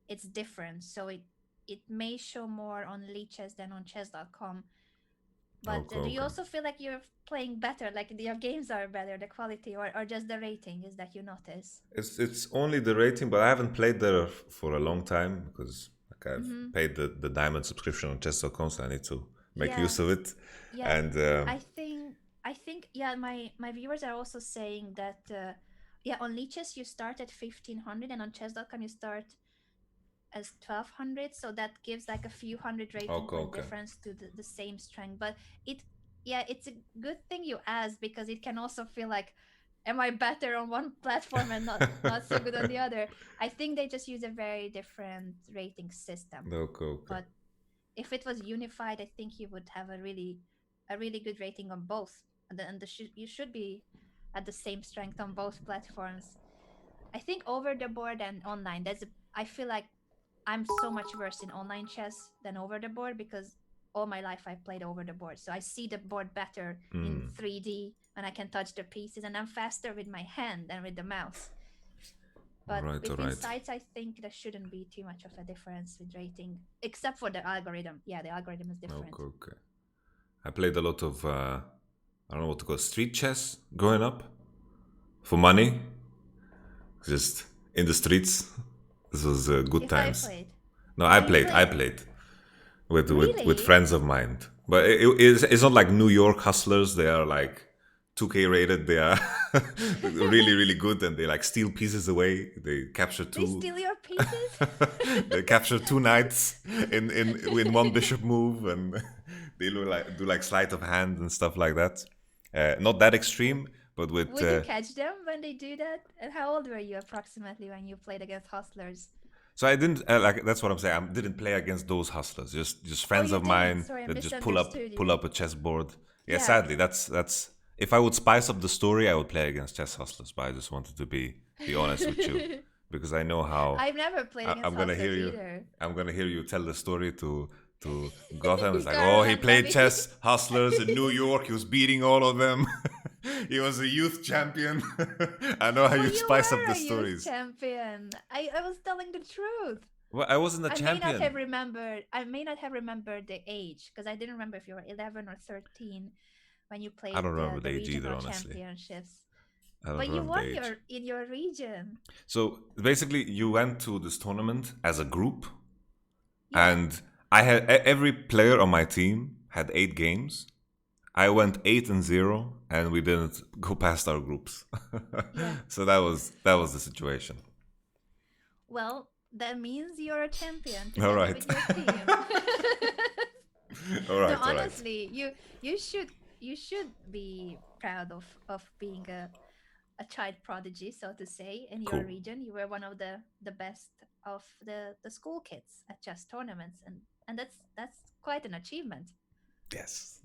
it's different. So it may show more on leeches than on chess.com. But okay, do you okay. also feel like you're playing better, like your games are better, the quality, or just the rating is that you notice? It's only the rating, but I haven't played there for a long time because like I've Mm-hmm. paid the diamond subscription on chess.com, so I need to make Yeah, use of it. yeah. And I think yeah, my viewers are also saying that yeah, on leeches you start at 1500 and on chess.com you start as 1200, so that gives like a few hundred rating okay, point okay. difference to the same strength. But it yeah, it's a good thing you asked because it can also feel like am I better on one platform and not so good on the other. I think they just use a very different rating system. Okay, okay. But if it was unified, I think you would have a really good rating on both, you should be at the same strength on both platforms. I think over the board and online, I feel like I'm so much worse in online chess than over the board because all my life I played over the board, so I see the board better in 3D and I can touch the pieces, and I'm faster with my hand than with the mouse. All But right, all between right. sites, I think there shouldn't be too much of a difference with rating, except for the algorithm. Yeah, the algorithm is different. Okay, okay. I played a lot of I don't know what to call street chess growing up for money, just in the streets. This was good If I times. played. No, Oh, I you played. I played. played with Really? friends of mine. But it's not like New York hustlers. They are like 2K rated. They are really really good, and they like steal pieces away. They capture They two. steal your pieces? They capture two knights in one bishop move, and they do like sleight of hand and stuff like that. Not that extreme, But with Would you catch them when they do that? And how old were you approximately when you played against hustlers? so I didn't like that's what I'm saying. I didn't play against those hustlers. Just Oh, friends you of didn't. mine Sorry, I that just misunderstood pull you. up a chessboard. Yeah, Yeah. sadly, that's if I would spice up the story, I would play against chess hustlers. But I just wanted to be honest with you because I know how I've never played against I'm gonna hear hustlers you. either. I'm gonna hear you tell the story to Gotham. It's You like, gotta oh, he remember played me. chess hustlers in New York. He was beating all of them. He was a youth champion. I know how But you you spice up were the a youth stories. champion. I was telling the truth. Well, I wasn't a I may not have champion. remembered. I may not have remembered the age because I didn't remember if you were 11 or 13 when you I played don't remember the the age either, regional honestly. championships. I don't But you remember the won age. your in your region. So basically, you went to this tournament as a group, Yeah, and I had every player on my team had 8 games. I went 8-0, and we didn't go past our groups. yeah. So that was the situation. Well, that means you're a champion All together right, with your team. all No, right, all right. honestly, you should you should be proud of being a child prodigy, so to say, in your Cool. region. You were one of the best of the school kids at chess tournaments, and that's quite an achievement. Yes.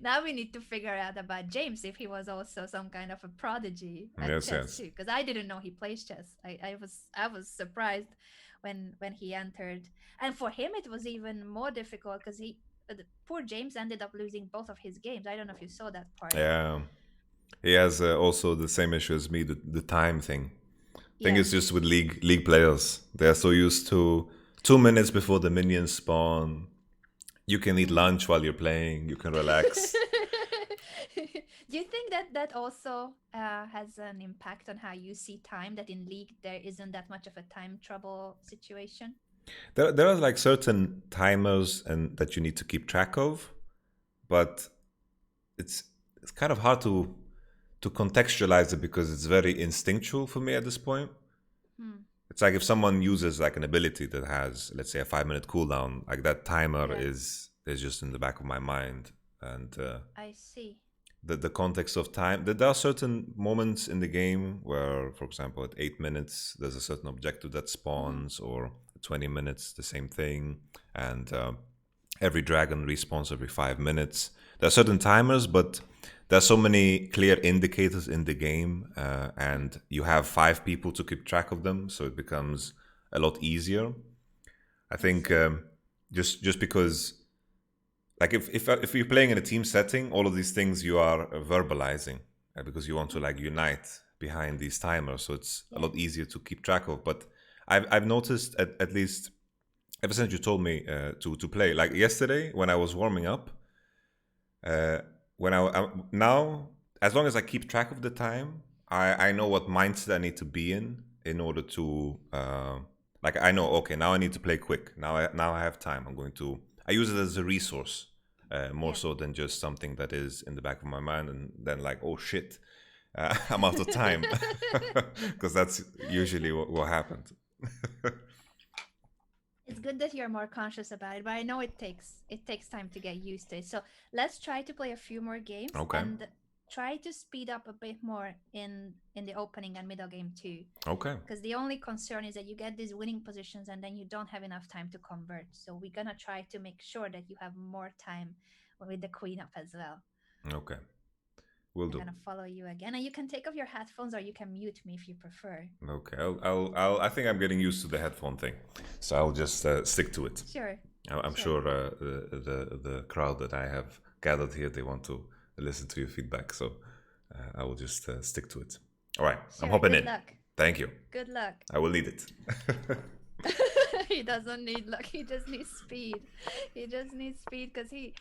Now we need to figure out about James if he was also some kind of a prodigy at Yes, chess yes. too, because I didn't know he plays chess. I was surprised when he entered, and for him it was even more difficult because poor James ended up losing both of his games. I don't know if you saw that part. Yeah. He has also the same issue as me, the time thing. I think Yeah. it's just with league players. They're so used to 2 minutes before the minions spawn. You can eat Mm. lunch while you're playing. You can relax. Do you think that that also has an impact on how you see time? That in League there isn't that much of a time trouble situation? There are like certain timers and that you need to keep track of, but it's it's kind of hard to contextualize it because it's very instinctual for me at this point. Hmm. It's like if someone uses like an ability that has, let's say, a 5 minute cooldown, like that timer Yeah, is just in the back of my mind, and I see. the context of time. There are certain moments in the game where, for example, at 8 minutes, there's a certain objective that Hmm. spawns, or at 20 minutes, the same thing, and every dragon respawns every 5 minutes. There are certain timers, but there's so many clear indicators in the game, Hmm. and you have 5 people to keep track of them, so it becomes a lot easier. I I think see. just because like if you're playing in a team setting, all of these things you are verbalizing because you want to Hmm. like unite behind these timers, so it's a Yeah. lot easier to keep track of. But I've noticed at least ever since you told me to play, like yesterday when I was warming up, uh, when now as long as I keep track of the time, I know what mindset I need to be in order to like I know, okay, now I need to play quick. Now I have time. I use it as a resource more Yeah. so than just something that is in the back of my mind and then like, oh shit, I'm out of time, because that's usually what happened. It's good that you're more conscious about it, but I know it takes time to get used to it. So let's try to play a few more games Okay. and try to speed up a bit more in the opening and middle game too. Okay. Because the only concern is that you get these winning positions and then you don't have enough time to convert. So we're gonna try to make sure that you have more time with the queen up as well. Okay. We'll I'm do. gonna follow you again, and you can take off your headphones or you can mute me if you prefer. Okay. I think I'm getting used to the headphone thing, so I'll just stick to it. Sure, I'm sure. sure the crowd that I have gathered here, they want to listen to your feedback, so I will just stick to it. All right, I'm Sure. hopping Good in. luck. Thank you. Good luck. I will need it. He doesn't need luck. He just needs speed. He just needs speed because he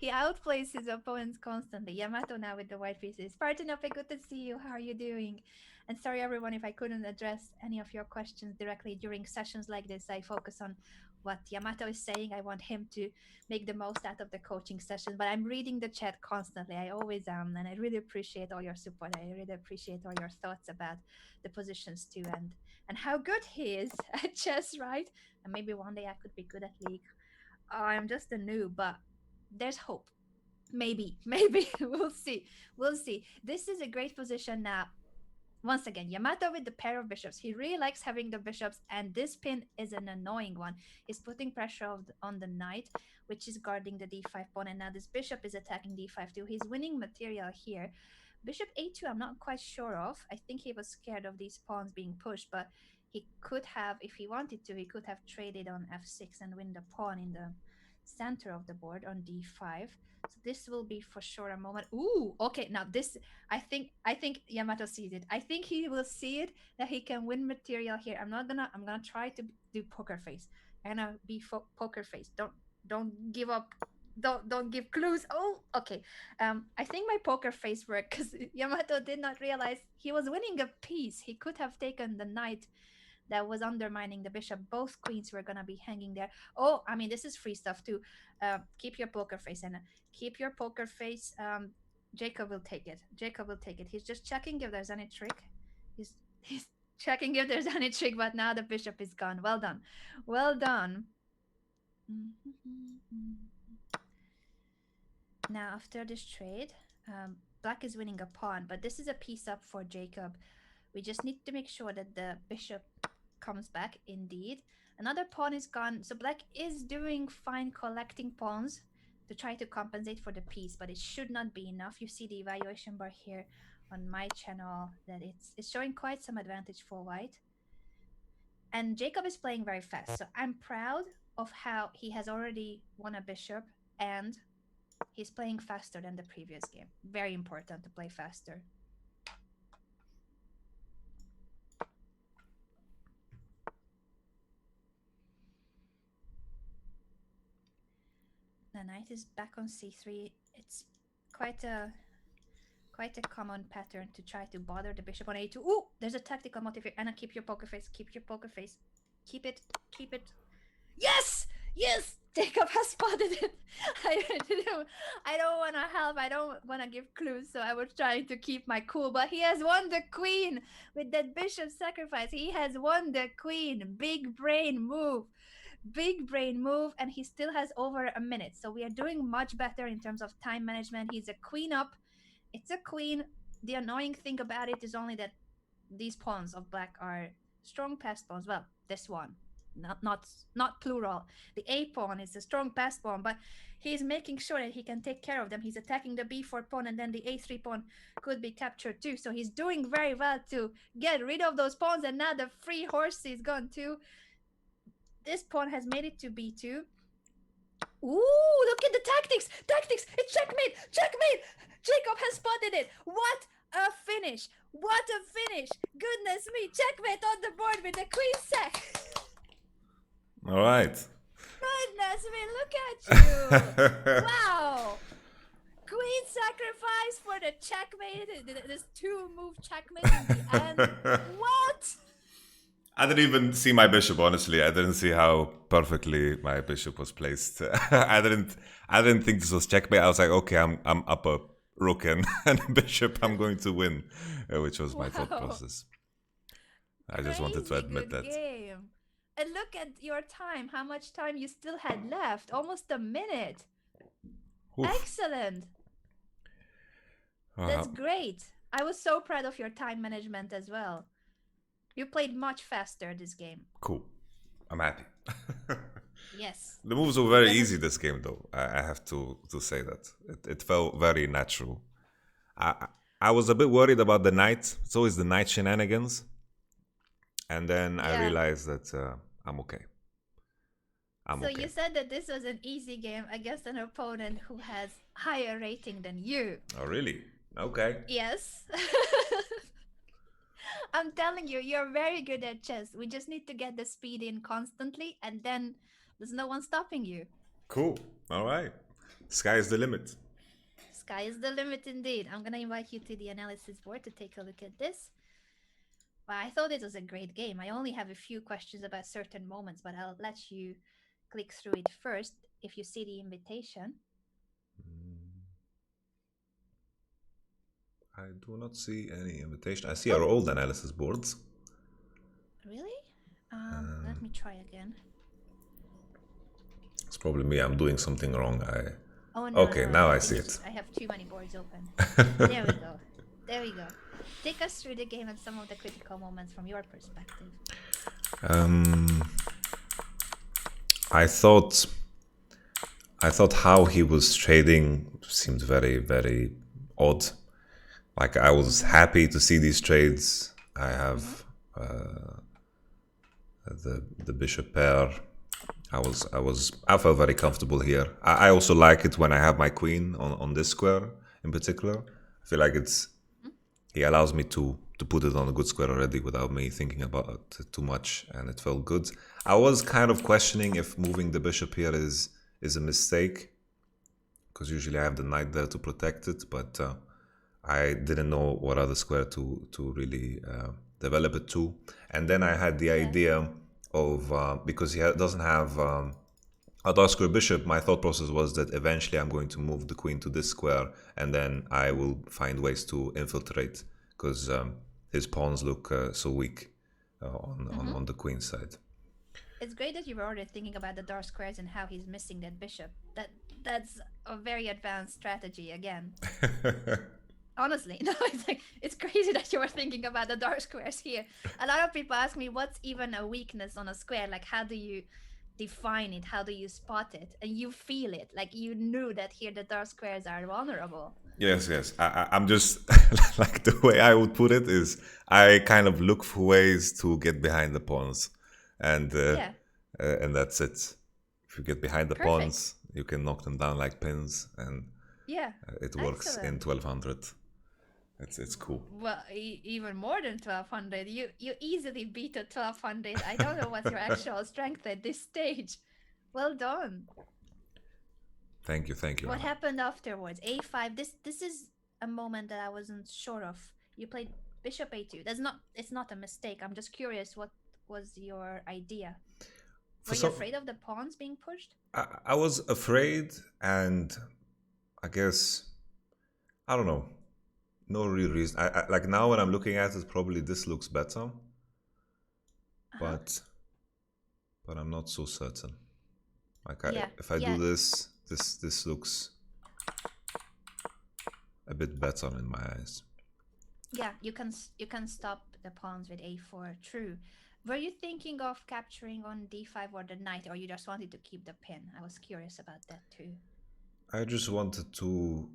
outplays his opponents constantly. Yamato now with the white pieces. Partenope, good to see you. How are you doing? And sorry everyone if I couldn't address any of your questions directly during sessions like this. I focus on what Yamato is saying. I want him to make the most out of the coaching session. But I'm reading the chat constantly. I always am, and I really appreciate all your support. I really appreciate all your thoughts about the positions too, and how good he is at chess, right? And maybe one day I could be good at League. I'm just a noob, but there's hope. Maybe. We'll see. We'll see. This is a great position now. Once again, Yamato with the pair of bishops. He really likes having the bishops, and this pin is an annoying one. He's putting pressure on the knight, which is guarding the d5 pawn, and now this bishop is attacking d5 too. He's winning material here. Bishop a2, I'm not quite sure of. I think he was scared of these pawns being pushed, but he could have, if he wanted to, he could have traded on f6 and win the pawn in the center of the board on d5. So this will be for sure a moment. Ooh, okay. Now this, I think Yamato sees it. I think he will see it that he can win material here. I'm gonna try to do poker face. I'm gonna be poker face. Don't give up. Don't give clues. Oh, okay. I think my poker face worked because Yamato did not realize he was winning a piece. He could have taken the knight that was undermining the bishop. Both queens were gonna be hanging there. Oh, I mean, this is free stuff too. Keep your poker face, Anna. Keep your poker face. Jacob will take it. Jacob will take it. He's just checking if there's any trick. He's checking if there's any trick, but now the bishop is gone. Well done. Well done. Now, after this trade, black is winning a pawn, but this is a piece up for Jacob. We just need to make sure that the bishop comes back. Indeed, another pawn is gone, so black is doing fine collecting pawns to try to compensate for the piece, but it should not be enough. You see the evaluation bar here on my channel that it's showing quite some advantage for white, and Jacob is playing very fast, so I'm proud of how he has already won a bishop, and he's playing faster than the previous game. Very important to play faster. The knight is back on c3. It's quite a common pattern to try to bother the bishop on a2. Ooh, there's a tactical motive here. Anna, keep your poker face. Keep your poker face. Keep it. Keep it. Yes! Yes! Jacob has spotted it. I don't want to help. I don't want to give clues, so I was trying to keep my cool. But he has won the queen with that bishop sacrifice. He has won the queen. Big brain move. Big brain move, and he still has over a minute. So we are doing much better in terms of time management. He's a queen up. It's a queen. The annoying thing about it is only that these pawns of black are strong passed pawns. Well, this one. Not plural. The a pawn is a strong pass pawn, but he's making sure that he can take care of them. He's attacking the b4 pawn, and then the a3 pawn could be captured too. So he's doing very well to get rid of those pawns, and now the free horse is gone too. This pawn has made it to b2. Ooh, look at the tactics! Tactics! It's checkmate! Checkmate! Jacob has spotted it! What a finish! What a finish! Goodness me! Checkmate on the board with the queen sack! All right. Goodness me, look at you! Wow! Queen sacrifice for the checkmate. This 2-move checkmate in the end. What? I didn't even see my bishop, honestly. I didn't see how perfectly my bishop was placed. I didn't think this was checkmate. I was like, okay, I'm up a rook and a bishop. I'm going to win, which was my thought process. I just wanted to admit that. Game. And look at your time. How much time you still had left? Almost a minute. Oof. Excellent. That's great. I was so proud of your time management as well. You played much faster this game. Cool. I'm happy. Yes. The moves were very easy this game, though. I have to say that. It felt very natural. I was a bit worried about the knight. It's always the knight shenanigans. And then I realized that I'm okay. So you said that this was an easy game against an opponent who has higher rating than you. Oh, really? Okay. Yes. I'm telling you, you're very good at chess. We just need to get the speed in constantly, and then there's no one stopping you. Cool. All right. Sky is the limit. Sky is the limit indeed. I'm going to invite you to the analysis board to take a look at this. Well, I thought it was a great game. I only have a few questions about certain moments, but I'll let you click through it first if you see the invitation. I do not see any invitation. I see our old analysis boards. Really? Let me try again. It's probably me. I'm doing something wrong. Oh no, Okay, no, now I I think see it's it. just I have too many boards open. There we go. There we go. Take us through the game and some of the critical moments from your perspective. Um, I thought I thought how he was trading seemed very, very odd. Like I was Mm-hmm. happy to see these trades. I Mm-hmm. have the bishop pair. I felt very comfortable here. I also like it when I have my queen on this square in particular. I feel like Mm-hmm. he allows me to put it on a good square already without me thinking about it too much, and it felt good. I was kind of questioning if moving the bishop here is a mistake because usually I have the knight there to protect it, but I didn't know what other square to really develop it to. And then I had the Yeah. idea of because doesn't have a dark square bishop. My thought process was that eventually I'm going to move the queen to this square, and then I Mm-hmm. will find ways to infiltrate because his pawns look so weak Mm-hmm. on the queen side. It's great that you were already thinking about the dark squares and how he's missing that bishop. That's a very advanced strategy again. Honestly, no, it's like it's crazy that you were thinking about the dark squares here. A lot of people ask me what's even a weakness on a square. Like, how do you define it? How do you spot it? And you feel it. Like you knew that here the dark squares are vulnerable. Yes, yes. I'm just like the way I would put it is I kind of look for ways to get behind the pawns, and Yeah, and that's it. If you get behind the perfect. pawns, you can knock them down like pins, and Yeah, it works in excellent. 1200. It's cool. Well, even more than 1200. You easily beat a 1200. I don't know what's your actual strength at this stage. Well done. Thank you, What Anna. happened afterwards? A5. This is a moment that I wasn't sure of. You played bishop a2. It's not a mistake. I'm just curious what was your idea? For Were you some, afraid of the pawns being pushed? I was afraid, and I guess I don't know. No real reason. Like now when I'm looking at it, probably this looks better, Uh-huh. but I'm not so certain. Like Yeah. if I do Yeah. this, this looks a bit better in my eyes. Yeah, you can stop the pawns with a4. True. Were you thinking of capturing on d5 or the knight, or you just wanted to keep the pin? I was curious about that too. I just wanted to.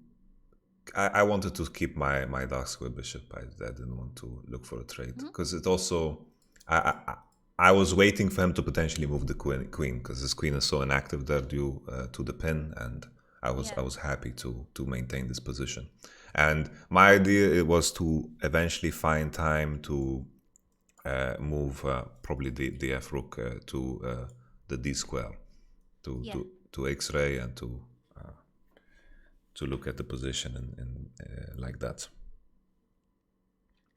I wanted to keep my dark square bishop. I didn't want to look for a trade Hmm. because it also. I was waiting for him to potentially move the queen because his queen is so inactive there due to the pin, and I Yeah. was happy to maintain this position. And my idea it was to eventually find time to move probably the f rook to the d square to Yeah. to x-ray and to look at the position and like that.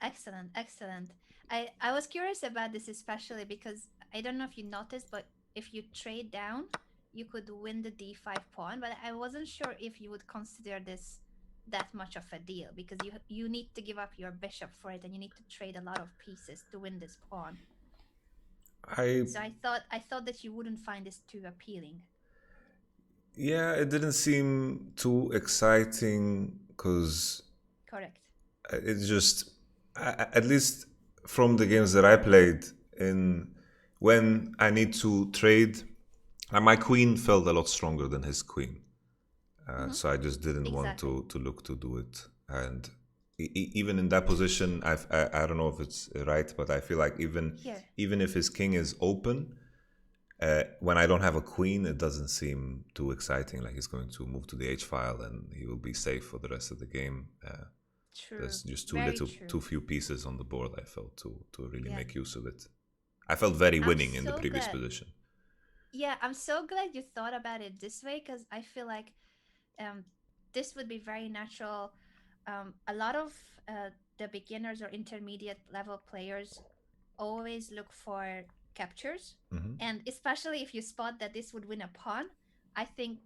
Excellent, excellent. I was curious about this especially because I don't know if you noticed, but if you trade down, you could win the d5 pawn, but I wasn't sure if you would consider this that much of a deal because you need to give up your bishop for it and you need to trade a lot of pieces to win this pawn. I So I thought that you wouldn't find this too appealing. Yeah, it didn't seem too exciting because Correct. it's just at least from the games that I played in when I need to trade, my queen felt a lot stronger than his queen. Mm-hmm. So I just didn't want Exactly. to look to do it. And even in that position, I don't know if it's right, but I feel like Here. even if his king is open, when I don't have a queen, it doesn't seem too exciting. Like he's going to move to the h file and he will be safe for the rest of the game. True. There's just Very too true. few pieces on the board. I felt to really Yeah. make use of it. I felt very I'm winning in the so previous glad. position. Yeah, I'm so glad you thought about it this way because I feel like um, this would be very natural. A lot of the beginners or intermediate level players always look for captures, Hmm. and especially if you spot that this would win a pawn, I think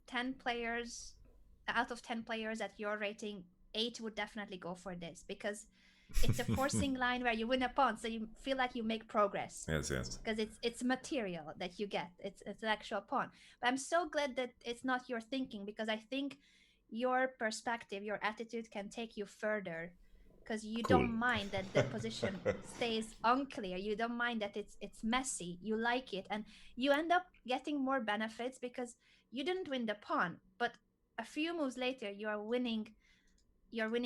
10 players out of 10 players at your rating, 8 would definitely go for this because it's a forcing line where you win a pawn, so you feel like you make progress Yes, yes. because it's material that you get. It's an actual pawn. But I'm so glad that it's not your thinking, because I think your perspective, your attitude can take you further, because you Cool. don't mind that the position stays unclear. You don't mind that it's messy. You like it, and you end up getting more benefits because you didn't win the pawn, but a few moves later you're winning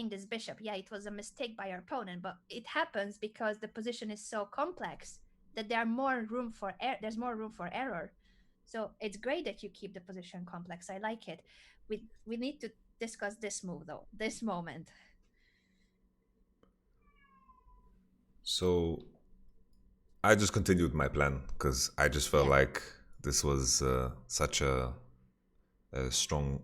this bishop. Yeah, it was a mistake by your opponent, but it happens because the position is so complex that there's more room for error. So it's great that you keep the position complex. I like it. We need to discuss this move though, this moment. So I just continued my plan because I just felt Yeah. like this was such a strong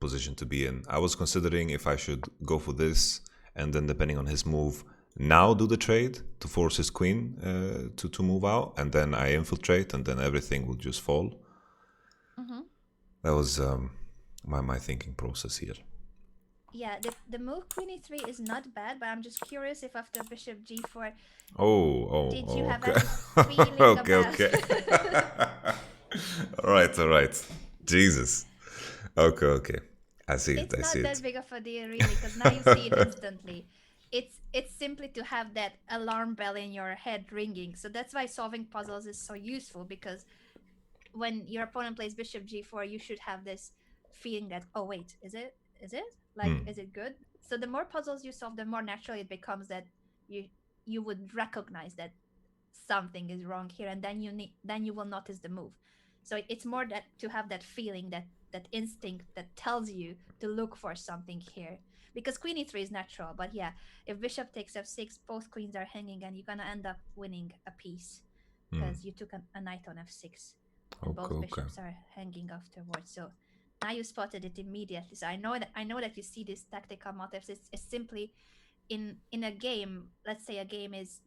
position to be in. I was considering if I should go for this and then, depending on his move, now do the trade to force his queen to move out, and then I infiltrate, and then everything will just fall. Mm-hmm. That was my thinking process here. Yeah, the move queen e3 is not bad, but I'm just curious if after bishop g4, did you have Okay. any feeling Okay, about okay. All right. Jesus. Okay, okay. I see it, it's I see not that it. big of a deal really, because now you see it instantly. It's simply to have that alarm bell in your head ringing. So that's why solving puzzles is so useful, because when your opponent plays bishop g4, you should have this feeling that, oh wait, is it like, Hmm. is it good? So the more puzzles you solve, the more naturally it becomes that you you would recognize that something is wrong here, and then you will notice the move. So it's more that to have that feeling, that instinct that tells you to look for something here, because queen e3 is natural. But yeah, if bishop takes f6, both queens are hanging, and you're gonna end up winning a piece Hmm. because you took a knight on f6 and Okay, both okay. bishops are hanging afterwards. So now you spotted it immediately. So I know that you see these tactical motifs. It's simply in a game. Let's say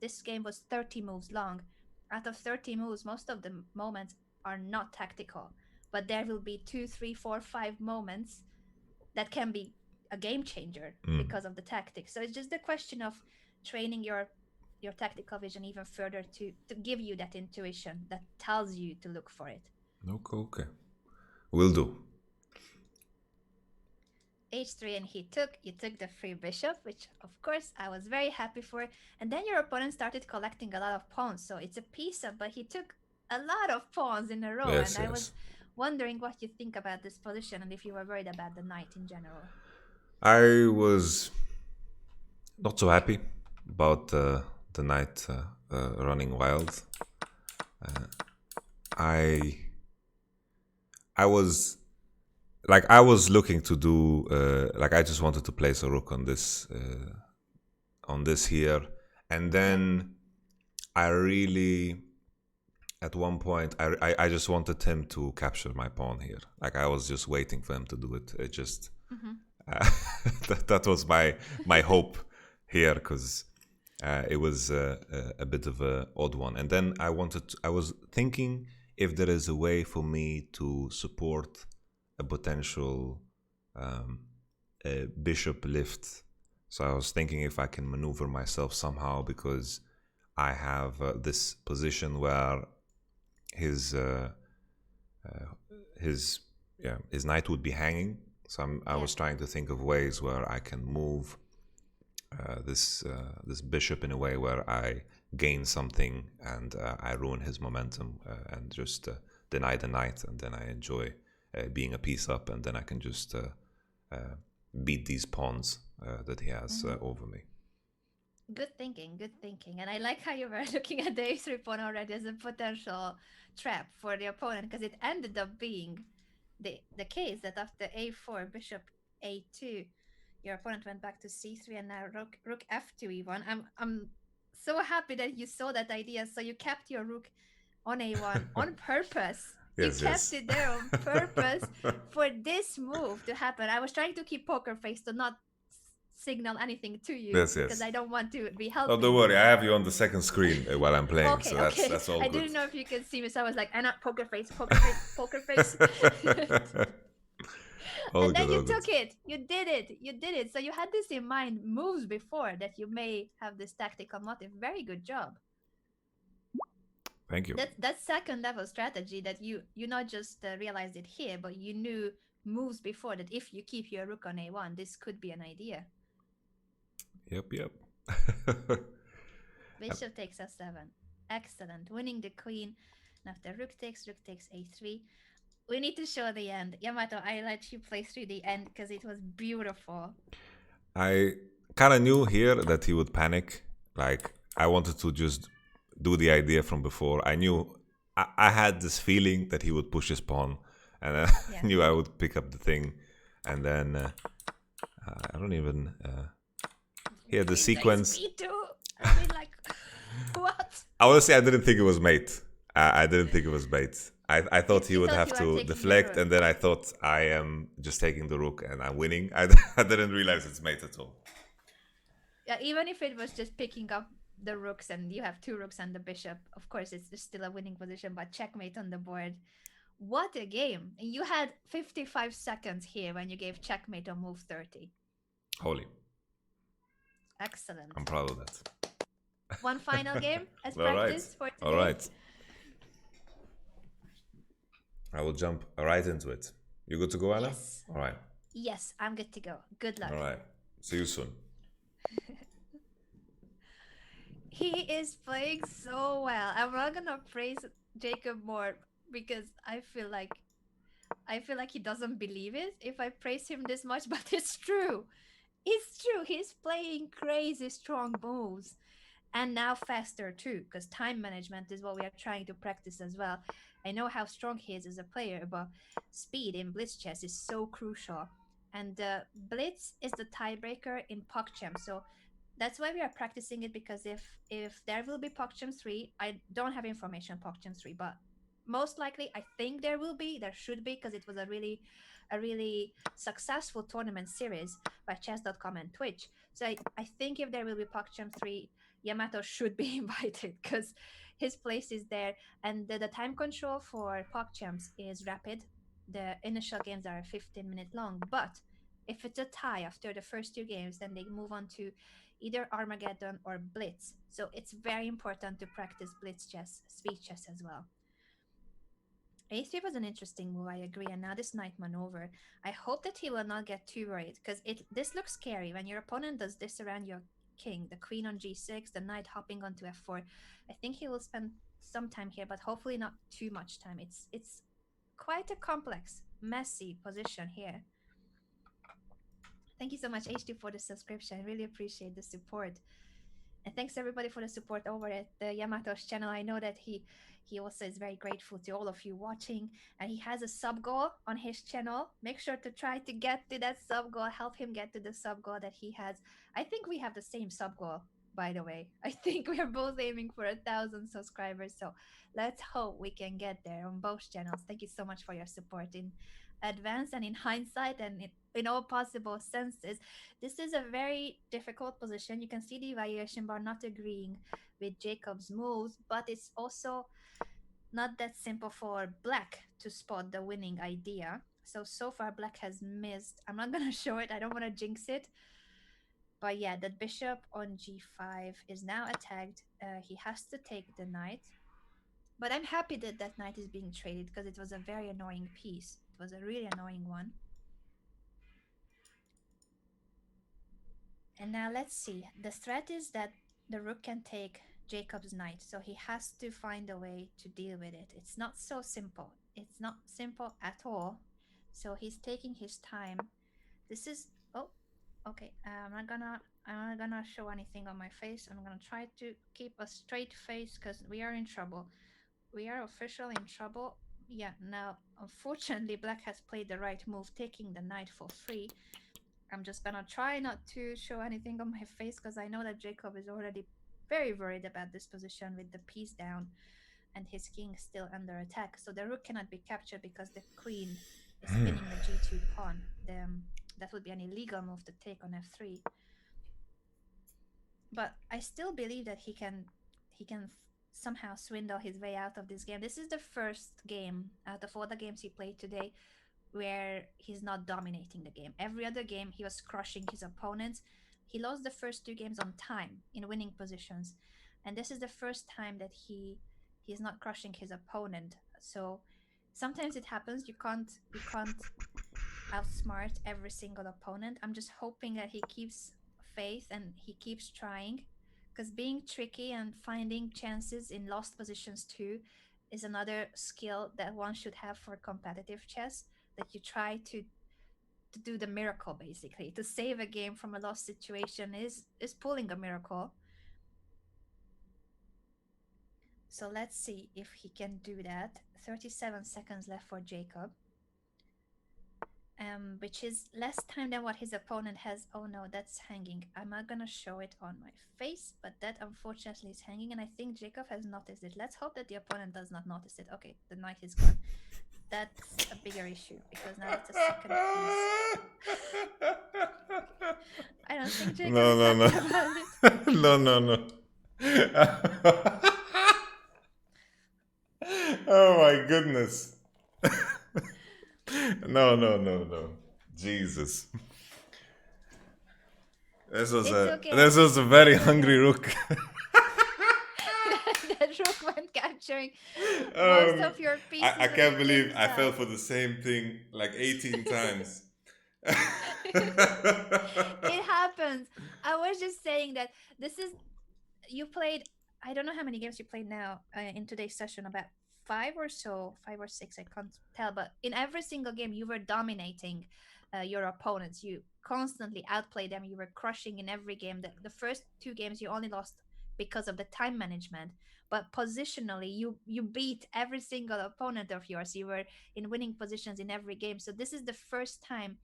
this game was 30 moves long. Out of 30 moves, most of the moments are not tactical, but there will be two, three, four, five moments that can be a game changer Hmm. because of the tactics. So it's just a question of training your tactical vision even further to give you that intuition that tells you to look for it. Okay, okay. Will do. H3, and you took the free bishop, which of course I was very happy for. And then your opponent started collecting a lot of pawns, so it's a piece up, but he took a lot of pawns in a row. Yes, And I was yes. wondering what you think about this position, and if you were worried about the knight in general. I was not so happy about the knight running wild. I I was I was looking to do I just wanted to place a rook on this here, and Yeah. then I really, at one point, I just wanted him to capture my pawn here. Like, I was just waiting for him to do it. It just Mm-hmm. uh, that was my hope here, because it was a bit of a odd one. And then I was thinking if there is a way for me to support a potential bishop lift. So I was thinking if I can maneuver myself somehow, because I have this position where his his his knight would be hanging. So I Yeah. was trying to think of ways where I can move this bishop in a way where I gain something, and I ruin his momentum, and just deny the knight, and then I enjoy being a piece up, and then I can just beat these pawns that he has Mm-hmm. over me. Good thinking, good thinking. And I like how you were looking at the a3 pawn already as a potential trap for the opponent, because it ended up being the case that after a4, bishop a2, your opponent went back to c3, and now rook f2 e1. I'm so happy that you saw that idea. So you kept your rook on a1 on purpose. You Yes, kept yes. it there on purpose for this move to happen. I was trying to keep poker face to not signal anything to you, Yes, because yes. I don't want to be Oh, don't helping you. worry. I have you on the second screen while I'm playing, Okay, so okay. that's all I good. didn't know if you can see me, so I was like, "I'm not poker face, poker face, poker face." All And then good, you all good. took it. You did it. You did it. So you had this in mind moves before that you may have this tactical motive. Very good job. Thank you. That's second level strategy that you not just realized it here, but you knew moves before that if you keep your rook on a1, this could be an idea. Yep, yep. Bishop takes f7. Excellent. Winning the queen. And after rook takes a3. We need to show the end. Yamato, I let you play through the end because it was beautiful. I kind of knew here that he would panic. Like, I wanted to just do the idea from before. I knew, I had this feeling that he would push his pawn, and I Yeah. knew I would pick up the thing. And then, I don't even. Here, the sequence. Me too. I mean, like, what? Honestly, I didn't think it was mate. I didn't think it was bait. I thought he You would thought have you were to taking the deflect, rook. and then I thought I am just taking the rook and I'm winning. I didn't realize it's mate at all. Yeah, even if it was just picking up the rooks and you have two rooks and the bishop, of course it's still a winning position, but checkmate on the board. What a game. You had 55 seconds here when you gave checkmate on move 30. Holy. Excellent. I'm proud of that. One final game as All right. practice for today. All right. I will jump right into it. You good to go, Anna? Yes. All right. Yes, I'm good to go. Good luck. All right. See you soon. He is playing so well. I'm not gonna praise Jacob more because I feel like he doesn't believe it if I praise him this much, but it's true. It's true. He's playing crazy strong moves. And now faster too, because time management is what we are trying to practice as well. I know how strong he is as a player, but speed in blitz chess is so crucial. And blitz is the tiebreaker in PogChamp, so that's why we are practicing it. Because if there will be PogChamp 3, I don't have information on PogChamp 3, but most likely I think there should be, because it was a really successful tournament series by chess.com and Twitch. So I think if there will be PogChamp 3, Yamato should be invited because his place is there. And the time control for PogChamps is rapid. The initial games are 15-minute long, but if it's a tie after the first two games, then they move on to either Armageddon or Blitz. So it's very important to practice Blitz chess, speed chess as well. A3 was an interesting move, I agree. And now this knight maneuver. I hope that he will not get too worried, because this looks scary when your opponent does this around your king, the queen on g6, the knight hopping onto f4. I think he will spend some time here, but hopefully not too much time. It's quite a complex, messy position here. Thank you so much, H2, for the subscription. I really appreciate the support. And thanks everybody for the support over at the Yamato's channel. I know that he also is very grateful to all of you watching, and he has a sub goal on his channel. Make sure to try to get to that sub goal. Help him get to the sub goal that he has. I think we have the same sub goal, by the way. I think we are both aiming for 1,000 subscribers. So let's hope we can get there on both channels. Thank you so much for your support in advance and in hindsight and in all possible senses. This is a very difficult position. You can see the evaluation bar not agreeing with Jacob's moves, but it's also not that simple for Black to spot the winning idea. So far Black has missed. I'm not gonna show it. I don't want to jinx it. But yeah, the bishop on g5 is now attacked. He has to take the knight. But I'm happy that that knight is being traded because it was a very annoying piece. It was a really annoying one. And now let's see. The threat is that the rook can take Jacob's knight, so he has to find a way to deal with it. It's not so simple. It's not simple at all. So he's taking his time. This is okay. I'm not gonna show anything on my face. I'm gonna try to keep a straight face because we are in trouble. We are officially in trouble. Yeah, now unfortunately Black has played the right move, taking the knight for free. I'm just gonna try not to show anything on my face because I know that Jacob is already very worried about this position with the piece down and his king still under attack. So the rook cannot be captured because the queen is spinning the g2 pawn. That would be an illegal move to take on f3. But I still believe that he can somehow swindle his way out of this game. This is the first game out of all the games he played today where he's not dominating the game. Every other game, he was crushing his opponents. He lost the first two games on time in winning positions, and this is the first time that he's not crushing his opponent. So sometimes it happens. You can't outsmart every single opponent. I'm just hoping that he keeps faith and he keeps trying, because being tricky and finding chances in lost positions too is another skill that one should have for competitive chess, that you try to do the miracle. Basically, to save a game from a lost situation is pulling a miracle. So let's see if he can do that. 37 seconds left for Jacob, which is less time than what his opponent has. Oh no, that's hanging. I'm not gonna show it on my face, but that unfortunately is hanging, and I think Jacob has noticed it. Let's hope that the opponent does not notice it. Okay, the knight is gone. That's a bigger issue because now it's a second piece. I don't think Jacob No, is no, happy no. about it. No, no, no. Oh my goodness. No, no, no, no. Jesus. It's okay. This was a very It's hungry okay. rook. That rook went capturing most Um, of your I pieces on the can't king believe I fell side. for the same thing like 18 times. It happens. I was just saying that this is, you played, I don't know how many games you played now in today's session, about five or so, five or six, I can't tell, but in every single game you were dominating your opponents. You constantly outplayed them. You were crushing in every game. The first two games you only lost because of the time management, but positionally you beat every single opponent of yours. You were in winning positions in every game. So this is the first time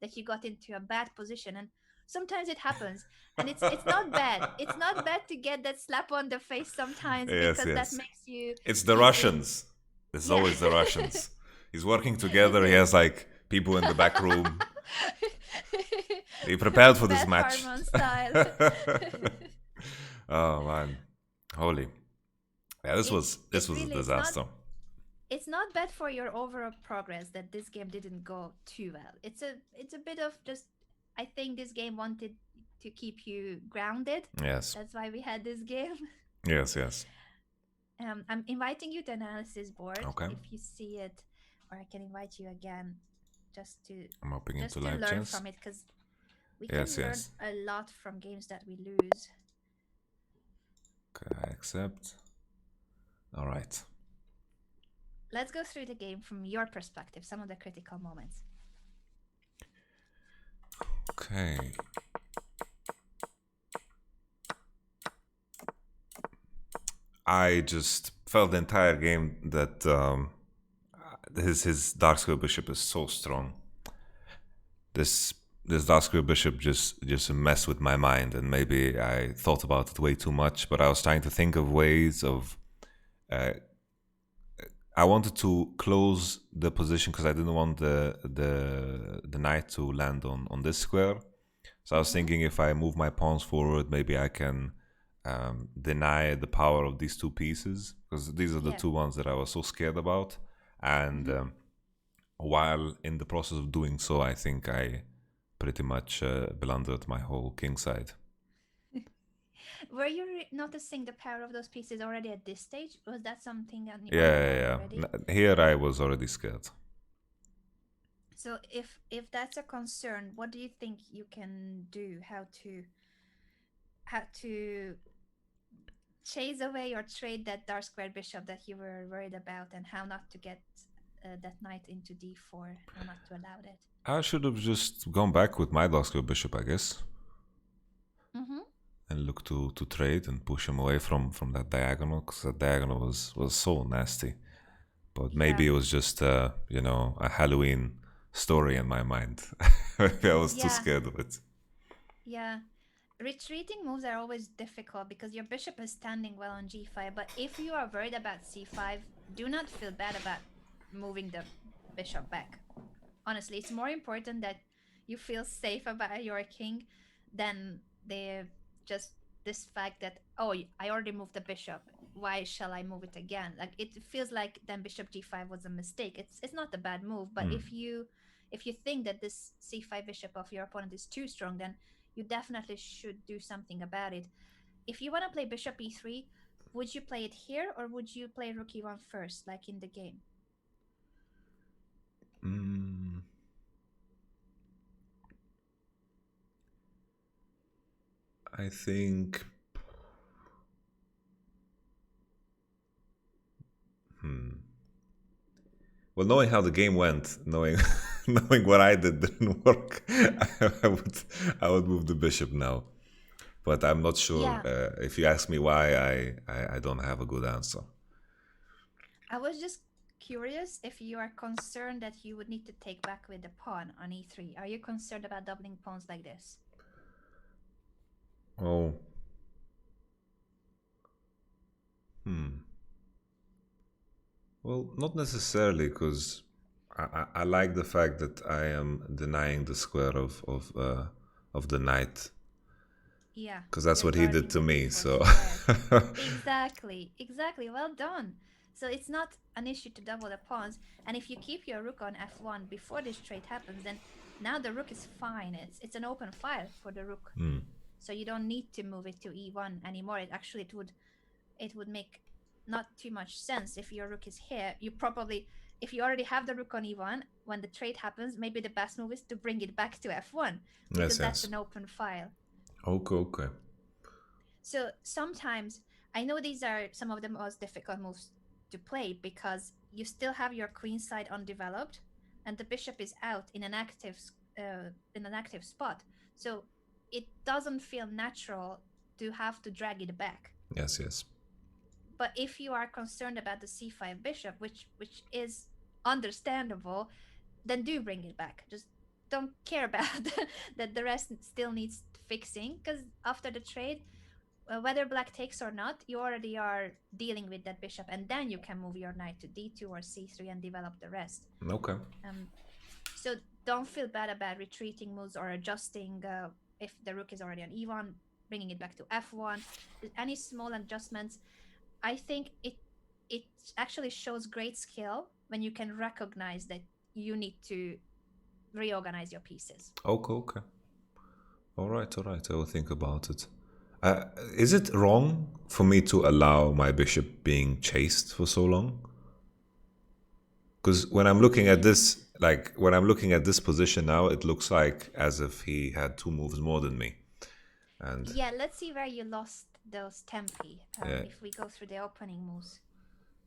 that you got into a bad position, and sometimes it happens, and it's not bad. It's not bad to get that slap on the face sometimes, Yes, because that yes. makes you It's the even, Russians. It's yeah. always the Russians. He's working together. He has like people in the back room. He prepared for this Bad match. Harmon style. Oh man, holy! Yeah, this it was it this was a really, disaster. it's not bad for your overall progress that this game didn't go too well. It's a bit of just, I think this game wanted to keep you grounded. Yes, That's why we had this game. yes, yes. I'm inviting you to analysis board Okay, if you see it, or I can invite you again, just to I'm hopping into just to live learn chess. from it, because we Yes, can learn yes. a lot from games that we lose. Okay, I accept. All right. Let's go through the game from your perspective, some of the critical moments. Okay. I just felt the entire game that his dark square bishop is so strong. This this dark square bishop just messed with my mind, and maybe I thought about it way too much. But I was trying to think of ways of. Uh, I wanted to close the position because I didn't want the knight to land on this square. So I was Mm-hmm. thinking if I move my pawns forward, maybe I can deny the power of these two pieces, because these are the Yeah. two ones that I was so scared about. And Mm-hmm. while in the process of doing so, I think I pretty much blundered my whole king side. Were you noticing the power of those pieces already at this stage? Was that something on Yeah, your yeah, mind yeah. already? Here I was already scared. So if that's a concern, what do you think you can do? How to chase away or trade that dark square bishop that you were worried about, and how not to get that knight into d4, how not to allow that? I should have just gone back with my dark square bishop, I guess, Mm-hmm. and look to trade and push him away from that diagonal, because that diagonal was so nasty. But maybe Yeah. it was just a Halloween story in my mind. Maybe I was too Yeah. scared of it. Yeah. Retreating moves are always difficult because your bishop is standing well on g5, but if you are worried about c5, do not feel bad about moving the bishop back. Honestly, it's more important that you feel safe about your king than the just this fact that, oh, I already moved the bishop. why shall I move it again? Like it feels like then bishop g5 was a mistake. It's not a bad move, but if you think that this c5 bishop of your opponent is too strong, then you definitely should do something about it. If you want to play bishop e3, would you play it here or would you play rook e1 first, like in the game? I think. Well, knowing how the game went, knowing knowing what I did didn't work, I would move the bishop now. But I'm not sure. Yeah, If you ask me why, I don't have a good answer. I was just curious if you are concerned that you would need to take back with the pawn on e3. Are you concerned about doubling pawns like this? Oh, well, not necessarily, because I like the fact that I am denying the square of the knight, Yeah, because that's you're what he did guarding to the me. d4 So, square. Exactly, exactly. Well done. So it's not an issue to double the pawns. And if you keep your rook on f1 before this trade happens, then now the rook is fine. It's an open file for the rook. So you don't need to move it to e1 anymore. It would make not too much sense if your rook is here. You probably, if you already have the rook on e1, when the trade happens, maybe the best move is to bring it back to f1 because yes, that's yes. an open file. Okay, okay. So sometimes I know these are some of the most difficult moves to play because you still have your queen side undeveloped, and the bishop is out in an active spot. So it doesn't feel natural to have to drag it back. Yes, yes. But if you are concerned about the c5 bishop, which is understandable, then do bring it back. Just don't care about that the rest still needs fixing because after the trade, whether black takes or not, you already are dealing with that bishop, and then you can move your knight to d2 or c3 and develop the rest. Okay. Um, so don't feel bad about retreating moves or adjusting if the rook is already on e1, bringing it back to f1. Any small adjustments, I think it actually shows great skill when you can recognize that you need to reorganize your pieces. Okay, okay. All right, all right. I will think about it. Is it wrong for me to allow my bishop being chased for so long? Because when I'm looking at Mm, this, like when I'm looking at this position now, it looks like as if he had two moves more than me. And yeah, let's see where you lost those tempi. If we go through the opening moves.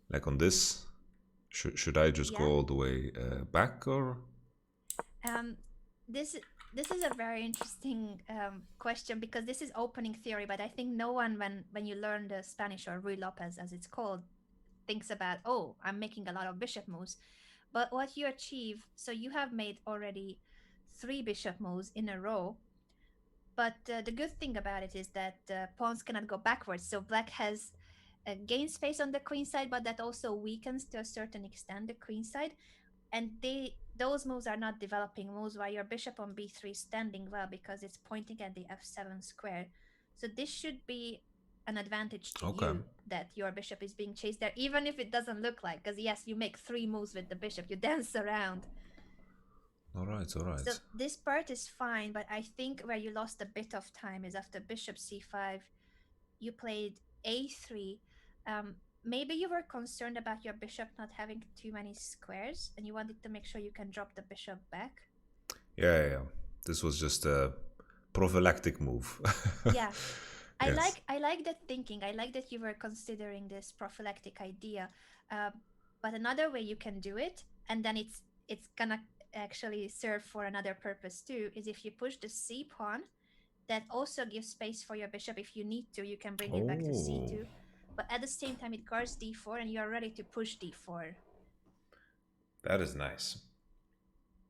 like on this, should I just go Yeah. all the way back or? Um, this this is a very interesting question because this is opening theory, but I think no one, when you learn the Spanish or Ruy Lopez as it's called, thinks about, oh, I'm making a lot of bishop moves. But what you achieve, so you have made already 3 bishop moves in a row. But the good thing about it is that pawns cannot go backwards. So black has gained space on the queen side, but that also weakens to a certain extent the queen side. And those moves are not developing moves while your bishop on b3 is standing well because it's pointing at the f7 square. So this should be an advantage to Okay. you that your bishop is being chased there, even if it doesn't look like, because yes, you make 3 moves with the bishop, you dance around. All right, all So right. this part is fine, but I think where you lost a bit of time is after bishop c5, you played a3. Maybe you were concerned about your bishop not having too many squares and you wanted to make sure you can drop the bishop back. Yeah, yeah, yeah. This was just a prophylactic move. Yeah, I Yes. like I like that thinking. I like that you were considering this prophylactic idea. Uh, but another way you can do it, and then it's gonna actually serve for another purpose too, is if you push the c pawn, that also gives space for your bishop. If you need to, you can bring it back to Oh, c2. But at the same time, it guards d4, and you're ready to push d4. that is nice.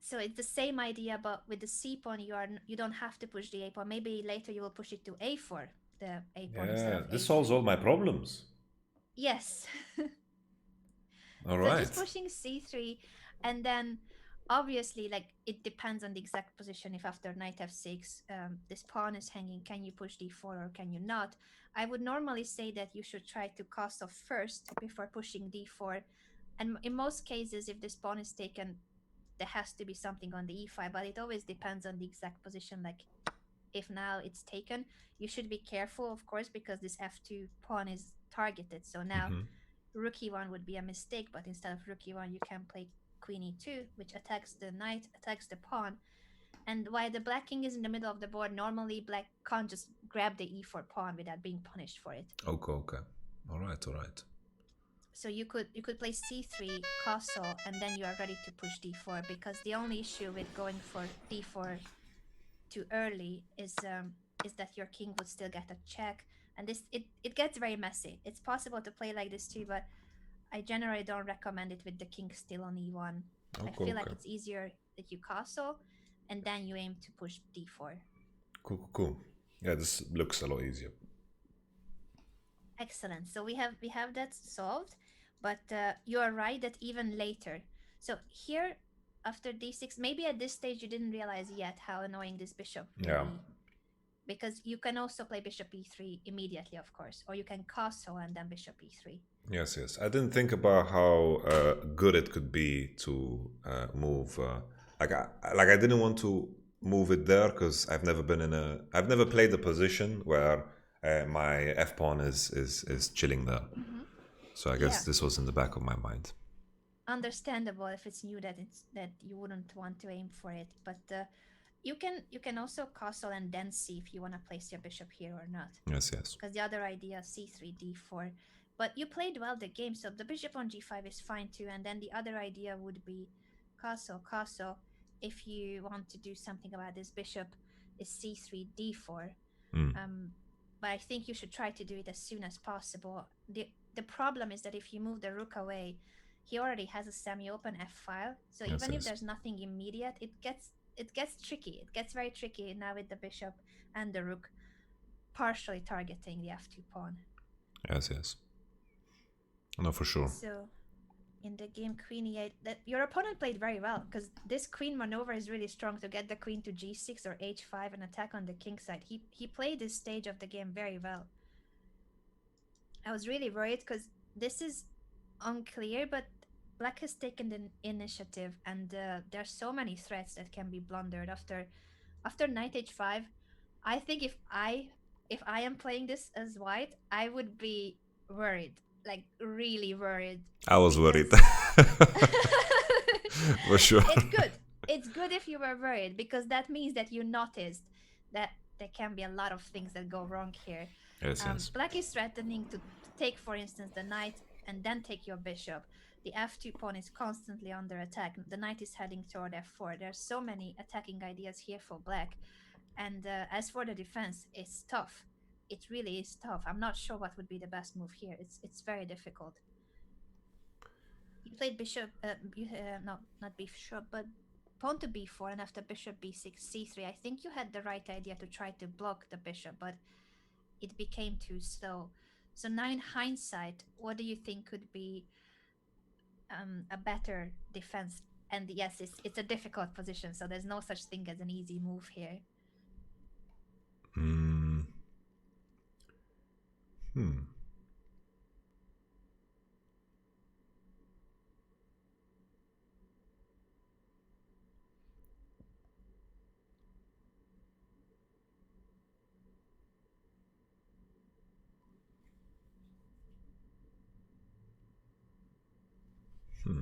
So it's the same idea, but with the c pawn, you don't have to push the a pawn. Maybe later you will push it to a4, the a pawn instead Yeah, of this solves all a3. my problems. Yes. All So just right. pushing c3, and then obviously, like, it depends on the exact position. If after knight f6, this pawn is hanging, can you push d4 or can you not? I would normally say that you should try to cast off first before pushing d4. And in most cases, if this pawn is taken, there has to be something on the e5, but it always depends on the exact position. Like, if now it's taken, you should be careful, of course, because this f2 pawn is targeted. So now rook e1 would be a mistake, but instead of rook e1, you can play queen e2, which attacks the knight, attacks the pawn. And while the black king is in the middle of the board, normally black can't just grab the e4 pawn without being punished for it. Okay, okay. All right, all right. So you could play c3 castle, and then you are ready to push d4, because the only issue with going for d4 too early is that your king would still get a check, and it gets very messy. It's possible to play like this too, but I generally don't recommend it with the king still on e1. I Okay, feel like okay. it's easier that you castle and then you aim to push d4. Cool, cool, cool. Yeah, this looks a lot easier. Excellent. So we have that solved, but you are right that even later. So here, after d6, maybe at this stage you didn't realize yet how annoying this bishop will Yeah. be, because you can also play bishop e3 immediately, of course, or you can castle and then bishop e3. Yes, yes. I didn't think about how good it could be to move. I didn't want to move it there because I've never played a position where my f pawn is chilling there. Mm-hmm. So I guess Yeah, this was in the back of my mind. understandable if it's new that you wouldn't want to aim for it, but you can also castle and then see if you want to place your bishop here or not. Yes, yes. Because the other idea, c3 d4, but you played well the game, so the bishop on g5 is fine too. And then the other idea would be castle. If you want to do something about this bishop, is c3 d4. Mm. But I think you should try to do it as soon as possible. The problem is that if you move the rook away, he already has a semi-open f file, so Yes, even if yes. there's nothing immediate, it gets tricky. It gets very tricky now with the bishop and the rook partially targeting the f2 pawn. Yes, yes. No, for sure. So in the game queen e8, that your opponent played very well, because this queen maneuver is really strong to get the queen to g6 or h5 and attack on the king side. He played this stage of the game very well. I was really worried because this is unclear, but black has taken the initiative, and there's so many threats that can be blundered after knight h5. I think if I am playing this as white, I would be worried, like really worried, I was worried. because For sure. it's good. It's good if you were worried, because that means that you noticed that there can be a lot of things that go wrong here. Yes, yes. Black is threatening to take, for instance, the knight and then take your bishop. The f2 pawn is constantly under attack. The knight is heading toward f4. There's so many attacking ideas here for black. And as for the defense, it's tough. It really is tough. I'm not sure what would be the best move here. It's very difficult. You played bishop, no, not bishop, but pawn to b4, and after bishop b6, c3. I think you had the right idea to try to block the bishop, but it became too slow. So now in hindsight, what do you think could be a better defense? And yes, it's a difficult position, so there's no such thing as an easy move here. Mm. Hmm. Hmm.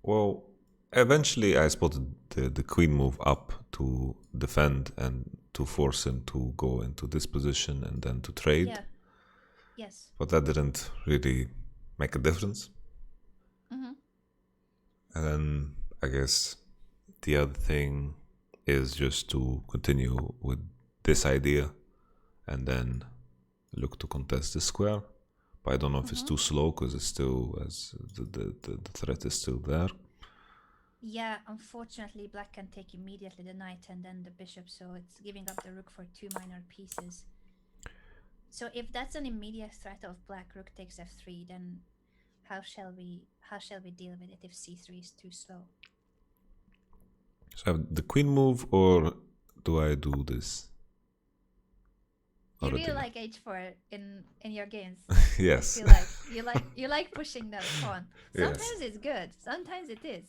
Well, eventually I spotted the queen move up to defend and to force him to go into this position and then to trade. Yeah. Yes. But that didn't really make a difference. Mm-hmm. And then I guess the other thing is just to continue with this idea and then look to contest the square. But I don't know if it's too slow because it's still as the threat is still there. Yeah, unfortunately, black can take immediately the knight and then the bishop, so it's giving up the rook for two minor pieces. So if that's an immediate threat of black rook takes f3, then how shall we deal with it if c3 is too slow? So I have the queen move, or do I do this? You Already really now. like h4 in your games. I Yes. feel like you like pushing that pawn. Yes. Sometimes it's good, sometimes it is.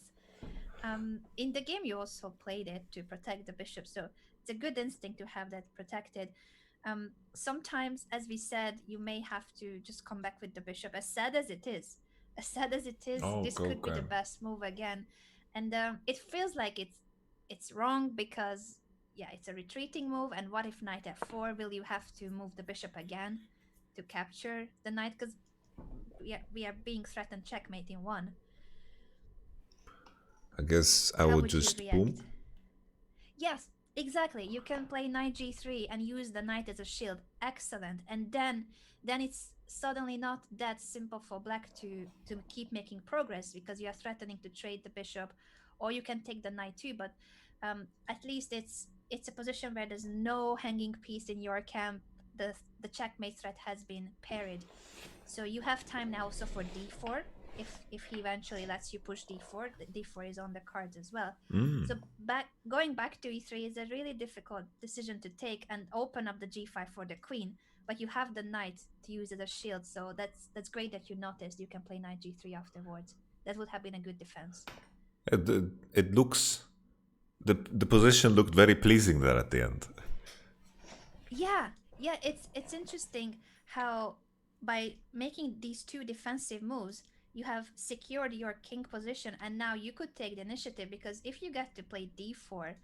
In the game, you also played it to protect the bishop, so it's a good instinct to have that protected. Sometimes, as we said, you may have to just come back with the bishop. As sad as it is, Oh, this could be okay. the best move again, and it feels like it's wrong because yeah, it's a retreating move. And what if knight f4? Will you have to move the bishop again to capture the knight? Because we are being threatened checkmate in one. I guess I How would would you just boom. react? Yes, exactly. You can play knight g3 and use the knight as a shield. Excellent. And then it's suddenly not that simple for black to keep making progress because you are threatening to trade the bishop, or you can take the knight too. But at least it's a position where there's no hanging piece in your camp. The checkmate threat has been parried, so you have time now also for d4. If he eventually lets you push d4, the d4 is on the cards as well. So going back to e3 is a really difficult decision to take and open up the g5 for the queen, but you have the knight to use as a shield, so that's great that you noticed. You can play knight g3 afterwards. That would have been a good defense. It looks the position looked very pleasing there at the end. Yeah, yeah, it's interesting how by making these two defensive moves, you have secured your king position, and now you could take the initiative because if you get to play d4,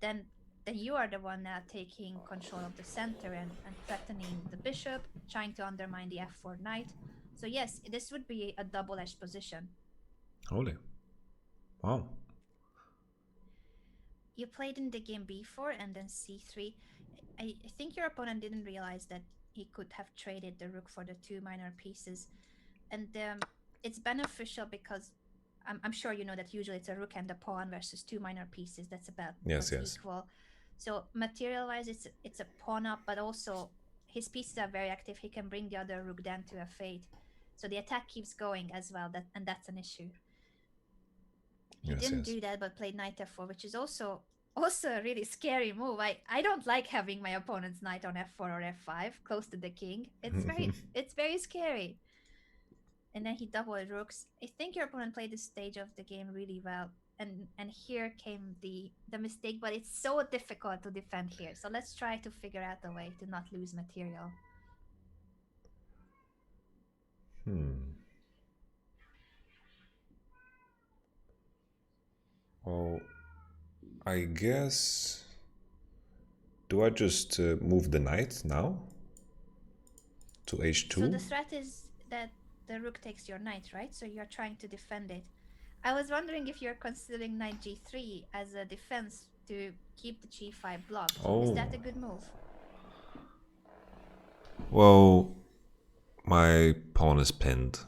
then then you are the one now taking control of the center and threatening the bishop, trying to undermine the f4 knight. So yes, this would be a double-edged position. Holy. Wow. You played in the game b4 and then c3. I think your opponent didn't realize that he could have traded the rook for the two minor pieces, and it's beneficial because I'm sure you know that usually it's a rook and a pawn versus two minor pieces. That's about Yes, what's yes. equal. So material wise, it's a pawn up, but also his pieces are very active. He can bring the other rook down to f8, so the attack keeps going as well. That's an issue. He Yes, didn't yes. do that, but played knight f4, which is also a really scary move. I don't like having my opponent's knight on f4 or f5 close to the king. It's very scary. And then he doubled rooks. I think your opponent played this stage of the game really well. And here came the mistake, but it's so difficult to defend here. So let's try to figure out a way to not lose material. Well, I guess. Do I just move the knight now to So h2? the threat is that the rook takes your knight, right? So you're trying to defend it. I was wondering if you're considering knight g3 as a defense to keep the g5 blocked. Is Oh, that a good move? well, my pawn is pinned.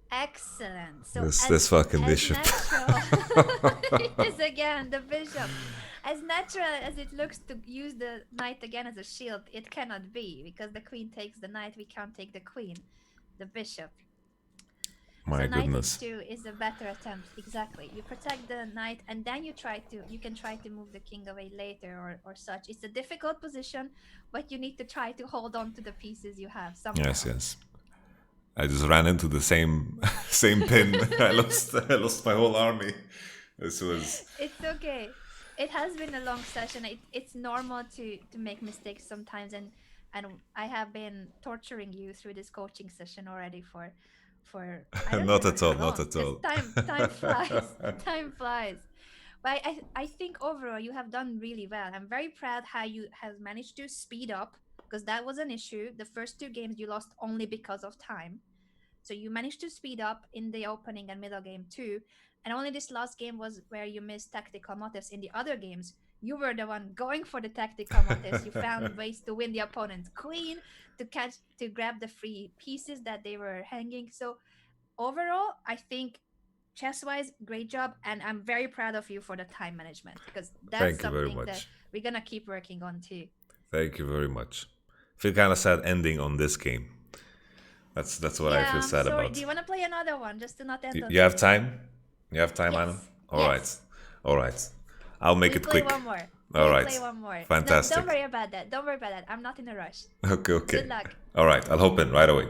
Excellent. So This as fucking as bishop. natural it is again the bishop. As natural as it looks to use the knight again as a shield, it cannot be because the queen takes the knight. We can't take the queen, the bishop. So My knight goodness. h2 is a better attempt. Exactly. You protect the knight and then you can try to move the king away later or such. It's a difficult position, but you need to try to hold on to the pieces you have Yes, somehow. yes. I just ran into the same same pin. I lost my whole army. This was It's okay. It has been a long session. It's normal to make mistakes sometimes, and I have been torturing you through this coaching session already for I don't not even know at how all, not long at because all. time flies. Time flies. But I think overall you have done really well. I'm very proud how you have managed to speed up because that was an issue. The first two games you lost only because of time. So you managed to speed up in the opening and middle game too. And only this last game was where you missed tactical motifs. In the other games, you were the one going for the tactical motifs. You found ways to win the opponent's queen, to grab the free pieces that they were hanging. So overall, I think chess wise, great job. And I'm very proud of you for the time management because that's Thank you very something that much. we're gonna keep working on too. Thank you very much. feel kind of sad ending on this game. That's what I feel I'm sad sorry. about. Do you want to play another one just to not end on You have this? time? You have time, Anna? Yes. All right. Yes. All right. I'll make We'll it play quick. one more. All We'll right. play one more. Fantastic. No, don't worry about that. Don't worry about that. I'm not in a rush. Okay. Good luck. All right. I'll hop in right away.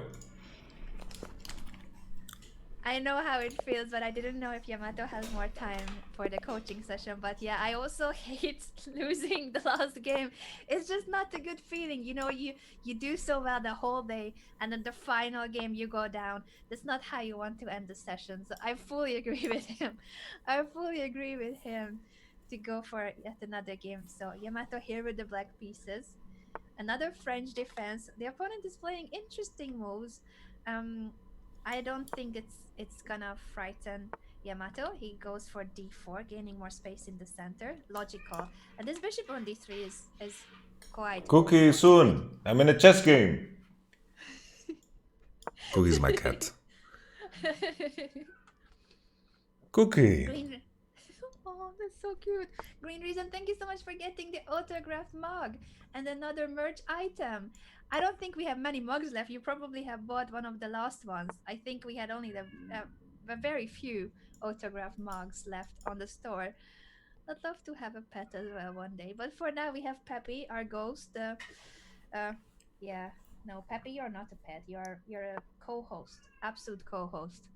I know how it feels, but I didn't know if Yamato has more time for the coaching session. But yeah, I also hate losing the last game. It's just not a good feeling. You know, you do so well the whole day, and then the final game you go down. That's not how you want to end the session. So I fully agree with him. I fully agree with him to go for yet another game. So Yamato here with the black pieces. Another French defense. The opponent is playing interesting moves. I don't think it's gonna frighten Yamato. He goes for d4, gaining more space in the center. Logical. And this bishop on d3 is quite Cookie soon. I'm in a chess game. Cookie's my cat. Cookie. Green. Oh, that's so cute. Green Reason, thank you so much for getting the autographed mug and another merch item. I don't think we have many mugs left. You probably have bought one of the last ones. I think we had only the very few autographed mugs left on the store. I'd love to have a pet as well one day. But for now, we have Peppy, our ghost. Yeah, no, Peppy, you're not a pet. You're a co-host, absolute co-host.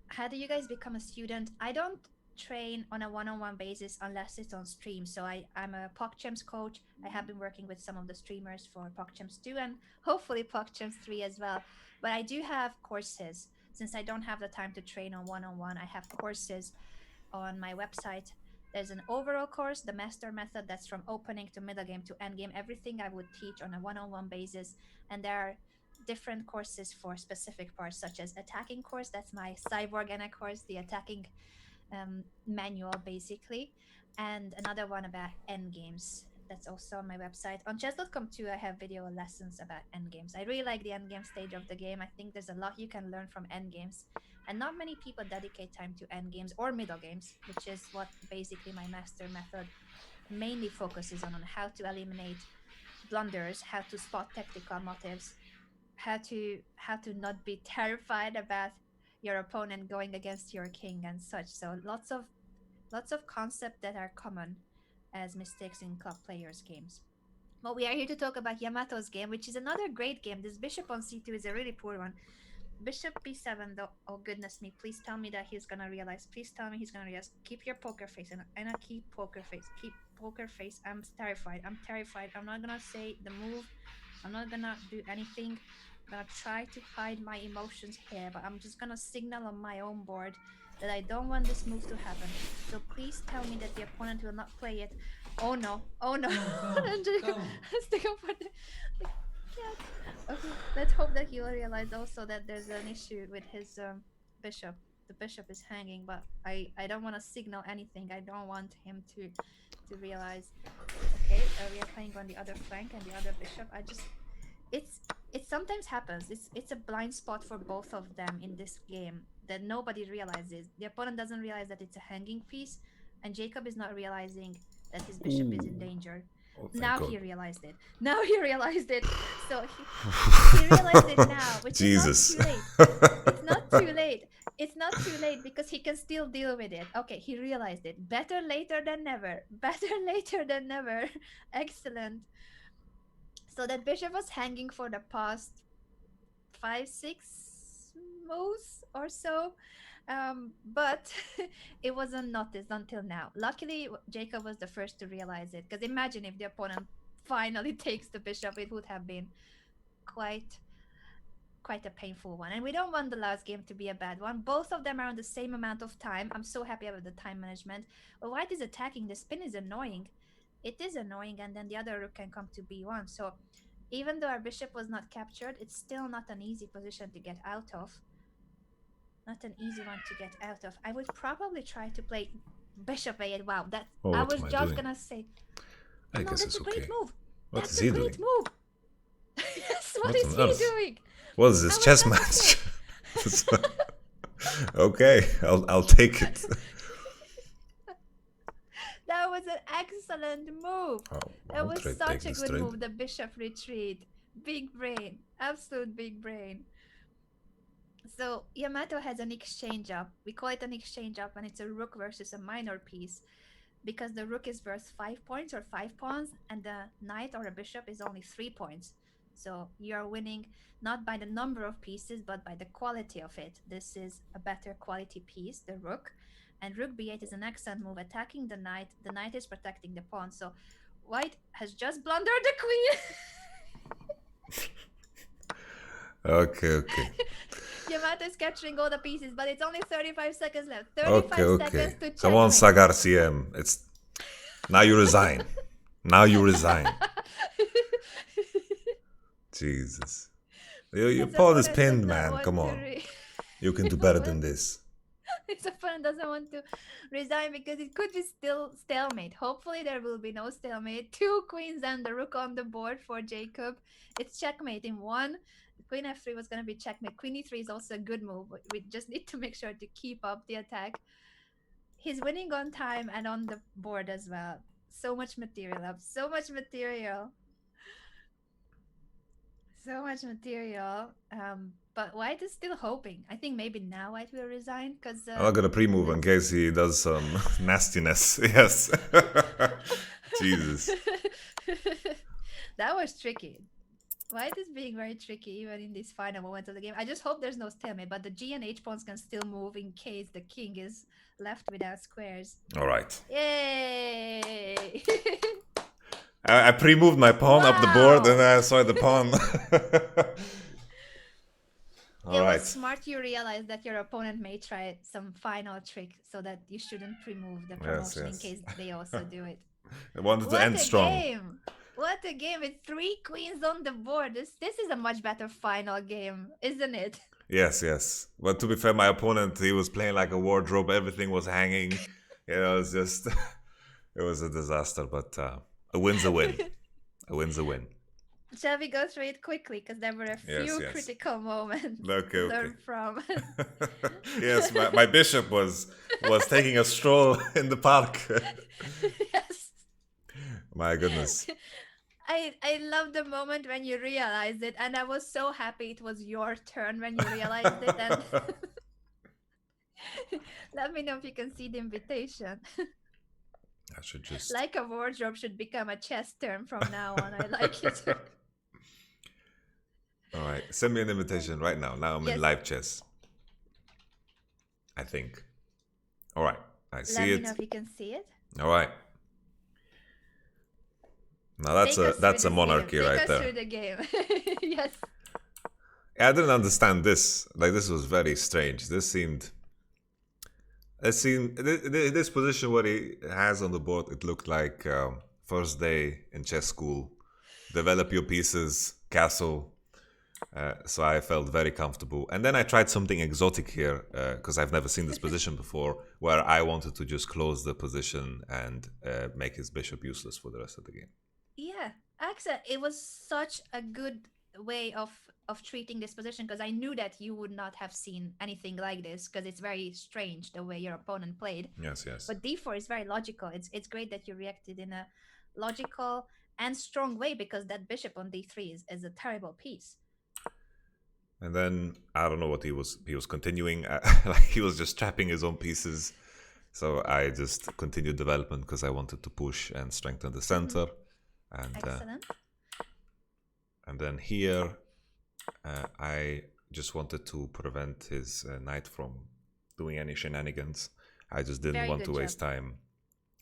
How do you guys become a student? I don't train on a one-on-one basis unless it's on stream. So I'm a PogChamps coach. I have been working with some of the streamers for PogChamps 2 and hopefully PogChamps 3 as well. But I do have courses. Since I don't have the time to train on one-on-one, I have courses on my website. There's an overall course, the master method, that's from opening to middle game to end game, everything I would teach on a one-on-one basis. And there are different courses for specific parts, such as attacking course, that's my Cyborg Anna course, the attacking manual basically, and another one about endgames that's also on my website. On chess.com too, I have video lessons about endgames. I really like the endgame stage of the game. I think there's a lot you can learn from endgames, and not many people dedicate time to endgames or middle games, which is what basically my master method mainly focuses on how to eliminate blunders, how to spot tactical motives, how to not be terrified about your opponent going against your king and such. So lots of concepts that are common as mistakes in club players' games. But we are here to talk about Yamato's game, which is another great game. This bishop on c2 is a really poor one. Bishop b7 though. Oh goodness me, please tell me that he's gonna realize. Please tell me he's gonna realize. Keep your poker face, and I keep poker face. Keep poker face. I'm terrified. I'm not gonna say the move. I'm not gonna do anything. I'm gonna try to hide my emotions here, but I'm just gonna signal on my own board that I don't want this move to happen. So please tell me that the opponent will not play it. Oh no, oh no. Stick up for the cat. Okay, let's hope that he will realize also that there's an issue with his bishop. The bishop is hanging, but I don't want to signal anything. I don't want him to realize. Okay, we are playing on the other flank and the other bishop. It sometimes happens. It's a blind spot for both of them in this game that nobody realizes. The opponent doesn't realize that it's a hanging piece, and Jacob is not realizing that his bishop is in danger. Oh, now God. He realized it. Now he realized it. So he realized it now, which Jesus. is not too late. It's not too late. It's not too late because he can still deal with it. Okay, he realized it. Better later than never. Better later than never. Excellent. So that bishop was hanging for the past 5-6 moves or so, but it wasn't noticed until now. Luckily, Jacob was the first to realize it, because imagine if the opponent finally takes the bishop, it would have been quite a painful one. And we don't want the last game to be a bad one. Both of them are on the same amount of time. I'm so happy about the time management. But white is attacking. The spin is annoying. It is annoying, and then the other rook can come to b1. So even though our bishop was not captured, it's still not an easy position to get out of. Not an easy one to get out of. I would probably try to play bishop a8. Wow, that Oh, I what was am I just doing? gonna say. I No, guess that's it's a great okay. move. What That's is a he great doing? move. Yes, what What is on earth? he doing? What is this I chess was gonna match? Okay, I'll take it. That was an excellent move. Oh, That I'll was take such a this good trade. move, the bishop retreat. Big brain. Absolute big brain. So Yamato has an exchange up. We call it an exchange up when it's a rook versus a minor piece because the rook is worth 5 points or 5 pawns and the knight or a bishop is only 3 points. So you are winning not by the number of pieces but by the quality of it. This is a better quality piece, the rook. And rook b8 is an excellent move, attacking the knight. The knight is protecting the pawn. So white has just blundered the queen. Okay. Yamato is capturing all the pieces, but it's only 35 seconds left. 35 Okay. seconds to Come on, checkmate. Sagar CM. It's now you resign. Now you resign. Jesus. Your pawn is pinned, man. Come on. You can do better than this. His opponent doesn't want to resign because it could be still stalemate. Hopefully there will be no stalemate. 2 queens and the rook on the board for Jacob. It's checkmate in 1. Queen f3 was going to be checkmate. Queen e3 is also a good move. But we just need to make sure to keep up the attack. He's winning on time and on the board as well. So much material up. So much material. So much material. But White is still hoping. I think maybe now White will resign because I'm not gonna pre-move in case he does some nastiness. Yes. Jesus. That was tricky. White is being very tricky even in these final moments of the game. I just hope there's no stalemate, but the G and H pawns can still move in case the king is left without squares. All right. Yay! I pre-moved my pawn up the board and I saw the pawn. It was smart you realized that your opponent may try some final trick so that you shouldn't pre-move the promotion in case they also do it. I wanted to end strong. Game. What a game with 3 queens on the board. This is a much better final game, isn't it? Yes. But to be fair, my opponent, he was playing like a wardrobe. Everything was hanging. You know, it was just, it was a disaster. But a win's a win. A win's a win. Shall we go through it quickly? Because there were a few critical moments to learn from. Yes, my bishop was taking a stroll in the park. Yes. My goodness. I love the moment when you realized it, and I was so happy it was your turn when you realized it. And let me know if you can see the invitation. I should just like a wardrobe should become a chess term from now on. I like it. All right, send me an invitation right now. Now I'm in live chess. I think. All right, I see it. Let me know if you can see it. All right. Now that's a monarchy right there. Take us through the game. Yes. I didn't understand this. Like, this was very strange. This position what he has on the board, it looked like first day in chess school. Develop your pieces, castle. So I felt very comfortable. And then I tried something exotic here because I've never seen this position before, where I wanted to just close the position and make his bishop useless for the rest of the game. Yeah, actually, it was such a good way of treating this position because I knew that you would not have seen anything like this because it's very strange the way your opponent played. Yes. But d4 is very logical. It's great that you reacted in a logical and strong way because that bishop on d3 is a terrible piece. And then I don't know what he was continuing. Like he was just trapping his own pieces. So I just continued development because I wanted to push and strengthen the center. And excellent. And then here, I just wanted to prevent his knight from doing any shenanigans. I just didn't want to waste time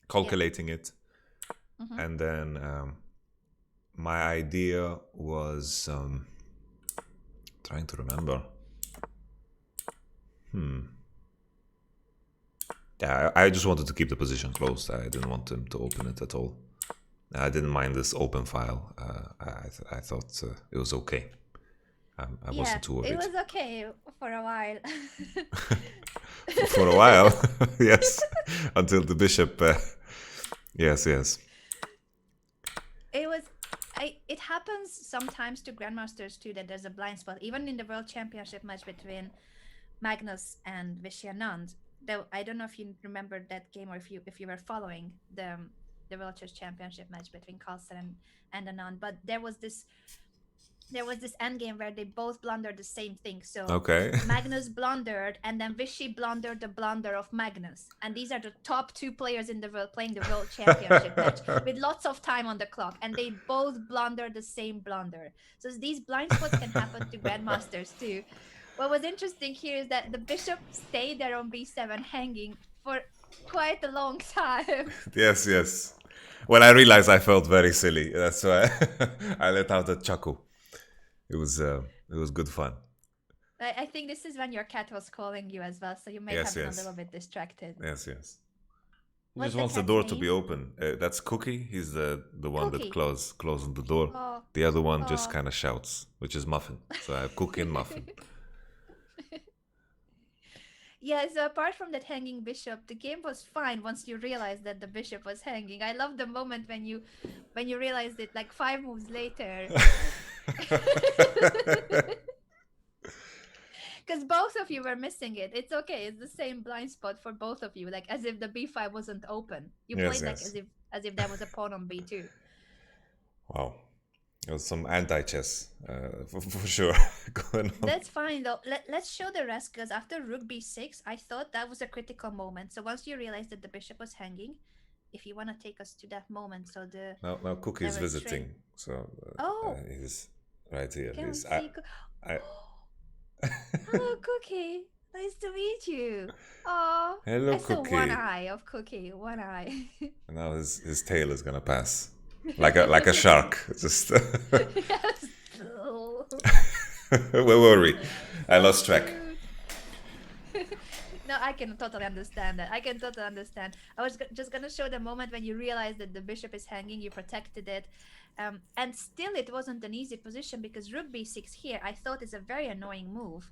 calculating it. And then my idea was trying to remember. Yeah, I just wanted to keep the position closed. I didn't want him to open it at all. I didn't mind this open file. I thought it was okay. I wasn't too worried. It was okay for a while. For a while, yes. Until the bishop. Yes. It happens sometimes to grandmasters too that there's a blind spot. Even in the World Championship match between Magnus and Vishy Anand. Though I don't know if you remember that game or if you were following the World Chess Championship match between Carlsen and Anand. But there was this endgame where they both blundered the same thing. So Okay. Magnus blundered, and then Vichy blundered the blunder of Magnus. And these are the top two players in the world playing the World Championship match with lots of time on the clock, and they both blundered the same blunder. So these blind spots can happen to grandmasters too. What was interesting here is that the bishop stayed there on b7 hanging for quite a long time. Yes, yes. When I realized, I felt very silly. That's why I let out a chuckle. It was good fun. I think this is when your cat was calling you as well, so you may Yes, have been a yes. little bit distracted. Yes, yes. He What's just the wants the cat's door to be name? open. That's Cookie. He's the one that Cookie. closing the door. Oh, The other one just oh. kind of shouts, which is Muffin. So I have Cookie and Muffin. Yeah, so apart from that hanging bishop, the game was fine once you realized that the bishop was hanging. I love the moment when you realized it like 5 moves later. Because both of you were missing it. It's okay. It's the same blind spot for both of you, like as if the b5 wasn't open. You Yes, played like yes. as if there was a pawn on b2. Wow. It was some anti-chess, for sure, going on. That's fine though. Let's show the rest because after rook b6, I thought that was a critical moment. So once you realized that the bishop was hanging, if you want to take us to that moment, so Now Cookie there is was straight. visiting, so Oh, he's right here. can we He's see? I. Hello, Cookie. Nice to meet you. Oh, Hello, I saw one Cookie. eye of Cookie. One eye. And now his tail is gonna pass like a shark. Just Yes. where were we? I So lost track. cute. No, I can totally understand that. I can totally understand. I was just gonna show the moment when you realized that the bishop is hanging, you protected it, and still it wasn't an easy position because rook b6 here I thought is a very annoying move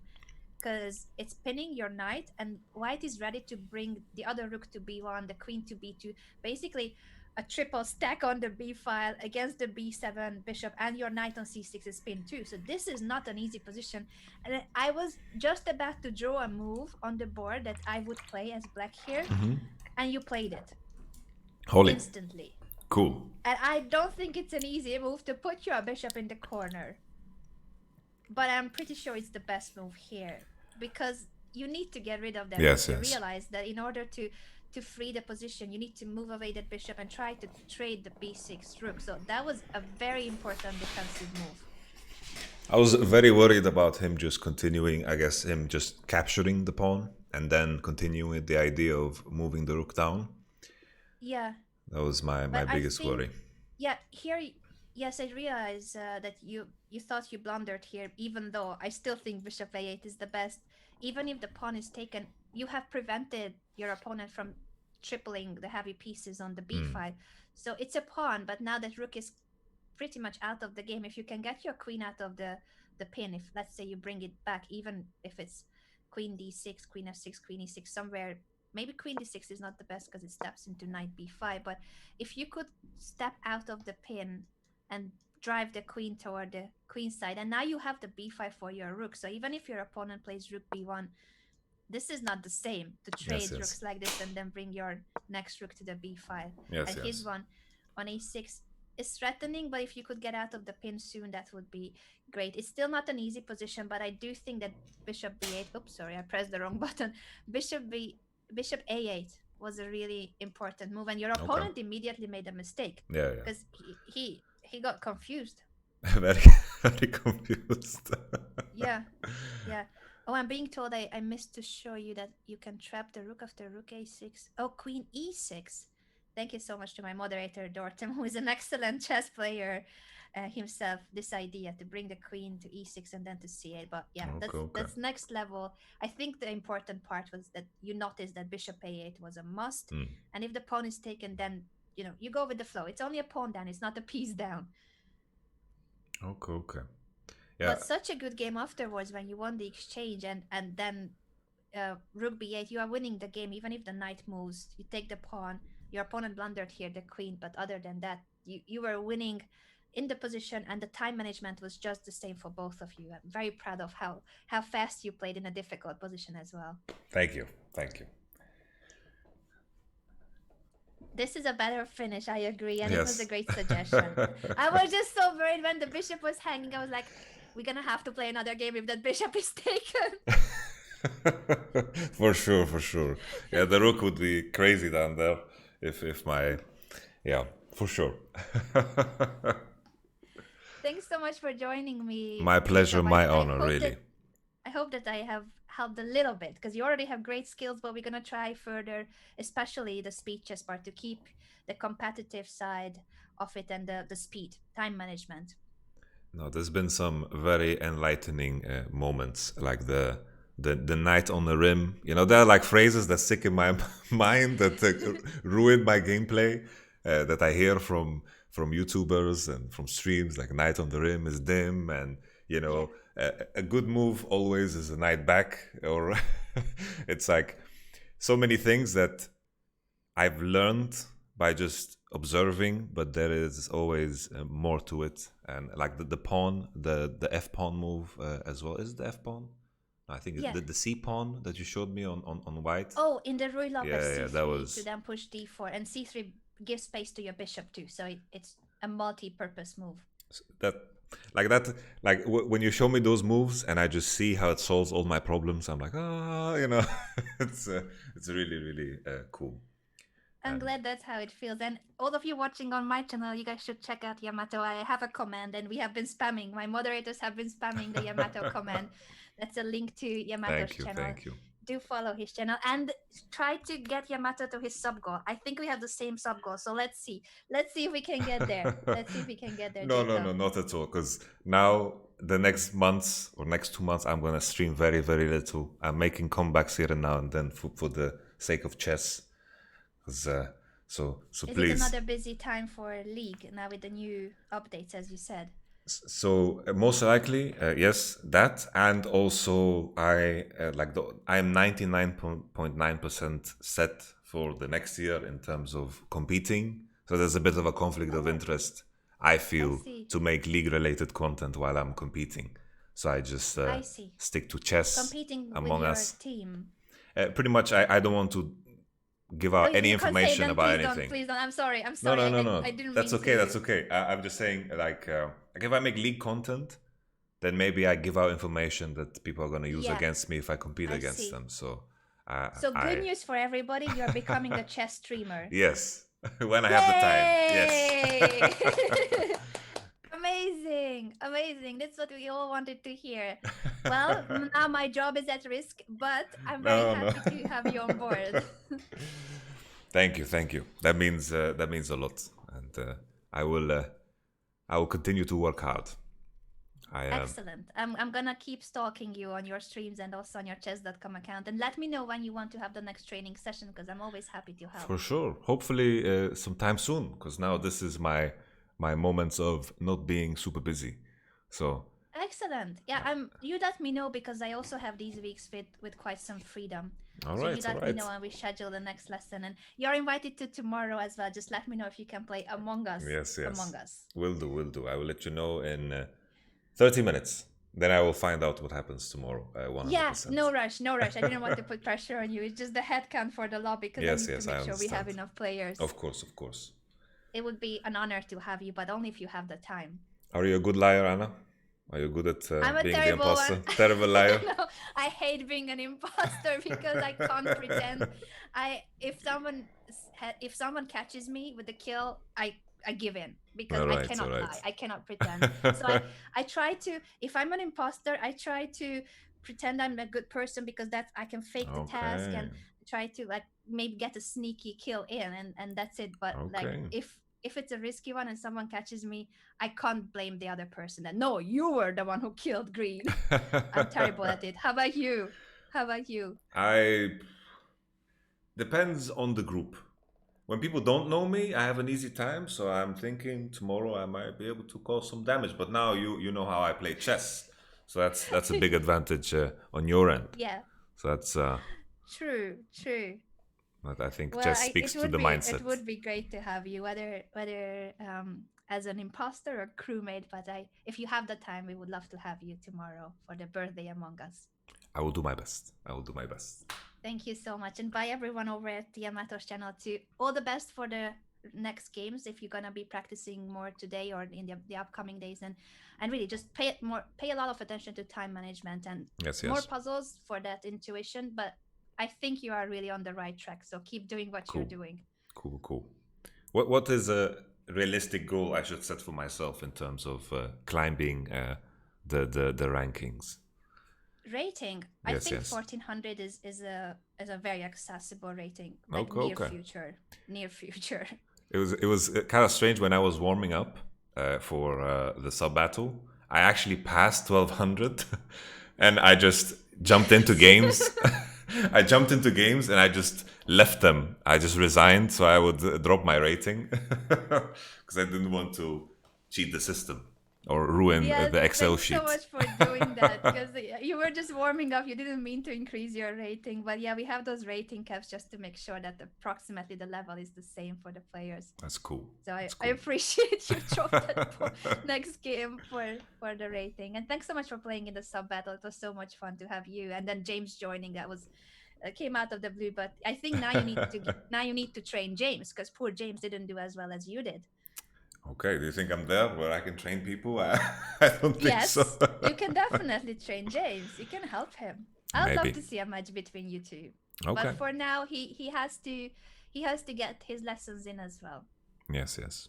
because it's pinning your knight and white is ready to bring the other rook to b1, the queen to b2, basically a triple stack on the b file against the b7 bishop, and your knight on c6 is pinned too. So this is not an easy position. And I was just about to draw a move on the board that I would play as black here, and you played it Holy, instantly. cool. And I don't think it's an easy move to put your bishop in the corner, but I'm pretty sure it's the best move here because you need to get rid of that. Yes, You yes. realize that in order to free the position, you need to move away that bishop and try to trade the b6 rook. So that was a very important defensive move. I was very worried about him just continuing. I guess him just capturing the pawn and then continuing with the idea of moving the rook down. Yeah, That was my but I biggest think worry. yeah here yes I realize that you thought you blundered here, even though I still think bishop a8 is the best. Even if the pawn is taken, you have prevented your opponent from tripling the heavy pieces on the b5. So it's a pawn, but now that rook is pretty much out of the game, if you can get your queen out of the pin, if let's say you bring it back, even if it's queen d6, queen f6, queen e6, somewhere, maybe queen d6 is not the best because it steps into knight b5, but if you could step out of the pin and drive the queen toward the queen side, and now you have the b5 for your rook. So even if your opponent plays rook b1, this is not the same to Yes, trade yes. rooks like this and then bring your next rook to the b5. Yes, And his yes. one on a6 is threatening, but if you could get out of the pin soon, that would be great. It's still not an easy position, but I do think that bishop b8. Oops, sorry, I pressed the wrong button. Bishop a8 was a really important move, and your Okay. opponent immediately made a mistake Yeah, yeah. because he got confused. very, very confused. Yeah, yeah. Oh, I'm being told I missed to show you that you can trap the rook after rook a6. Oh, queen e6. Thank you so much to my moderator, Dortem, who is an excellent chess player himself. This idea to bring the queen to e6 and then to c8. But yeah, Okay. that's next level. I think the important part was that you noticed that bishop a8 was a must. And if the pawn is taken, then you go with the flow. It's only a pawn down. It's not a piece down. Okay. Yeah. But such a good game afterwards when you won the exchange and then rook b8, you are winning the game even if the knight moves. You take the pawn. Your opponent blundered here the queen, but other than that, you were winning in the position, and the time management was just the same for both of you. I'm very proud of how fast you played in a difficult position as well. Thank you. Thank you. This is a better finish, I agree, and it was a Yes. great suggestion. I was just so worried when the bishop was hanging. I was like, we're gonna have to play another game if that bishop is taken. For sure, for sure. Yeah, the rook would be crazy down there if my yeah, for sure. Thanks so much for joining me, My pleasure, Jacob. my I honor, hope really. that I have helped a little bit because you already have great skills, but we're gonna try further, especially the speed chess part, to keep the competitive side of it and the speed, time management. No, there's been some very enlightening moments, like the night on the rim. You know, there are like phrases that stick in my mind that ruin my gameplay. That I hear from YouTubers and from streams, like night on the rim is dim, and you Yeah. know, a good move always is a night back, or it's like so many things that I've learned by just observing, but there is always more to it. And like the pawn, the F pawn move as well. Is it the F pawn? I think it's Yeah. the C pawn that you showed me on white. Oh, in the Rui Lopez Yeah, that c3 to was then push d4, and c3 gives space to your bishop too, so it's a multi-purpose move. that like that like when you show me those moves and I just see how it solves all my problems. I'm like, you know, it's it's really really cool. I'm And glad that's how it feels. And all of you watching on my channel, you guys should check out Yamato. I have a command, and we have been spamming. My moderators have been spamming the Yamato command. That's a link to Yamato's thank you, channel. thank you. Do follow his channel and try to get Yamato to his sub goal. I think we have the same sub goal, so let's see. Let's see if we can get there. Let's see if we can get there, No, no, Jacob. no, not at all. Because now the next months or next 2 months, I'm gonna stream very, very little. I'm making comebacks here and now and then for the sake of chess. 'Cause, so Is it please. another busy time for League now with the new updates, as you said? So most likely, yes, that, and also I'm 99.9% set for the next year in terms of competing. So there's a bit of a conflict of Oh, interest. I I feel see. to make league-related content while I'm competing. So I just I see. stick to chess, Competing with Among your Us. team. Pretty much, I don't want to give Oh, out any you can't say information then. about Please don't. anything. Please don't. I'm sorry. I'm No, sorry. no, I, no, I, no. I didn't That's mean okay. That's to. okay. I'm just saying, like if I make league content, then maybe I give out information that people are going to use Yeah, against me if I compete I against see. them. So, So good I news for everybody. You're becoming a chess streamer. yes, when I have the time, yes. Yay! Amazing. Amazing. That's what we all wanted to hear. Well, now my job is at risk, but I'm very No, no. happy to have you on board. Thank you, thank you. That means a lot, and I will uh, I will continue to work hard. I Excellent. I'm gonna keep stalking you on your streams and also on your chess.com account. And let me know when you want to have the next training session because I'm always happy to help. For sure. Hopefully, sometime soon, because now this is my moments of not being super busy. So Excellent. Yeah, you let me know because I also have these weeks with quite some freedom. all So you right, all let me right. know and we schedule the next lesson. And you're invited to tomorrow as well. Just let me know if you can play Among Us. Yes, Among yes. Us. Will do, will do. I will let you know in 30 minutes. Then I will find out what happens tomorrow, Yeah, 100%. no rush, no rush. I didn't want to put pressure on you. It's just the head count for the lobby because I Yes, need to yes, I make sure we have understand. enough players. Of course, of course. It would be an honor to have you, but only if you have the time. Are you a good liar, Anna? Are you good at I'm a being the terrible one. imposter? Terrible liar? No, I hate being an imposter because I can't pretend. If someone catches me with the kill, I give in because All I right, all cannot lie. right. I cannot pretend. So I try to, if I'm an imposter, I try to pretend I'm a good person because that's I can fake the task Okay, and try to like maybe get a sneaky kill in and that's it. But like okay. if it's a risky one and someone catches me, I can't blame the other person that no, you were the one who killed green. I'm terrible at it. How about you? How about you? I depends on the group. When people don't know me, I have an easy time, so I'm thinking tomorrow I might be able to cause some damage. But now you know how I play chess, so that's a big advantage on your end. Yeah, So that's true, true. that I think Well, chess speaks to the it mindset. would be great to have you, whether as an imposter or crewmate. But if you have the time, we would love to have you tomorrow for the birthday Among Us. I will do my best. I will do my best. Thank you so much. And bye everyone over at the Yamato's channel too. All the best for the next games if you're gonna be practicing more today or in the upcoming days, and really just pay a lot of attention to time management and Yes, more yes. puzzles for that intuition. But I think you are really on the right track. So keep doing what you're Cool, doing. cool, cool. What is a realistic goal I should set for myself in terms of climbing the rankings? Rating. I Yes, think yes. 1400 is a very accessible rating, like Okay, near okay. future. Near future. It was kind of strange when I was warming up for the sub battle. I actually passed 1200, and I just jumped into Nice. games. I jumped into games and I just left them. I just resigned so I would drop my rating because I didn't want to cheat the system or ruin Yeah, the Excel thanks so sheet. much for doing that because you were just warming up. You didn't mean to increase your rating, but yeah, we have those rating caps just to make sure that approximately the level is the same for the players. That's cool. So I, That's I cool. appreciate you dropped that next game for the rating, and thanks so much for playing in the sub battle. It was so much fun to have you and then James joining. That was came out of the blue, but I think now you need to train James because poor James didn't do as well as you did. Okay, do you think I'm there where I can train people? I don't think so. Yes, you can definitely train James. You can help him. I'd love Maybe. to see a match between you two. But Okay. for now, he has to get his lessons in as well. Yes, yes.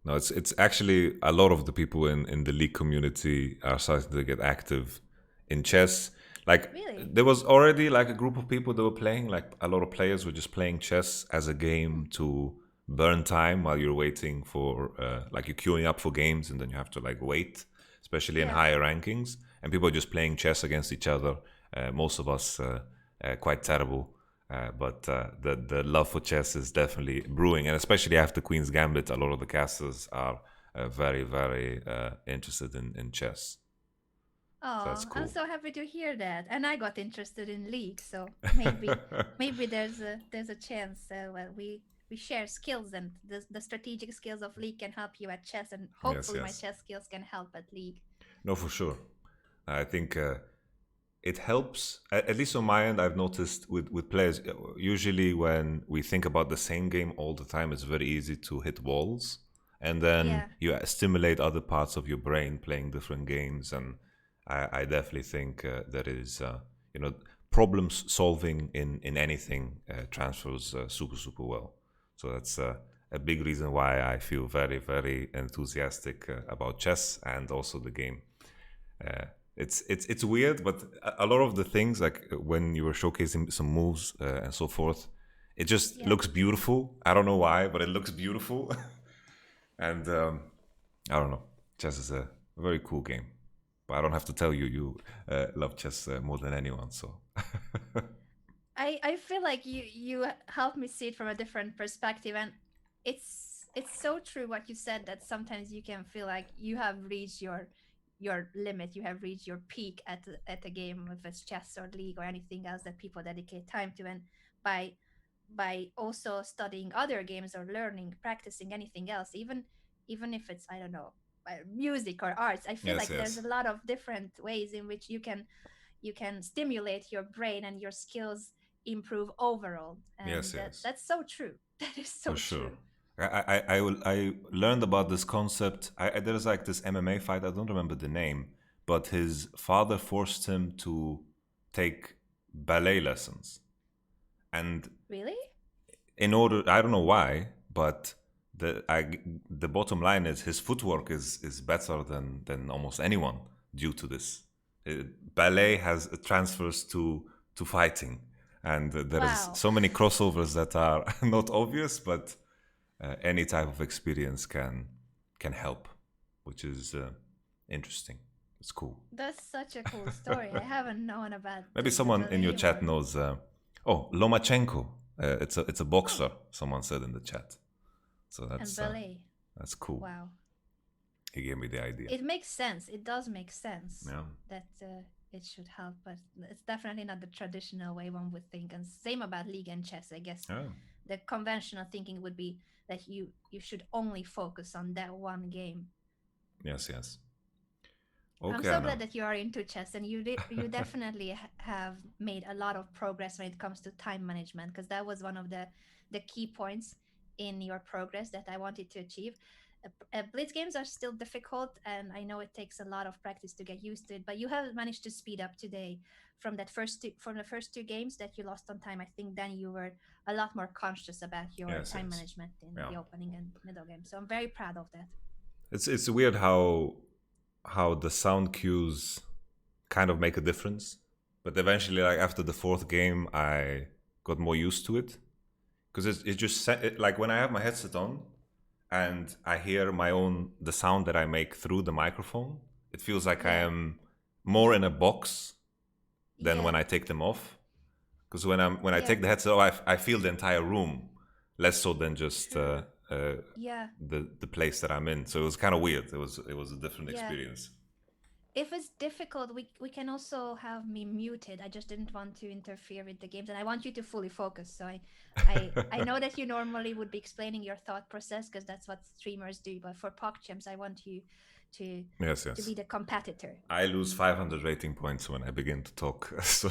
No, it's actually a lot of the people in the league community are starting to get active in chess. Like Really? there was already like a group of people that were playing. Like a lot of players were just playing chess as a Hmm. game to burn time while you're waiting for like you're queuing up for games and then you have to like wait, especially in Yeah. higher rankings. And people are just playing chess against each other. Most of us quite terrible. But the love for chess is definitely brewing, and especially after Queen's Gambit, a lot of the casters are very, very interested in chess. So that's Oh, I'm cool. so happy to hear that. And I got interested in League, so maybe there's a chance. Well, we share skills, and the strategic skills of League can help you at chess, and Yes, hopefully my yes. chess skills can help at League. No, for sure. I think it helps. At least on my end, I've noticed with players. Usually, when we think about the same game all the time, it's very easy to hit walls, and then Yeah. you stimulate other parts of your brain playing different games. And I definitely think there is, you know, problem solving in anything transfers super super well. So that's a big reason why I feel very very enthusiastic about chess and also the game. Uh, it's weird, but a lot of the things like when you were showcasing some moves and so forth, it just Yeah. looks beautiful. I don't know why, but it looks beautiful, and I don't know. Chess is a very cool game, but I don't have to tell you you love chess more than anyone. So I feel like you help me see it from a different perspective, and it's so true what you said that sometimes you can feel like you have reached your limit, you have reached your peak at a game, if it's chess or League or anything else that people dedicate time to, and by by also studying other games or learning, practicing anything else, even if it's, I don't know, music or arts, I feel yes, like there's yes, a lot of different ways in which you can stimulate your brain and your skills improve overall, yes, and yes, that's so true. That is for so sure. true. I learned about this concept. There's like this MMA fight. I don't remember the name, but his father forced him to take ballet lessons, and Really? in order, I don't know why, but the bottom line is his footwork is better than almost anyone due to this. Uh, Ballet has transfers to fighting, and there is Wow. so many crossovers that are not obvious, but any type of experience can help, which is interesting. It's cool. That's such a cool story. I haven't known about Maybe the someone in your ballet chat one. knows. Oh, Lomachenko. It's a Oh, boxer. Someone said in the chat. So and that's ballet. that's cool. Wow. He gave me the idea. It makes sense. It does make sense Yeah. that it should help, but it's definitely not the traditional way one would think. And same about League and chess. I guess Oh. the conventional thinking would be that you should only focus on that one game. Yes. Yes. I'm Okay, so Anna. glad that you are into chess, and you definitely have made a lot of progress when it comes to time management, because that was one of the key points in your progress that I wanted to achieve. Blitz games are still difficult, and I know it takes a lot of practice to get used to it. But you have managed to speed up today from the first two games that you lost on time. I think then you were a lot more conscious about your Yes, time yes. management in Yeah. the opening and middle game. So I'm very proud of that. It's weird how the sound cues kind of make a difference. But eventually, like after the fourth game, I got more used to it because it just like when I have my headset on and I hear the sound that I make through the microphone, it feels like I Yeah, am more in a box than when yeah, I take them off. Because when I yeah. take the headset off, I feel the entire room, less so than just True. Yeah, the place that I'm in. So it was kind of weird. It was a different yeah. experience. If it's difficult, we can also have me muted. I just didn't want to interfere with the games, and I want you to fully focus. So I know that you normally would be explaining your thought process because that's what streamers do. But for PogChamps, I want you to Yes, to yes. be the competitor. I lose 500 rating points when I begin to talk. So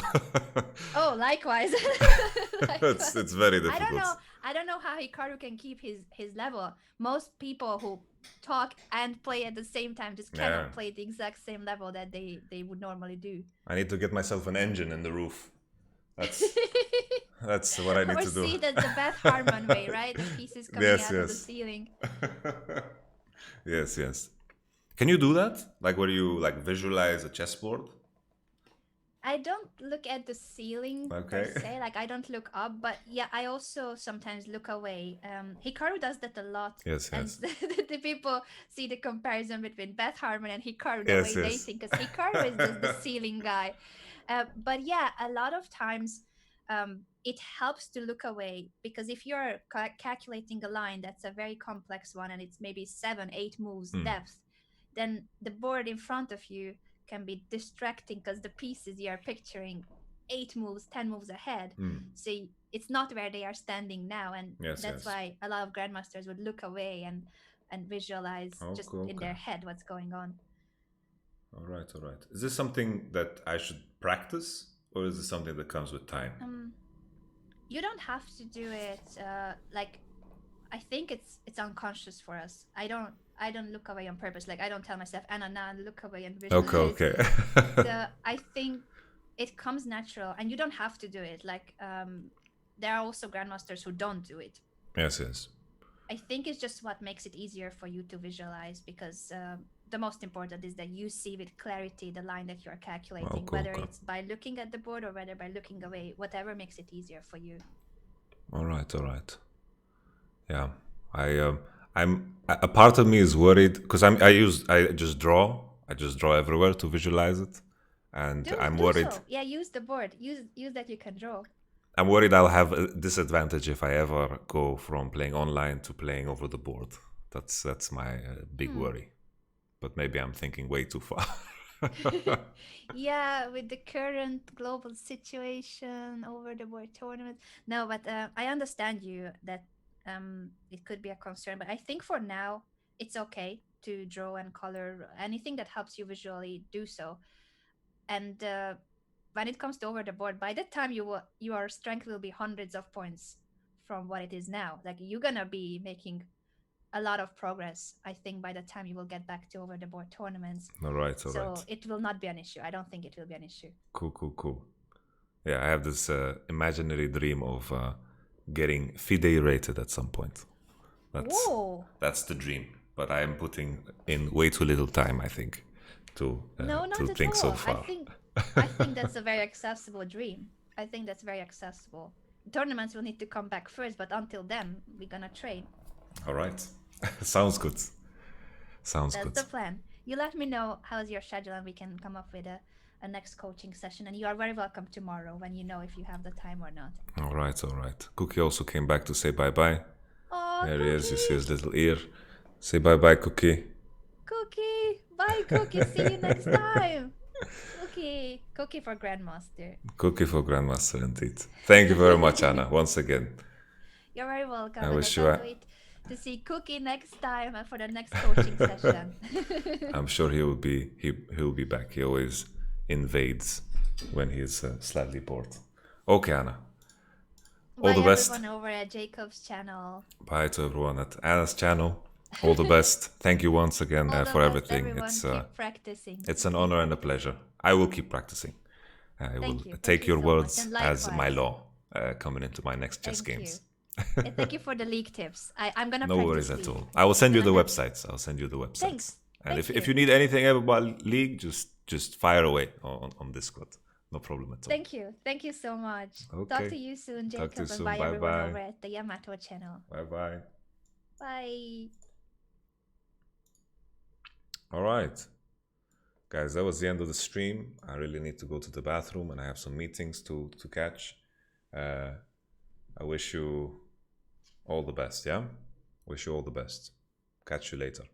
Oh, likewise. it's Likewise. it's very I don't difficult. know. I don't know how Hikaru can keep his level. Most people who talk and play at the same time just Yeah, cannot play the exact same level that they would normally do. I need to get myself an engine in the roof. That's that's what I need Or to do. see the Beth Harmon way, right? The pieces coming Yes, out of the yes. ceiling. Yes, yes. Can you do that? Like where you like visualize a chessboard? I don't look at the ceiling per Okay. se, like I don't look up, but yeah, I also sometimes look away. Hikaru does that a lot, Yes, and yes. the people see the comparison between Beth Harmon and Hikaru the Yes, way they yes. think, because Hikaru is the ceiling guy. But yeah, a lot of times it helps to look away, because if you're calculating a line that's a very complex one and it's maybe 7, 8 moves Hmm. depth, then the board in front of you can be distracting because the pieces you are picturing 8 moves, 10 moves ahead. Hmm. So it's not where they are standing now, and Yes, that's yes. why a lot of grandmasters would look away and visualize just Okay, in okay. their head what's going on. All right, all right. Is this something that I should practice, or is this something that comes with time? Um, you don't have to do it. Like I think it's unconscious for us. I don't look away on purpose. Like I don't tell myself, Anna, now look away and Okay, visualize. okay. So I think it comes natural, and you don't have to do it. Like there are also grandmasters who don't do it. Yes, yes. I think it's just what makes it easier for you to visualize, because the most important is that you see with clarity the line that you're calculating, Okay, whether okay. it's by looking at the board or whether by looking away, whatever makes it easier for you. All right, all right. Yeah, I'm a part of me is worried because I just draw everywhere to visualize it, and I'm Do worried. so. Yeah, use the board. Use that you can draw. I'm worried I'll have a disadvantage if I ever go from playing online to playing over the board. That's my big Hmm. worry. But maybe I'm thinking way too far. Yeah, with the current global situation over the board tournament. No, but I understand you that it could be a concern, but I think for now it's okay to draw and color anything that helps you visually do so. And when it comes to over the board, by the time your strength will be hundreds of points from what it is now. Like you're gonna be making a lot of progress, I think, by the time you will get back to over the board tournaments. All right, all So right. it will not be an issue. I don't think it will be an issue. Cool, cool, cool. Yeah, I have this imaginary dream of getting FIDE rated at some point. That's Whoa. that's the dream. But I am putting in way too little time, I think, No, to not at think so all. I far. think I think that's a very accessible dream. I think that's very accessible. Tournaments will need to come back first, but until then, we're gonna train. All right, sounds good. Sounds That's good. the plan. You let me know how's your schedule, and we can come up with a next coaching session. And you are very welcome tomorrow when you know if you have the time or not. All right, all right. Cookie also came back to say bye bye. Oh, There he is. You see his Cookie! little ear. Say bye bye, Cookie. Cookie! Bye, Cookie. See you next time. Cookie. Cookie for Grandmaster. Cookie for Grandmaster, indeed. Thank you very much, Anna, once again. You're very welcome. I And I wish you can't a wait to see Cookie next time for the next coaching session. I'm sure he'll be back. He always invades when he's slightly bored. Okay, Anna. All Bye the best. everyone over at Jacob's channel. Bye to everyone at Anna's channel. All the best. Thank you once again All the for best, everything. everyone. Keep practicing. It's an honor and a pleasure. I will keep practicing. I will Thank you. take Thank your you so much. words And as my likewise. law coming into my next chess Thank games. you. And thank you for the league tips. I'm gonna No practice worries at League. all. I will send you the Gonna have- websites. I'll send you the websites. Thanks. And Thank if you need anything ever about League, just fire away on Discord. No problem at all. Thank you. Thank you so much. Okay. Talk to you soon, Jacob. Talk to you soon. And bye everyone Bye-bye. over at the Yamato channel. Bye-bye. Bye. All right. Guys, that was the end of the stream. I really need to go to the bathroom and I have some meetings to catch. I wish you all the best, yeah? Wish you all the best. Catch you later.